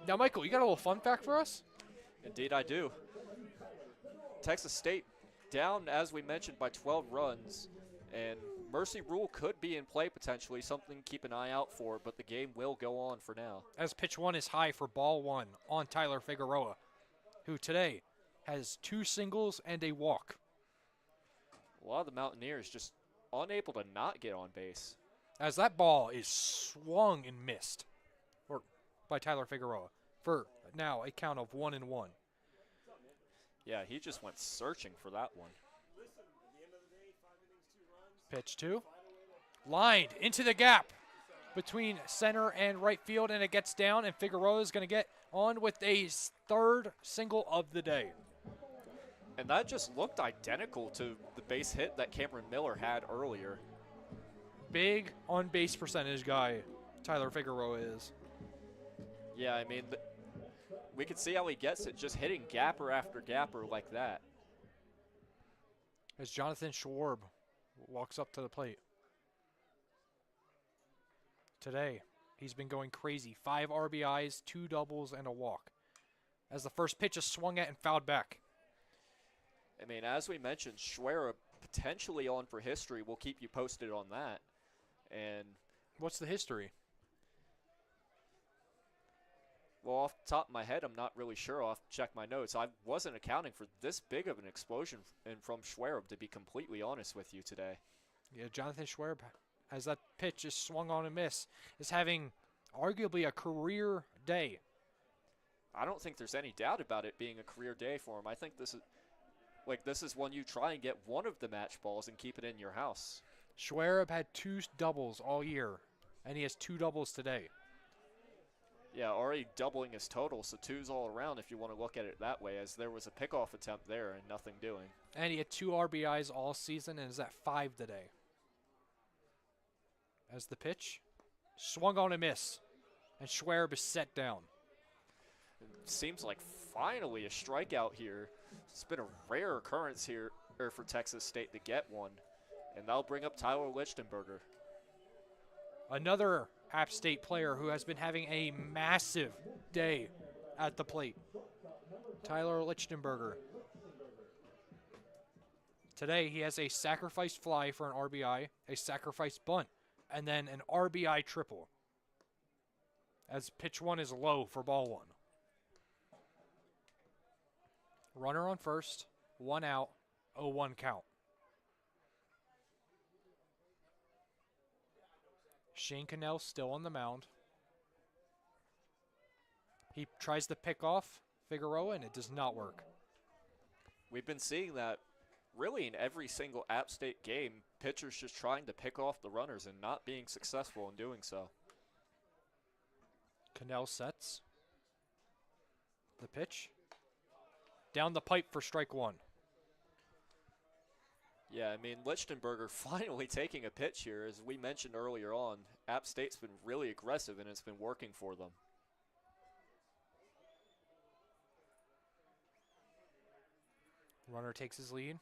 Now, Michael, you got a little fun fact for us? Indeed I do. Texas State down, as we mentioned, by 12 runs, and mercy rule could be in play potentially, something to keep an eye out for, but the game will go on for now. As pitch one is high for ball one on Tyler Figueroa, who today has 2 singles and a walk. A lot of the Mountaineers just unable to not get on base. As that ball is swung and missed by Tyler Figueroa. for now a count of 1-1. Yeah, he just went searching for that one. Pitch 2. Lined into the gap between center and right field, and it gets down, and Figueroa is going to get on with a third single of the day. And that just looked identical to the base hit that Cameron Miller had earlier. Big on-base percentage guy Tyler Figueroa is. Yeah, I mean, we can see how he gets it, just hitting gapper after gapper like that. As Jonathan Schwarb walks up to the plate. Today, he's been going crazy. 5 RBIs, 2 doubles, and a walk. As the first pitch is swung at and fouled back. I mean, as we mentioned, Schwerer potentially on for history. We'll keep you posted on that. And what's the history? Well, off the top of my head, I'm not really sure. I'll have to check my notes. I wasn't accounting for this big of an explosion from Schwerer, to be completely honest with you today. Yeah, Jonathan Schwerer, as that pitch is swung on and miss, is having arguably a career day. I don't think there's any doubt about it being a career day for him. I think this is when you try and get one of the match balls and keep it in your house. Schwerer had 2 doubles all year, and he has 2 doubles today. Yeah, already doubling his total, so 2s all around if you want to look at it that way, as there was a pickoff attempt there and nothing doing. And he had 2 RBIs all season and is at 5 today. As the pitch swung on a miss, and Schwerer is set down. It seems like finally a strikeout here. It's been a rare occurrence here for Texas State to get one, and that'll bring up Tyler Lichtenberger. Another App State player who has been having a massive day at the plate. Tyler Lichtenberger. Today he has a sacrifice fly for an RBI, a sacrifice bunt, and then an RBI triple. As pitch 1 is low for ball 1. Runner on first, 1 out, 0-1 count. Shane Cannell still on the mound. He tries to pick off Figueroa, and it does not work. We've been seeing that really in every single App State game. Pitchers just trying to pick off the runners and not being successful in doing so. Cannell sets. The pitch. Down the pipe for strike 1. Yeah, I mean, Lichtenberger finally taking a pitch here. As we mentioned earlier on, App State's been really aggressive, and it's been working for them. Runner takes his lead.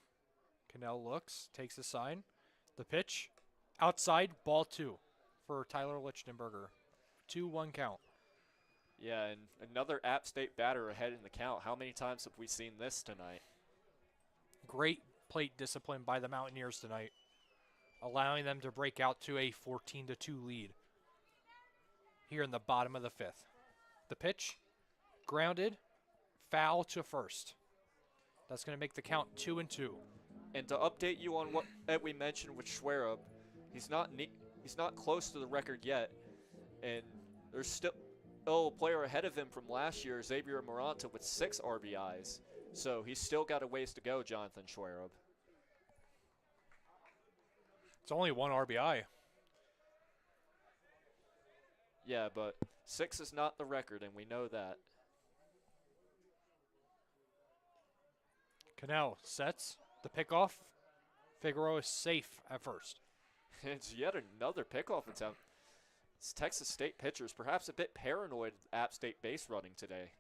Cannell looks, takes his sign. The pitch. Outside, ball 2 for Tyler Lichtenberger. 2-1 count. Yeah, and another App State batter ahead in the count. How many times have we seen this tonight? Great plate discipline by the Mountaineers tonight, allowing them to break out to a 14-2 lead here in the bottom of the 5th. The pitch, grounded, foul to first. That's going to make the count 2-2. And to update you on what we mentioned with Schwerer, he's not close to the record yet, and there's still a player ahead of him from last year, Xavier Moranta, with 6 RBIs. So he's still got a ways to go, Jonathan Schwerer. It's only 1 RBI. Yeah, but 6 is not the record, and we know that. Cannell sets the pickoff. Figueroa is safe at first. It's yet another pickoff attempt. It's Texas State pitchers perhaps a bit paranoid App State base running today.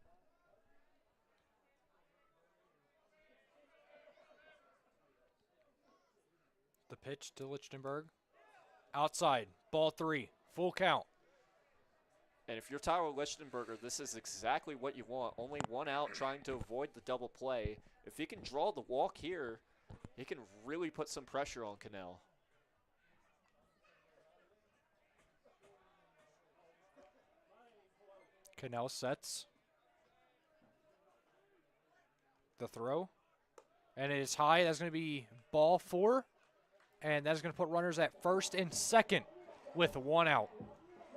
The pitch to Lichtenberg. Outside, ball 3, full count. And if you're Tyler Lichtenberger, this is exactly what you want. Only 1 out, trying to avoid the double play. If he can draw the walk here, he can really put some pressure on Cannell. Cannell sets the throw, and it is high. That's going to be ball 4, and that's going to put runners at first and second with 1 out.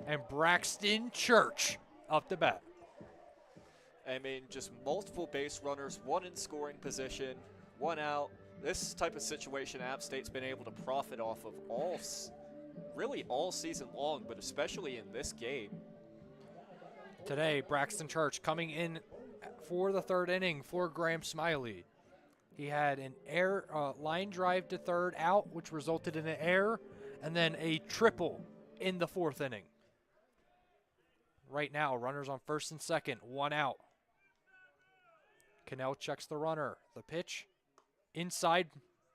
And Braxton Church up the bat. I mean, just multiple base runners, one in scoring position, one out. This type of situation App State's been able to profit off of really all season long, but especially in this game. Today, Braxton Church coming in for the third inning for Graham Smiley. He had an line drive to third out, which resulted in an error, and then a triple in the fourth inning. Right now, runners on first and second, one out. Cannell checks the runner. The pitch, inside,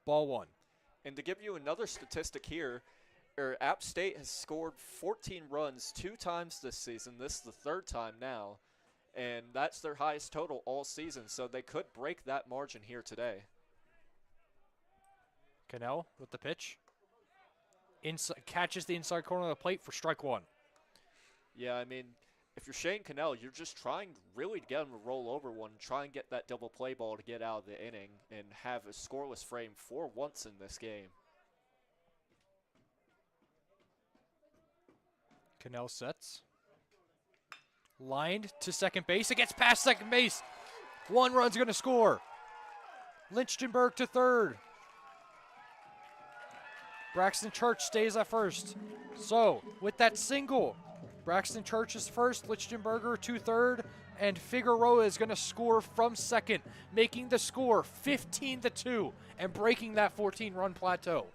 ball one. And to give you another statistic here, App State has scored 14 runs 2 times this season. This is the third time now, and that's their highest total all season, so they could break that margin here today. Cannell with the pitch. Catches the inside corner of the plate for strike one. Yeah, I mean, if you're Shane Cannell, you're just trying really to get him to roll over one, try and get that double play ball to get out of the inning and have a scoreless frame for once in this game. Cannell sets. Lined to second base. It gets past second base. One run's going to score. Lichtenberg to third. Braxton Church stays at first. So, with that single, Braxton Church is first, Lichtenberger to third, and Figueroa is going to score from second, making the score 15-2 and breaking that 14-run plateau.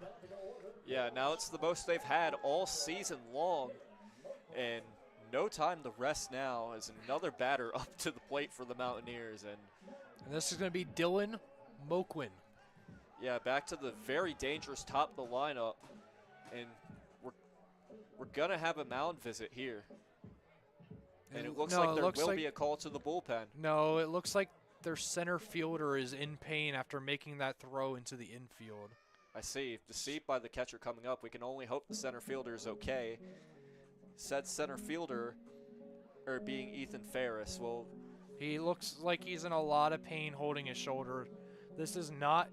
Yeah, now it's the most they've had all season long, and no time to rest now as another batter up to the plate for the Mountaineers. And this is going to be Dylan Moquin. Yeah, back to the very dangerous top of the lineup, and we're going to have a mound visit here. And it looks like there will be a call to the bullpen. No, it looks like their center fielder is in pain after making that throw into the infield. I see. Deceived by the catcher coming up. We can only hope the center fielder is okay. Said center fielder, being Ethan Ferris. Well, he looks like he's in a lot of pain holding his shoulder. This is not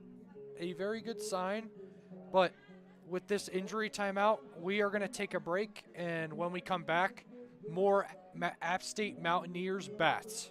a very good sign, but with this injury timeout, we are going to take a break, and when we come back, more App State Mountaineers bats.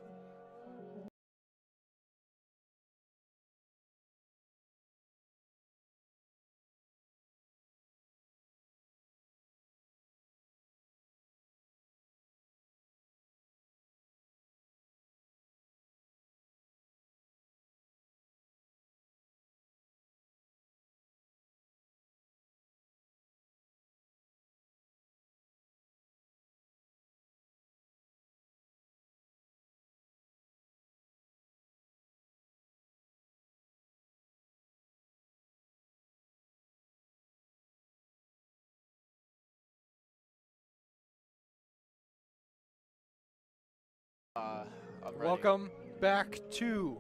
Welcome back to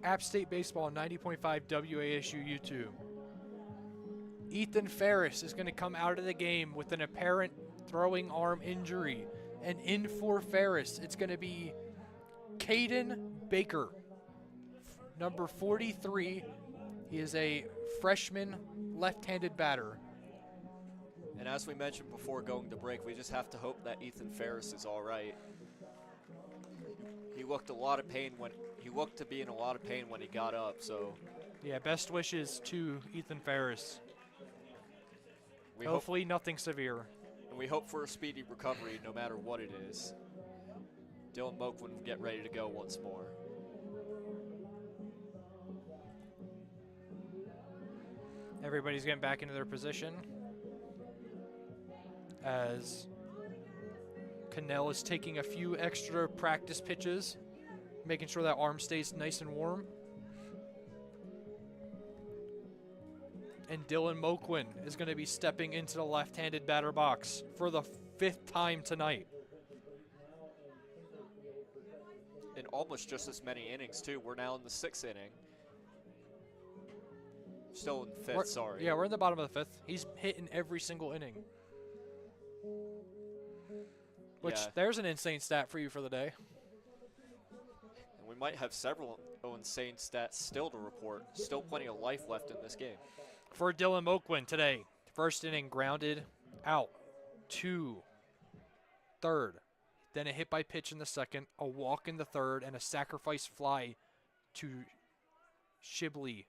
App State Baseball 90.5 WASU YouTube. Ethan Ferris is going to come out of the game with an apparent throwing arm injury. And in for Ferris, it's going to be Caden Baker, number 43. He is a freshman left-handed batter. And as we mentioned before going to break, we just have to hope that Ethan Ferris is all right. He looked to be in a lot of pain when he got up, so yeah, best wishes to Ethan Ferris. Hopefully nothing severe. And we hope for a speedy recovery no matter what it is. Dylan Moquin will get ready to go once more. Everybody's getting back into their position as Cannell is taking a few extra practice pitches, making sure that arm stays nice and warm. And Dylan Moquin is going to be stepping into the left-handed batter box for the 5th time tonight. In almost just as many innings, too. We're now in the 6th inning. Still in the 5th, sorry. Yeah, we're in the bottom of the 5th. He's hitting every single inning. Which, there's an insane stat for you for the day. And we might have several insane stats still to report. Still plenty of life left in this game. For Dylan Moquin today, first inning grounded out to third. then a hit by pitch in the second, a walk in the third, and a sacrifice fly to Shibley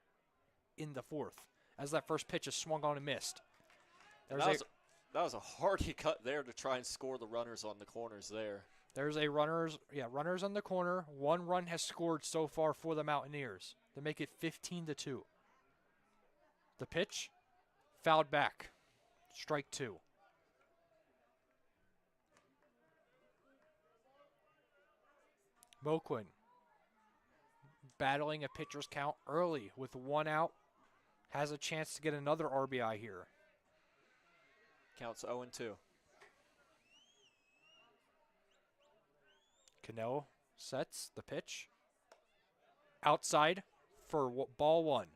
in the fourth, as that first pitch is swung on and missed. That was a hardy cut there to try and score the runners on the corners there. There's a runners on the corner. 1 run has scored so far for the Mountaineers to make it 15-2. The pitch, fouled back, strike 2. Moquin battling a pitcher's count early with 1 out, has a chance to get another RBI here. Counts 0-2. Cano sets the pitch. Outside for ball 1.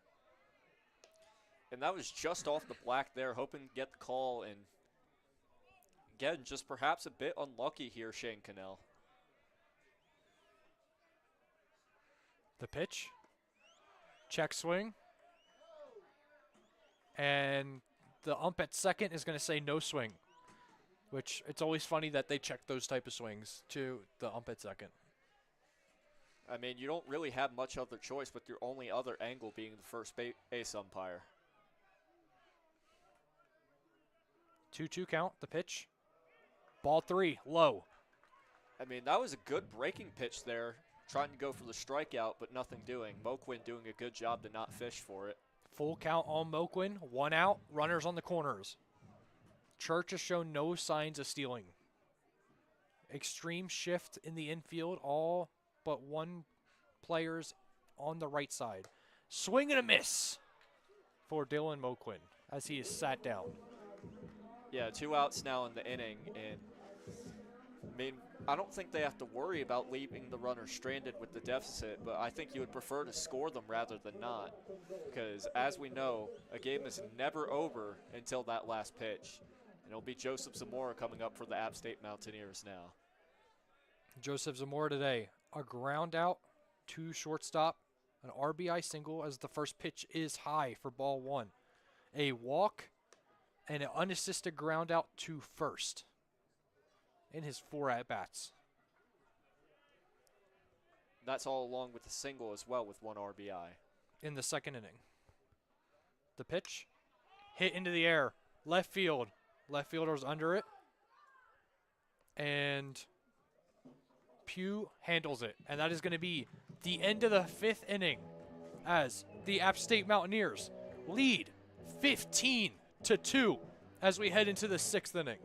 And that was just off the black there, hoping to get the call. And again, just perhaps a bit unlucky here, Shane Cannell. The pitch. Check swing. And the ump at second is going to say no swing, which it's always funny that they check those type of swings to the ump at second. I mean, you don't really have much other choice with your only other angle being the first base umpire. 2-2 count, the pitch. Ball 3, low. I mean, that was a good breaking pitch there, trying to go for the strikeout, but nothing doing. Moquin doing a good job to not fish for it. Full count on Moquin, 1 out, runners on the corners. Church has shown no signs of stealing. Extreme shift in the infield, all but 1 players on the right side. Swing and a miss for Dylan Moquin as he is sat down. Yeah, 2 outs now in the inning, and I mean, I don't think they have to worry about leaving the runner stranded with the deficit, but I think you would prefer to score them rather than not, because as we know, a game is never over until that last pitch. And it'll be Joseph Zamora coming up for the App State Mountaineers now. Joseph Zamora today, a ground out to shortstop, an RBI single as the first pitch is high for ball 1. A walk and an unassisted ground out to first in his 4 at-bats. That's all along with the single as well with 1 RBI. In the second inning. The pitch, hit into the air, left field. Left fielder's under it. And Pugh handles it. And that is going to be the end of the 5th inning as the App State Mountaineers lead 15-2 as we head into the 6th inning.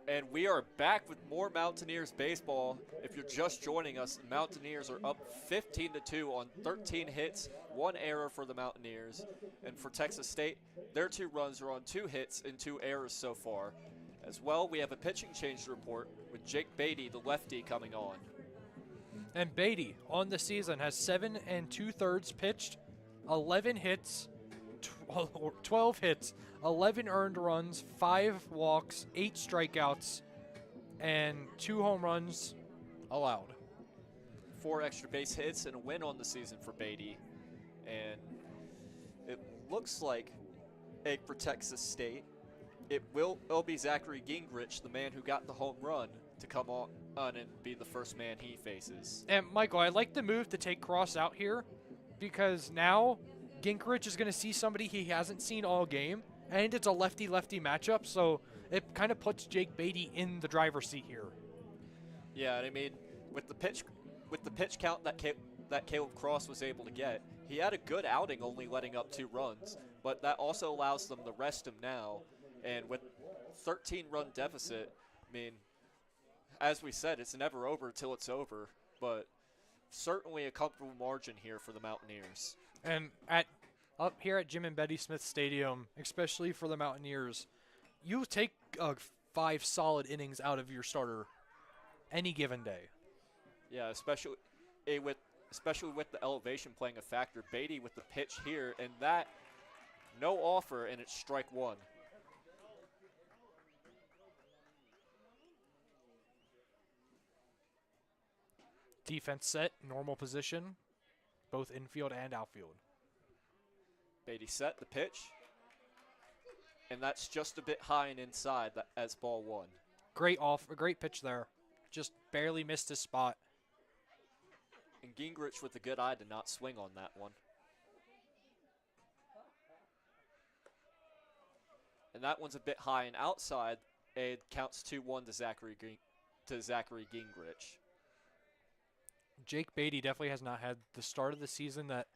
And we are back with more Mountaineers baseball. If you're just joining us, the Mountaineers are up 15-2 on 13 hits, 1 error for the Mountaineers. And for Texas State, their 2 runs are on 2 hits and 2 errors so far. As well, we have a pitching change report with Jake Beatty, the lefty, coming on. And Beatty on the season has 7 2/3 pitched, 11 hits, 12 hits, 11 earned runs, 5 walks, 8 strikeouts, and 2 home runs allowed. 4 extra base hits and a win on the season for Beatty. And it looks like for Texas State, it'll be Zachary Gingrich, the man who got the home run, to come on and be the first man he faces. And Michael, I like the move to take Cross out here because now Gingrich is going to see somebody he hasn't seen all game, and it's a lefty-lefty matchup, so it kind of puts Jake Beatty in the driver's seat here. Yeah, and I mean, with the pitch count that Caleb Cross was able to get, he had a good outing, only letting up 2 runs, but that also allows them to rest him now. And with 13-run deficit, I mean, as we said, it's never over till it's over, but certainly a comfortable margin here for the Mountaineers. And up here at Jim and Betty Smith Stadium, especially for the Mountaineers, you take 5 solid innings out of your starter any given day. Yeah, especially with the elevation playing a factor. Beatty with the pitch here, and that no offer, and it's strike 1. Defense set, normal position, both infield and outfield. Beatty set the pitch, and that's just a bit high and inside as ball 1. A great pitch there. Just barely missed his spot. And Gingrich with a good eye did not swing on that one. And that one's a bit high and outside. It counts 2-1 to Zachary Gingrich. Jake Beatty definitely has not had the start of the season that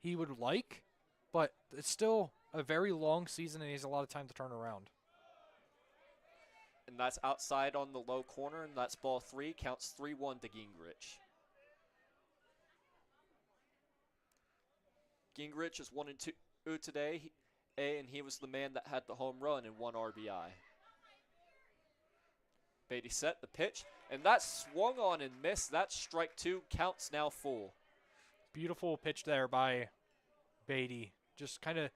he would like, but it's still a very long season and he has a lot of time to turn around. And that's outside on the low corner, and that's ball 3, counts 3-1 to Gingrich. Gingrich is 1-2 today, and he was the man that had the home run and 1 RBI. Beatty set the pitch, and that swung on and missed. That strike 2, counts now full. Beautiful pitch there by Beatty. Just kind of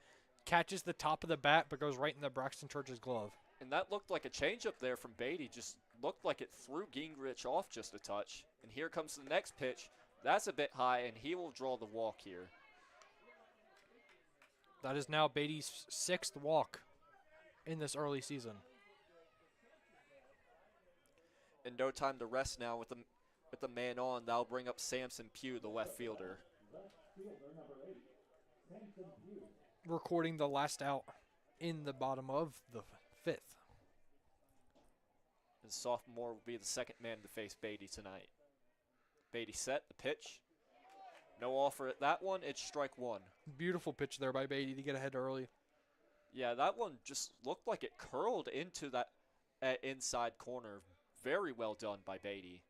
catches the top of the bat, but goes right in the Braxton Church's glove. And that looked like a changeup there from Beatty. Just looked like it threw Gingrich off just a touch. And here comes the next pitch. That's a bit high, and he will draw the walk here. That is now Beatty's 6th walk in this early season. And no time to rest now with the man on. That'll bring up Samson Pugh, the left fielder. Recording the last out in the bottom of the 5th. And sophomore will be the second man to face Beatty tonight. Beatty set the pitch. No offer at that one. It's strike 1. Beautiful pitch there by Beatty to get ahead early. Yeah, that one just looked like it curled into that inside corner. Very well done by Beatty.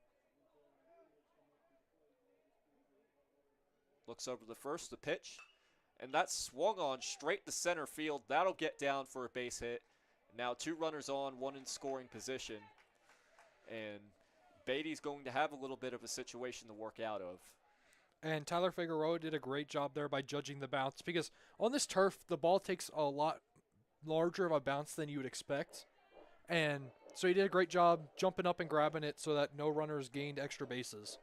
Looks over the first, the pitch. And that swung on straight to center field. That'll get down for a base hit. Now 2 runners on, 1 in scoring position. And Beatty's going to have a little bit of a situation to work out of. And Tyler Figueroa did a great job there by judging the bounce, because on this turf, the ball takes a lot larger of a bounce than you would expect. And so he did a great job jumping up and grabbing it so that no runners gained extra bases.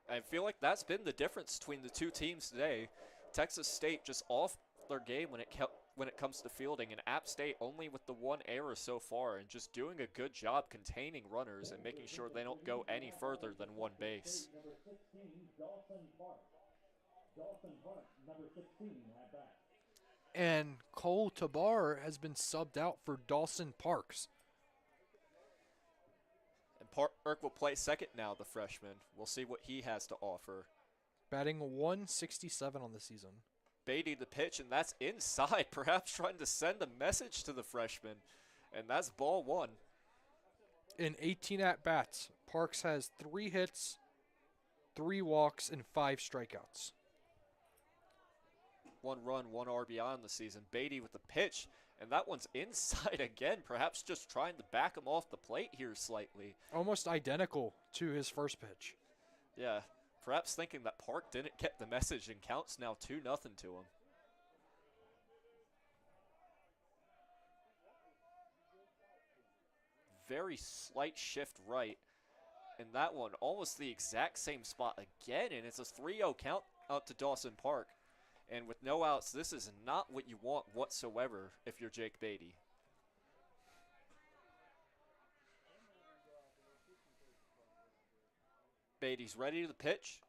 I feel like that's been the difference between the 2 teams today. Texas State just off their game when it comes to fielding, and App State only with the 1 error so far, and just doing a good job containing runners and making sure they don't go any further than 1 base. And Cole Tabar has been subbed out for Dawson Parks. And Park will play second now, the freshman. We'll see what he has to offer. Batting 167 on the season. Beatty the pitch, and that's inside, perhaps trying to send a message to the freshman. And that's ball 1. In 18 at-bats, Parks has 3 hits, 3 walks, and 5 strikeouts. 1 run, 1 RBI on the season. Beatty with the pitch, and that one's inside again, perhaps just trying to back him off the plate here slightly. Almost identical to his first pitch. Yeah, perhaps thinking that Park didn't get the message, and counts now 2-0 to him. Very slight shift right, And that one almost the exact same spot again, and it's a 3-0 count out to Dawson Park. And with no outs, this is not what you want whatsoever if you're Jake Beatty. Beatty's ready to pitch,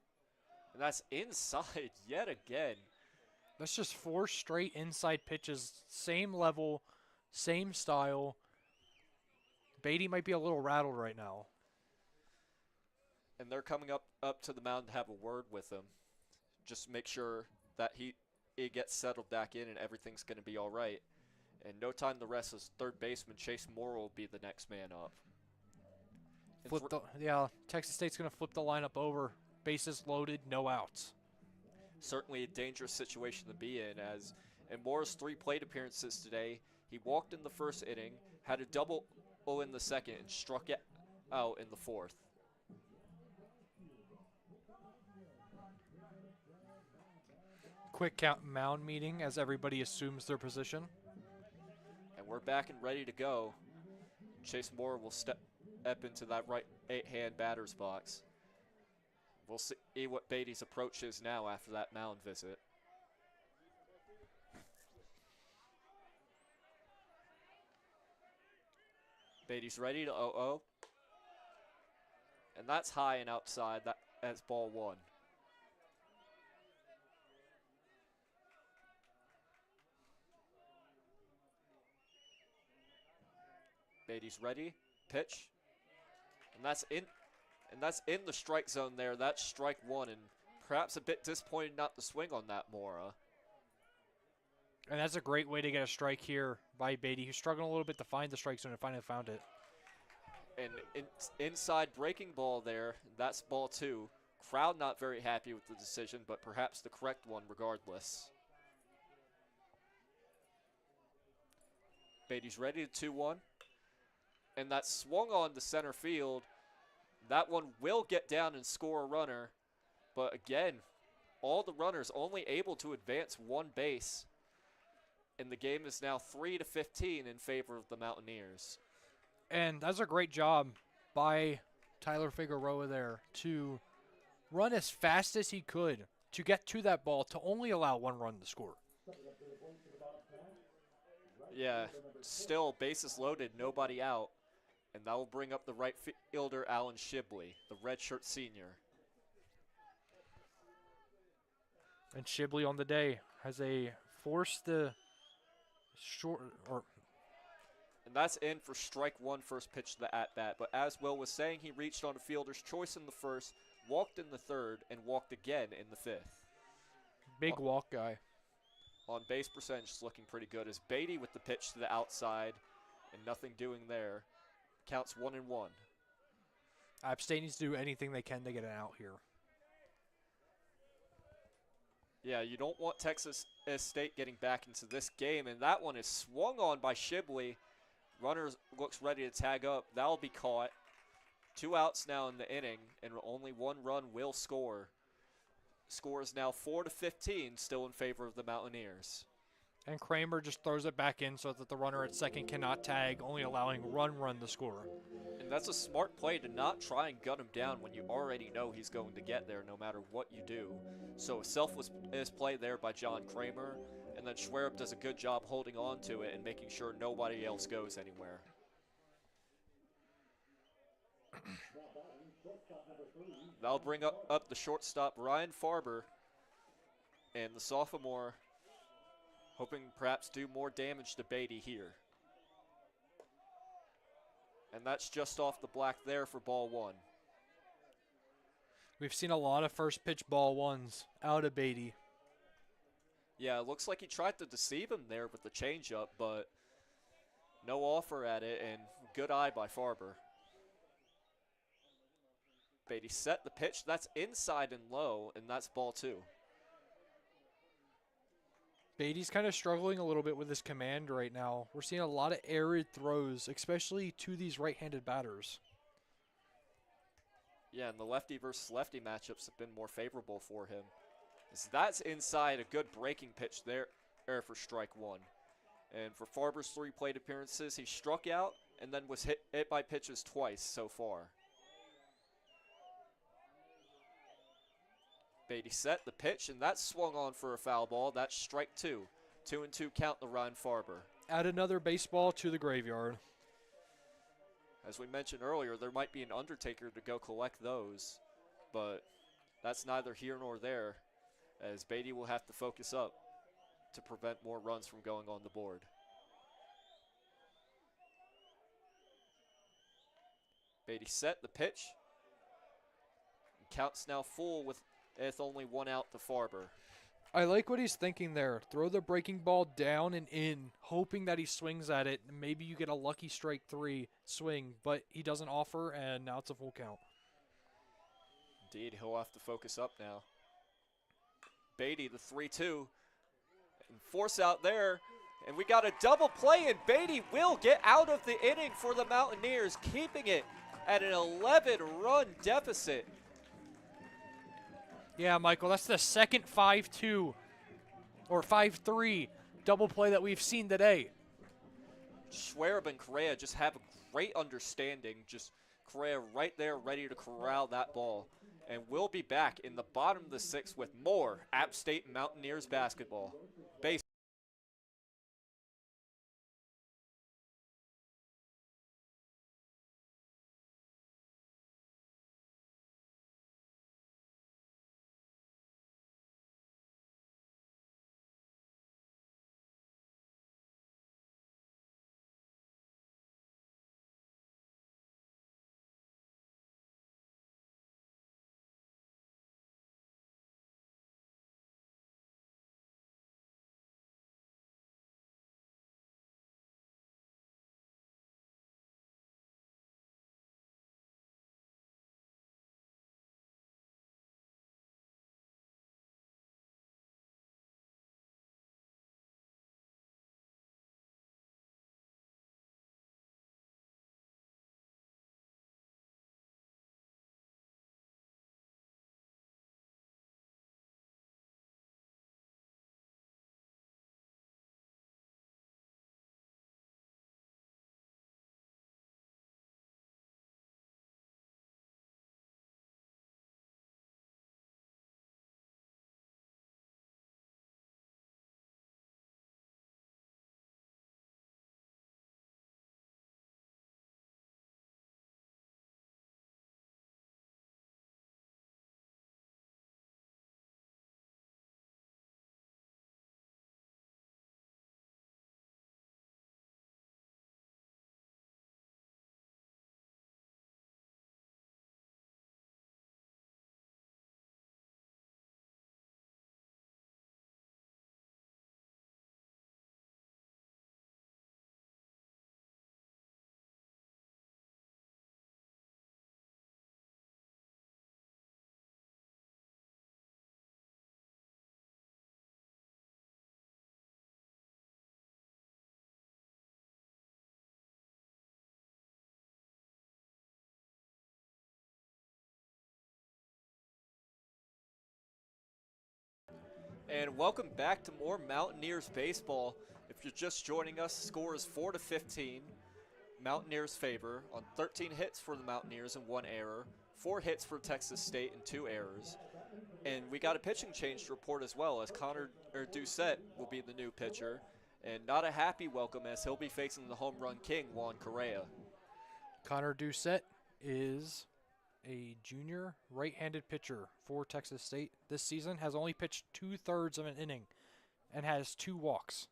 and that's inside yet again. That's just 4 straight inside pitches, same level, same style. Beatty might be a little rattled right now. And they're coming up to the mound to have a word with him. Just make sure that he gets settled back in and everything's going to be all right. And no time to rest as third baseman Chase Moore will be the next man up. Texas State's going to flip the lineup over. Bases loaded, no outs. Certainly a dangerous situation to be in, as in Moore's 3 plate appearances today, he walked in the first inning, had a double in the second, and struck out in the fourth. Quick count mound meeting as everybody assumes their position. And we're back and ready to go. Chase Moore will step into that right 8-hand batter's box. We'll see what Beatty's approach is now after that mound visit. Beatty's ready to 0-0. And that's high and outside. That's ball 1. Beatty's ready. Pitch. And that's in the strike zone there. That's strike 1, and perhaps a bit disappointed not to swing on that, Mora. And that's a great way to get a strike here by Beatty, who's struggling a little bit to find the strike zone and finally found it. And inside breaking ball there, that's ball 2. Crowd not very happy with the decision, but perhaps the correct one regardless. Beatty's ready to 2-1. And that swung on to center field. That one will get down and score a runner. But again, all the runners only able to advance 1 base. And the game is now 3-15 in favor of the Mountaineers. And that's a great job by Tyler Figueroa there to run as fast as he could to get to that ball to only allow 1 run to score. Yeah, still bases loaded, nobody out. And that will bring up the right fielder, Alan Shibley, the redshirt senior. And Shibley on the day has a forced short or. And that's in for strike 1, first pitch to the at-bat. But as Will was saying, he reached on a fielder's choice in the first, walked in the third, and walked again in the 5th. Big walk guy. On base percentage is looking pretty good as Beatty with the pitch to the outside and nothing doing there. Counts 1-1. App State needs to do anything they can to get an out here. Yeah, you don't want Texas State getting back into this game, and that one is swung on by Shibley. Runner looks ready to tag up. That'll be caught. 2 outs now in the inning, and only 1 run will score. Score is now 4-15, still in favor of the Mountaineers. And Kramer just throws it back in so that the runner at second cannot tag, only allowing run to score. And that's a smart play to not try and gun him down when you already know he's going to get there no matter what you do. So a selfless play there by John Kramer, and then Schwerup does a good job holding on to it and making sure nobody else goes anywhere. That'll bring up the shortstop, Ryan Farber, and the sophomore hoping perhaps do more damage to Beatty here. And that's just off the black there for ball 1. We've seen a lot of first pitch ball 1s out of Beatty. Yeah, it looks like he tried to deceive him there with the changeup, but no offer at it, and good eye by Farber. Beatty set the pitch. That's inside and low, and that's ball 2. Beatty's kind of struggling a little bit with his command right now. We're seeing a lot of arid throws, especially to these right-handed batters. Yeah, and the lefty versus lefty matchups have been more favorable for him. So that's inside, a good breaking pitch there for strike 1. And for Farber's 3 plate appearances, he struck out and then was hit by pitches twice so far. Beatty set the pitch, and that's swung on for a foul ball. That's strike 2. 2-2 count to Ryan Farber. Add another baseball to the graveyard. As we mentioned earlier, there might be an undertaker to go collect those, but that's neither here nor there, as Beatty will have to focus up to prevent more runs from going on the board. Beatty set the pitch. Count's now full with only 1 out to Farber. I like what he's thinking there. Throw the breaking ball down and in, hoping that he swings at it. Maybe you get a lucky strike 3 swing, but he doesn't offer, and now it's a full count. Indeed, he'll have to focus up now. Beatty, the 3-2. And force out there. And we got a double play, and Beatty will get out of the inning for the Mountaineers, keeping it at an 11-run deficit. Yeah, Michael, that's the second 5-2 or 5-3 double play that we've seen today. Schwerb and Correa just have a great understanding. Just Correa right there ready to corral that ball. And we'll be back in the bottom of the 6th with more App State Mountaineers basketball. Base. And welcome back to more Mountaineers baseball. If you're just joining us, score is 4-15. Mountaineers favor on 13 hits for the Mountaineers and 1 error, 4 hits for Texas State and 2 errors. And we got a pitching change to report as well, as Connor Doucette will be the new pitcher. And not a happy welcome, as he'll be facing the home run king, Juan Correa. Connor Doucette is a junior right-handed pitcher for Texas State this season, has only pitched 2/3 of an inning and has 2 walks.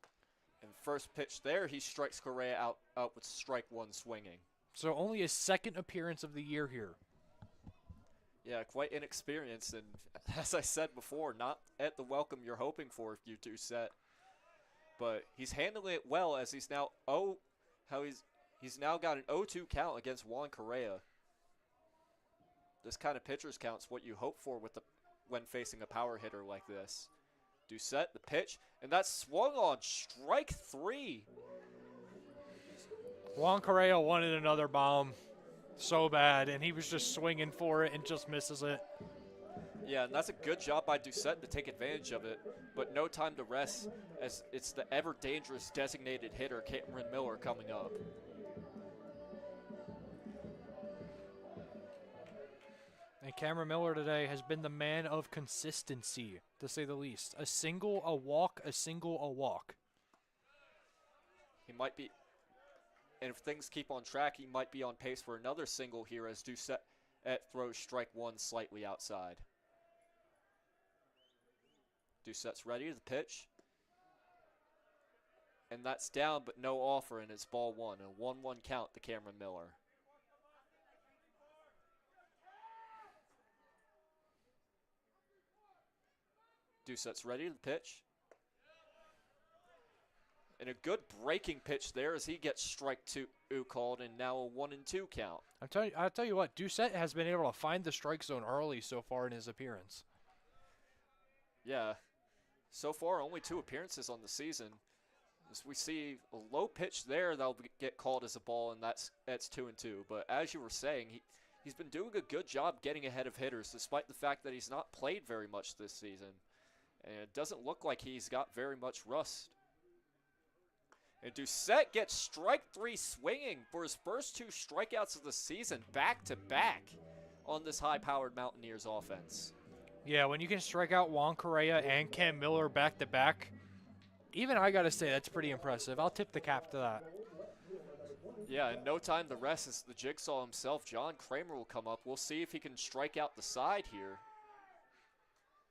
And first pitch there, he strikes Correa out with strike 1 swinging. So only his second appearance of the year here. Yeah, quite inexperienced, and as I said before, not at the welcome you're hoping for if you do set. But he's handling it well, as he's now he's now got an 0-2 count against Juan Correa. This kind of pitcher's count's what you hope for when facing a power hitter like this. Doucette, the pitch, and that's swung on strike 3. Juan Correa wanted another bomb so bad, and he was just swinging for it and just misses it. Yeah, and that's a good job by Doucette to take advantage of it, but no time to rest, as it's the ever-dangerous designated hitter, Cameron Miller, coming up. And Cameron Miller today has been the man of consistency, to say the least. A single, a walk, a single, a walk. He might be, and if things keep on track, he might be on pace for another single here as Doucette throws strike one slightly outside. Doucette's ready, the pitch. And that's down, but no offer, and it's ball one. A 1-1 count to Cameron Miller. Doucette's ready, the pitch. And a good breaking pitch there as he gets strike two called, and now a 1-2 count. I'll tell you what, Doucette has been able to find the strike zone early so far in his appearance. Yeah, so far only 2 appearances on the season. As we see a low pitch there, that'll get called as a ball, and that's 2-2. But as you were saying, he's been doing a good job getting ahead of hitters, despite the fact that he's not played very much this season. And it doesn't look like he's got very much rust. And Doucette gets strike 3 swinging for his first 2 strikeouts of the season back-to-back on this high-powered Mountaineers offense. Yeah, when you can strike out Juan Correa and Cam Miller back-to-back, even I got to say that's pretty impressive. I'll tip the cap to that. Yeah, in no time the rest is the jigsaw himself. John Kramer will come up. We'll see if he can strike out the side here.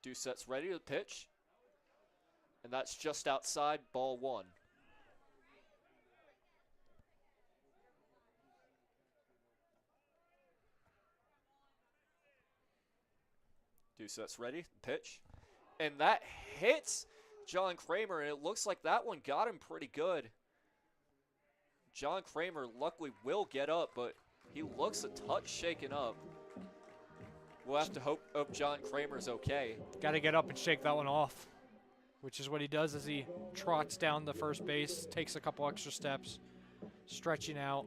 Doucette's ready to pitch. And that's just outside, ball 1. Doucette's ready, pitch. And that hits John Kramer, and it looks like that one got him pretty good. John Kramer luckily will get up, but he looks a touch shaken up. We'll have to hope John Kramer's okay. Got to get up and shake that one off, which is what he does as he trots down the first base, takes a couple extra steps, stretching out.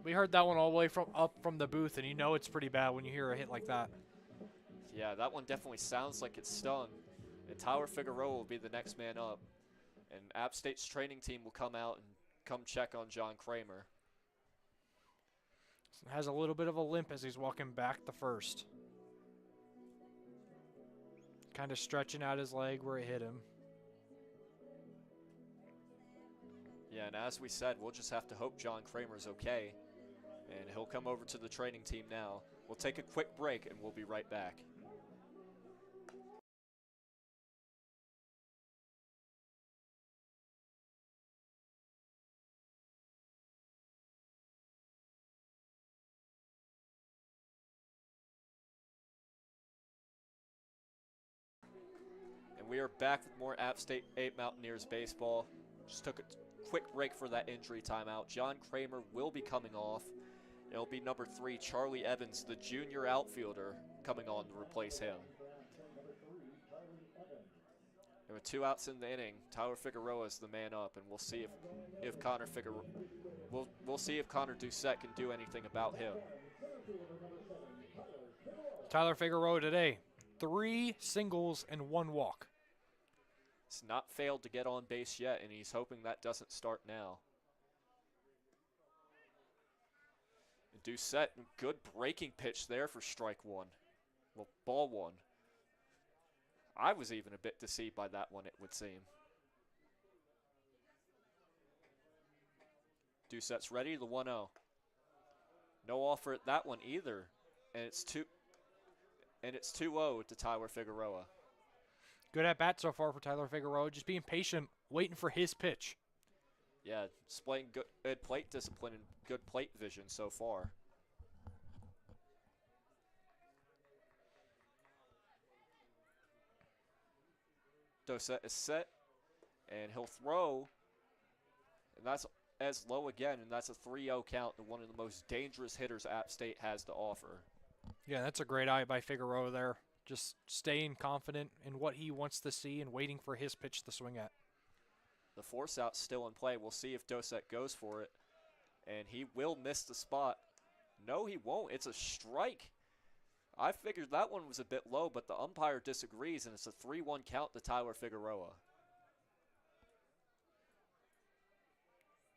We heard that one all the way up from the booth, and you know it's pretty bad when you hear a hit like that. Yeah, that one definitely sounds like it's stung. And Tyler Figueroa will be the next man up. And App State's training team will come out and come check on John Kramer. Has a little bit of a limp as he's walking back to first. Kind of stretching out his leg where it hit him. Yeah, and as we said, we'll just have to hope John Kramer's okay. And he'll come over to the training team now. We'll take a quick break, and we'll be right back. And we are back with more App State 8 Mountaineers baseball. Just took a quick break for that injury timeout. John Kramer will be coming off. It'll be number 3, Charlie Evans, the junior outfielder, coming on to replace him. And with 2 outs in the inning, Tyler Figueroa is the man up, and we'll see if Connor Figueroa, we'll see if Connor Doucette can do anything about him. Tyler Figueroa today, 3 singles and 1 walk. He's not failed to get on base yet, and he's hoping that doesn't start now. Doucette, good breaking pitch there for strike 1. Well, ball 1. I was even a bit deceived by that one, it would seem. Doucette's ready, the 1-0. No offer at that one either, and it's 2-0 to Tyler Figueroa. Good at bat so far for Tyler Figueroa, just being patient, waiting for his pitch. Yeah, displaying good plate discipline and good plate vision so far. Doucette is set, and he'll throw, and that's as low again, and that's a 3-0 count to one of the most dangerous hitters App State has to offer. Yeah, that's a great eye by Figueroa there. Just staying confident in what he wants to see and waiting for his pitch to swing at. The force out's still in play. We'll see if Doucette goes for it. And he will miss the spot. No, he won't. It's a strike. I figured that one was a bit low, but the umpire disagrees, and it's a 3-1 count to Tyler Figueroa.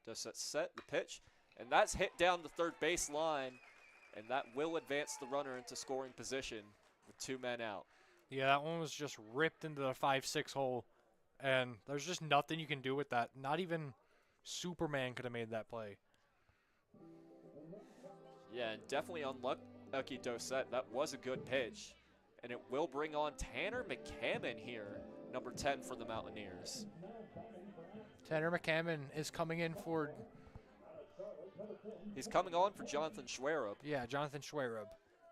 Doucette set the pitch, and that's hit down the third base line. and that will advance the runner into scoring position with 2 men out. Yeah, that one was just ripped into the 5-6 hole, and there's just nothing you can do with that. Not even Superman could have made that play. Yeah, and definitely unlucky Dosette. That was a good pitch, and it will bring on Tanner McCammon here, number 10 for the Mountaineers. Tanner McCammon is coming in for... He's coming on for Jonathan Schwerup. Yeah, Jonathan Schwerup.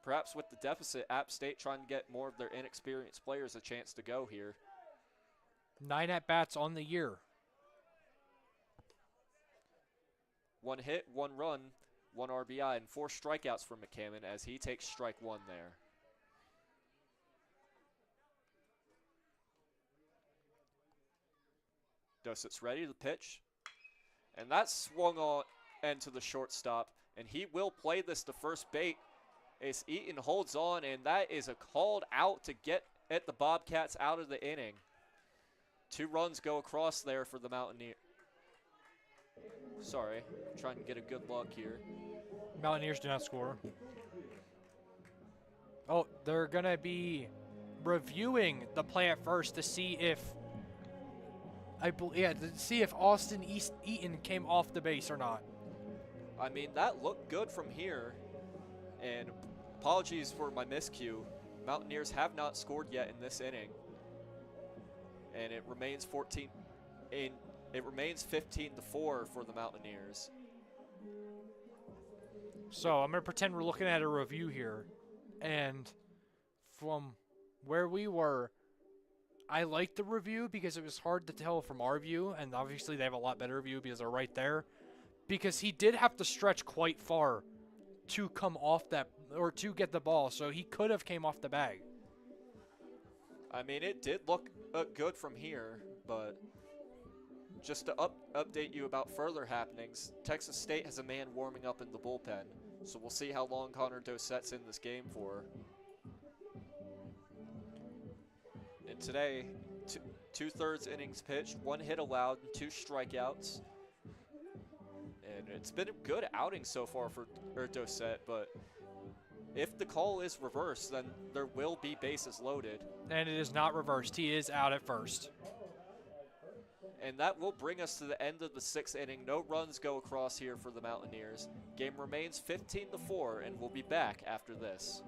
Perhaps with the deficit, App State trying to get more of their inexperienced players a chance to go here. 9 at-bats on the year. 1 hit, 1 run, 1 RBI, and 4 strikeouts for McCammon as he takes strike 1 there. Doset's ready to pitch. And that swung on into the shortstop, and he will play this to first base. As Eaton holds on, and that is a called out to get at the Bobcats out of the inning. 2 runs go across there for the Mountaineers. Sorry, trying to get a good look here. Mountaineers do not score. Oh, they're going to be reviewing the play at first to see if to see if Austin Eaton came off the base or not. I mean, that looked good from here. And apologies for my miscue. Mountaineers have not scored yet in this inning. And it remains 15-4 for the Mountaineers. So I'm going to pretend we're looking at a review here. And from where we were, I liked the review because it was hard to tell from our view. And obviously they have a lot better view because they're right there. Because he did have to stretch quite far to come off that, or to get the ball. So he could have came off the bag. I mean, it did look good from here, but just to update you about further happenings, Texas State has a man warming up in the bullpen, so we'll see how long Connor Dosette's in this game for. And today, 2/3 innings pitched, 1 hit allowed, and 2 strikeouts. And it's been a good outing so far for Dosette, but if the call is reversed, then there will be bases loaded. And it is not reversed. He is out at first. And that will bring us to the end of the 6th inning. No runs go across here for the Mountaineers. Game remains 15-4, and we'll be back after this.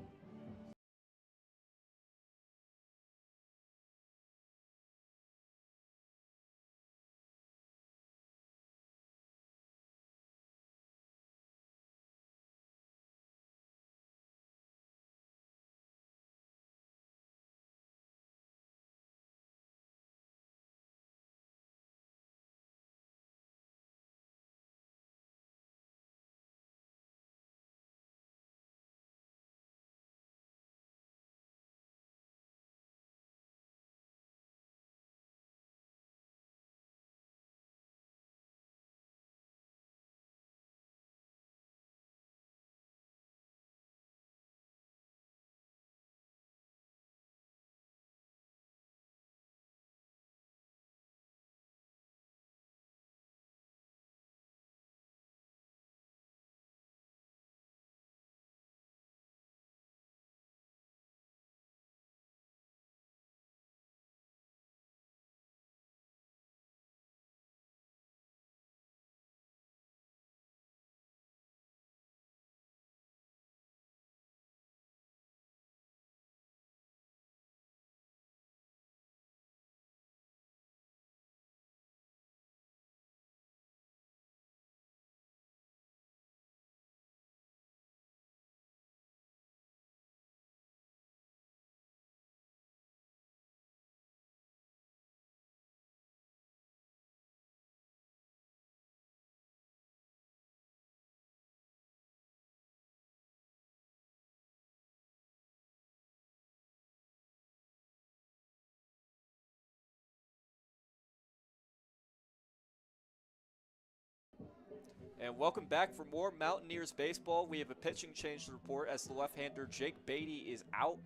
And welcome back for more Mountaineers baseball. We have a pitching change to report as the left-hander Jake Beatty is out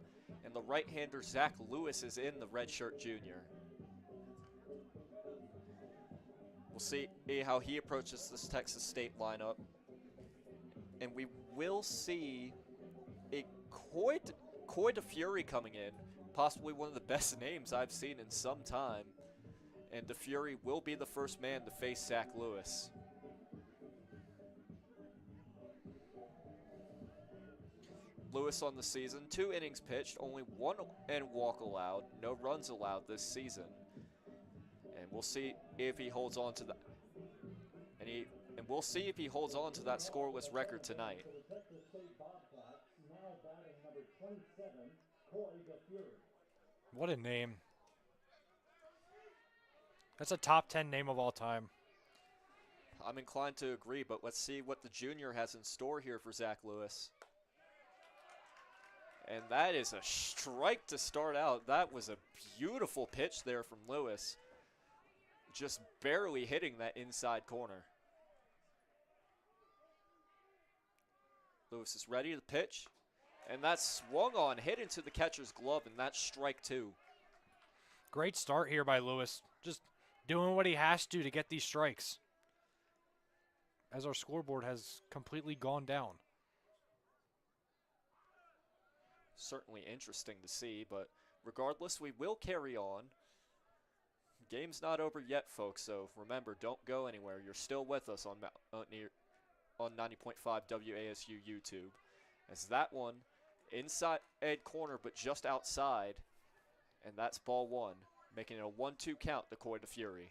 and the right-hander Zach Lewis is in, the redshirt junior. We'll see how he approaches this Texas State lineup. And we will see a Coy DeFury coming in, possibly one of the best names I've seen in some time. And DeFury will be the first man to face Zach Lewis. Lewis on the season, 2 innings pitched, only 1 walk allowed, no runs allowed this season. And we'll see if he holds on to that. And we'll see if he holds on to that scoreless record tonight. What a name. That's a top 10 name of all time. I'm inclined to agree, but let's see what the junior has in store here for Zach Lewis. And that is a strike to start out. That was a beautiful pitch there from Lewis. Just barely hitting that inside corner. Lewis is ready to pitch. And that's swung on, hit into the catcher's glove, and that's strike 2. Great start here by Lewis. Just doing what he has to get these strikes. As our scoreboard has completely gone down. Certainly interesting to see, but regardless, we will carry on. Game's not over yet, folks, so remember, don't go anywhere. You're still with us on 90.5 WASU YouTube. As that one, inside corner, but just outside, and that's ball 1, making it a 1-2 count to Coy DeFury.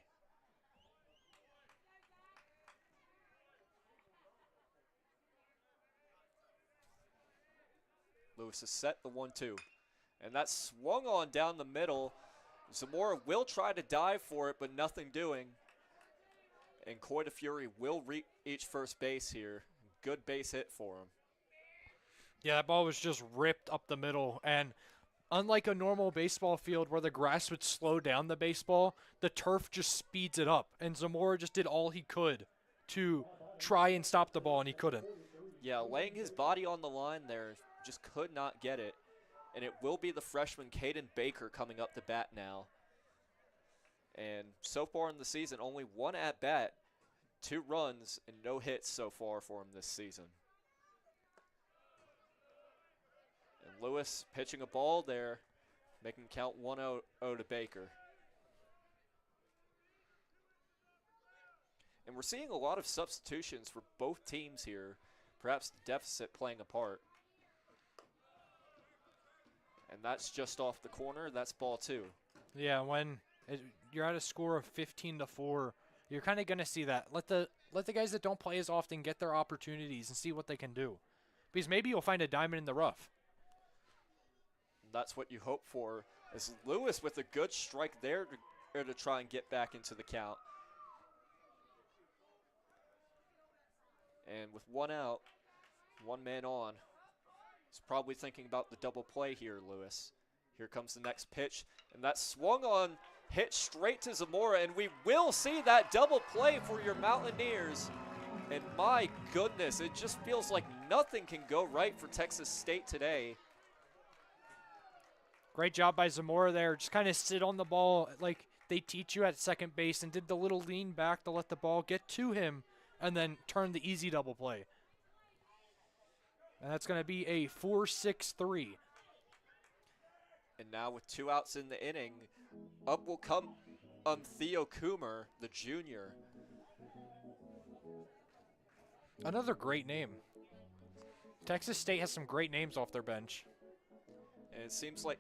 Lewis has set the 1-2. And that's swung on down the middle. Zamora will try to dive for it, but nothing doing. And Coy DeFury will reach first base here. Good base hit for him. Yeah, that ball was just ripped up the middle. And unlike a normal baseball field where the grass would slow down the baseball, the turf just speeds it up. And Zamora just did all he could to try and stop the ball, and he couldn't. Yeah, laying his body on the line there, just could not get it. And it will be the freshman Caden Baker coming up to bat now. And so far in the season, only 1 at-bat, 2 runs, and no hits so far for him this season. And Lewis pitching a ball there, making count 1-0 to Baker. And we're seeing a lot of substitutions for both teams here, perhaps the deficit playing a part. And that's just off the corner. That's ball 2. Yeah, when you're at a score of 15-4, you're kind of going to see that. Let the guys that don't play as often get their opportunities and see what they can do. Because maybe you'll find a diamond in the rough. That's what you hope for. As Lewis with a good strike there to try and get back into the count. And with 1 out, 1 man on. He's probably thinking about the double play here, Lewis. Here comes the next pitch, and that swung on, hit straight to Zamora, and we will see that double play for your Mountaineers. And my goodness, it just feels like nothing can go right for Texas State today. Great job by Zamora there. Just kind of sit on the ball like they teach you at second base and did the little lean back to let the ball get to him and then turn the easy double play. And that's going to be a 4-6-3. And now with 2 outs in the inning, up will come Theo Coomer, the junior. Another great name. Texas State has some great names off their bench. And it seems like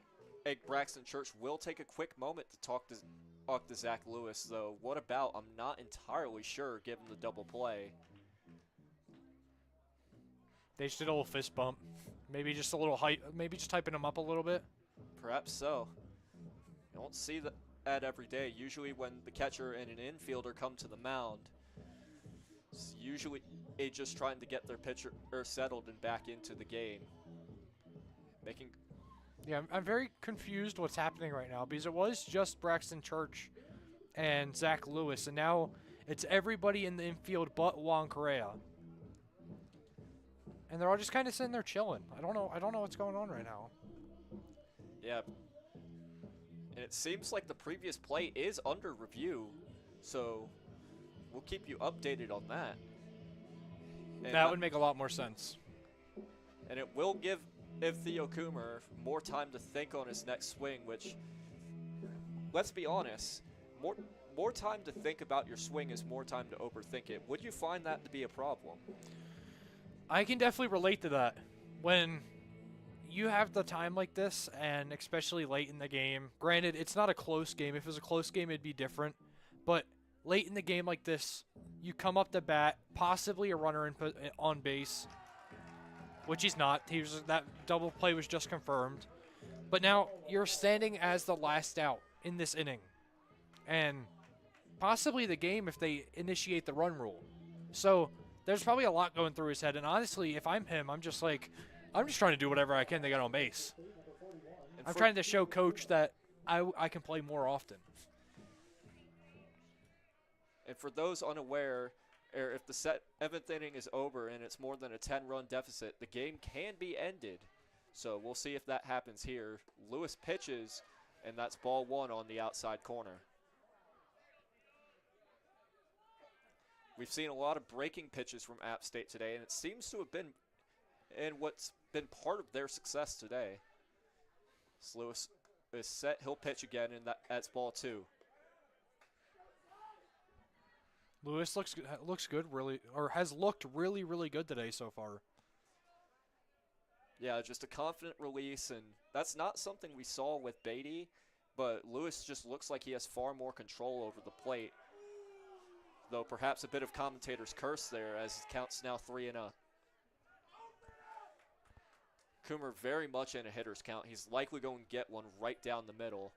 Braxton Church will take a quick moment to talk to Zach Lewis, though. What about? I'm not entirely sure, given the double play. They just did a little fist bump. Maybe just a little hype. Maybe just hyping him up a little bit. Perhaps so. You don't see that every day. Usually when the catcher and an infielder come to the mound, it's usually just trying to get their pitcher settled and back into the game. Yeah, I'm very confused what's happening right now because it was just Braxton Church and Zach Lewis, and now it's everybody in the infield but Juan Correa. And they're all just kind of sitting there chilling. I don't know what's going on right now. Yeah. And it seems like the previous play is under review, so we'll keep you updated on that. And That would make a lot more sense. And it will give Theo Coomer more time to think on his next swing, which, let's be honest, more time to think about your swing is more time to overthink it. Would you find that to be a problem? I can definitely relate to that. When you have the time like this, and especially late in the game, granted, it's not a close game. If it was a close game, it'd be different. But late in the game like this, you come up to bat, possibly a runner on base, which he's not. That double play was just confirmed. But now you're standing as the last out in this inning. And possibly the game if they initiate the run rule. So there's probably a lot going through his head. And honestly, if I'm him, I'm just trying to do whatever I can to get on base. I'm trying to show coach that I can play more often. And for those unaware, if the seventh inning is over and it's more than a 10-run deficit, the game can be ended. So we'll see if that happens here. Lewis pitches, and that's ball one on the outside corner. We've seen a lot of breaking pitches from App State today, and it seems to have been in what's been part of their success today. So Lewis is set. He'll pitch again, and that's ball two. Lewis looks good, really, or has looked really, really good today so far. Yeah, just a confident release, and that's not something we saw with Beatty, but Lewis just looks like he has far more control over the plate. Though perhaps a bit of commentator's curse there, as it counts now 3-0. Coomer very much in a hitter's count. He's likely going to get one right down the middle.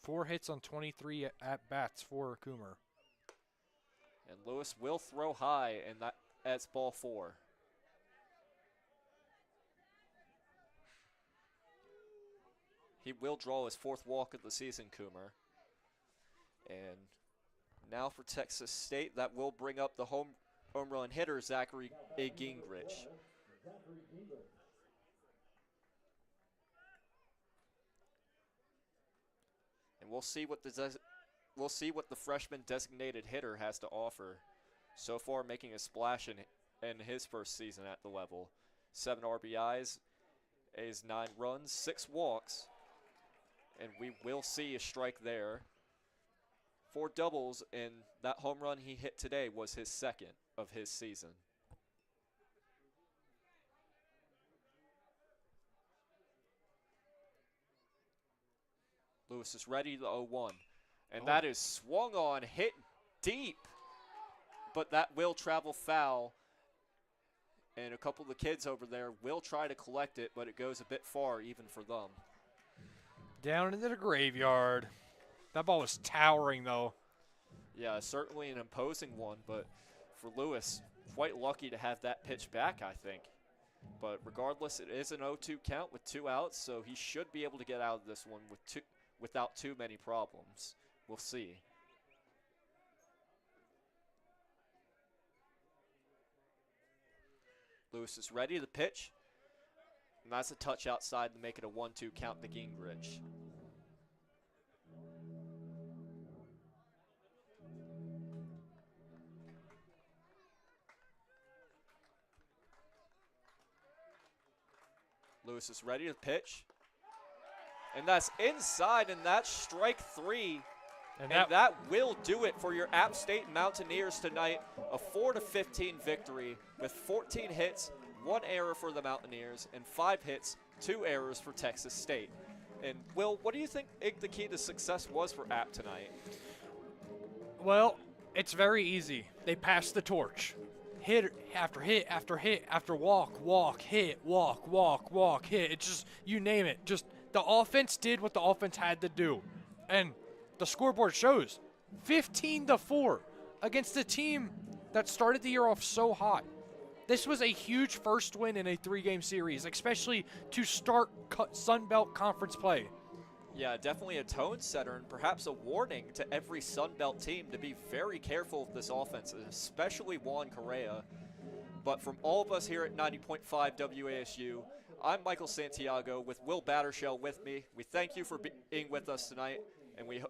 4 hits on 23 at-bats for Coomer. And Lewis will throw high, and that's ball 4. He will draw his 4th walk of the season, Coomer. And now for Texas State, that will bring up the home run hitter, Zachary A. Gingrich. And we'll see what the freshman designated hitter has to offer. So far, making a splash in his first season at the level. 7 RBIs, A's 9 runs, 6 walks, and we will see a strike there. 4 doubles, and that home run he hit today was his 2nd of his season. Lewis is ready, the 0-1. And that is swung on, hit deep, but that will travel foul. And a couple of the kids over there will try to collect it, but it goes a bit far even for them. Down into the graveyard. That ball was towering, though. Yeah, certainly an imposing one, but for Lewis, quite lucky to have that pitch back, I think. But regardless, it is an 0-2 count with 2 outs, so he should be able to get out of this one without too many problems. We'll see. Lewis is ready to pitch, and that's a touch outside to make it a 1-2 count to Gingrich. Lewis is ready to pitch. And that's inside, and that's strike 3. And that will do it for your App State Mountaineers tonight. A 4-15 victory with 14 hits, 1 error for the Mountaineers, and 5 hits, 2 errors for Texas State. And Will, what do you think the key to success was for App tonight? Well, it's very easy. They passed the torch. Hit after hit after hit after walk, hit, walk, hit. It's just, you name it. Just the offense did what the offense had to do. And the scoreboard shows 15-4 against a team that started the year off so hot. This was a huge first win in a 3-game series, especially to start Sun Belt Conference play. Yeah, definitely a tone setter and perhaps a warning to every Sun Belt team to be very careful of this offense, especially Juan Correa. But from all of us here at 90.5 WASU, I'm Michael Santiago with Will Battershell with me. We thank you for being with us tonight, and we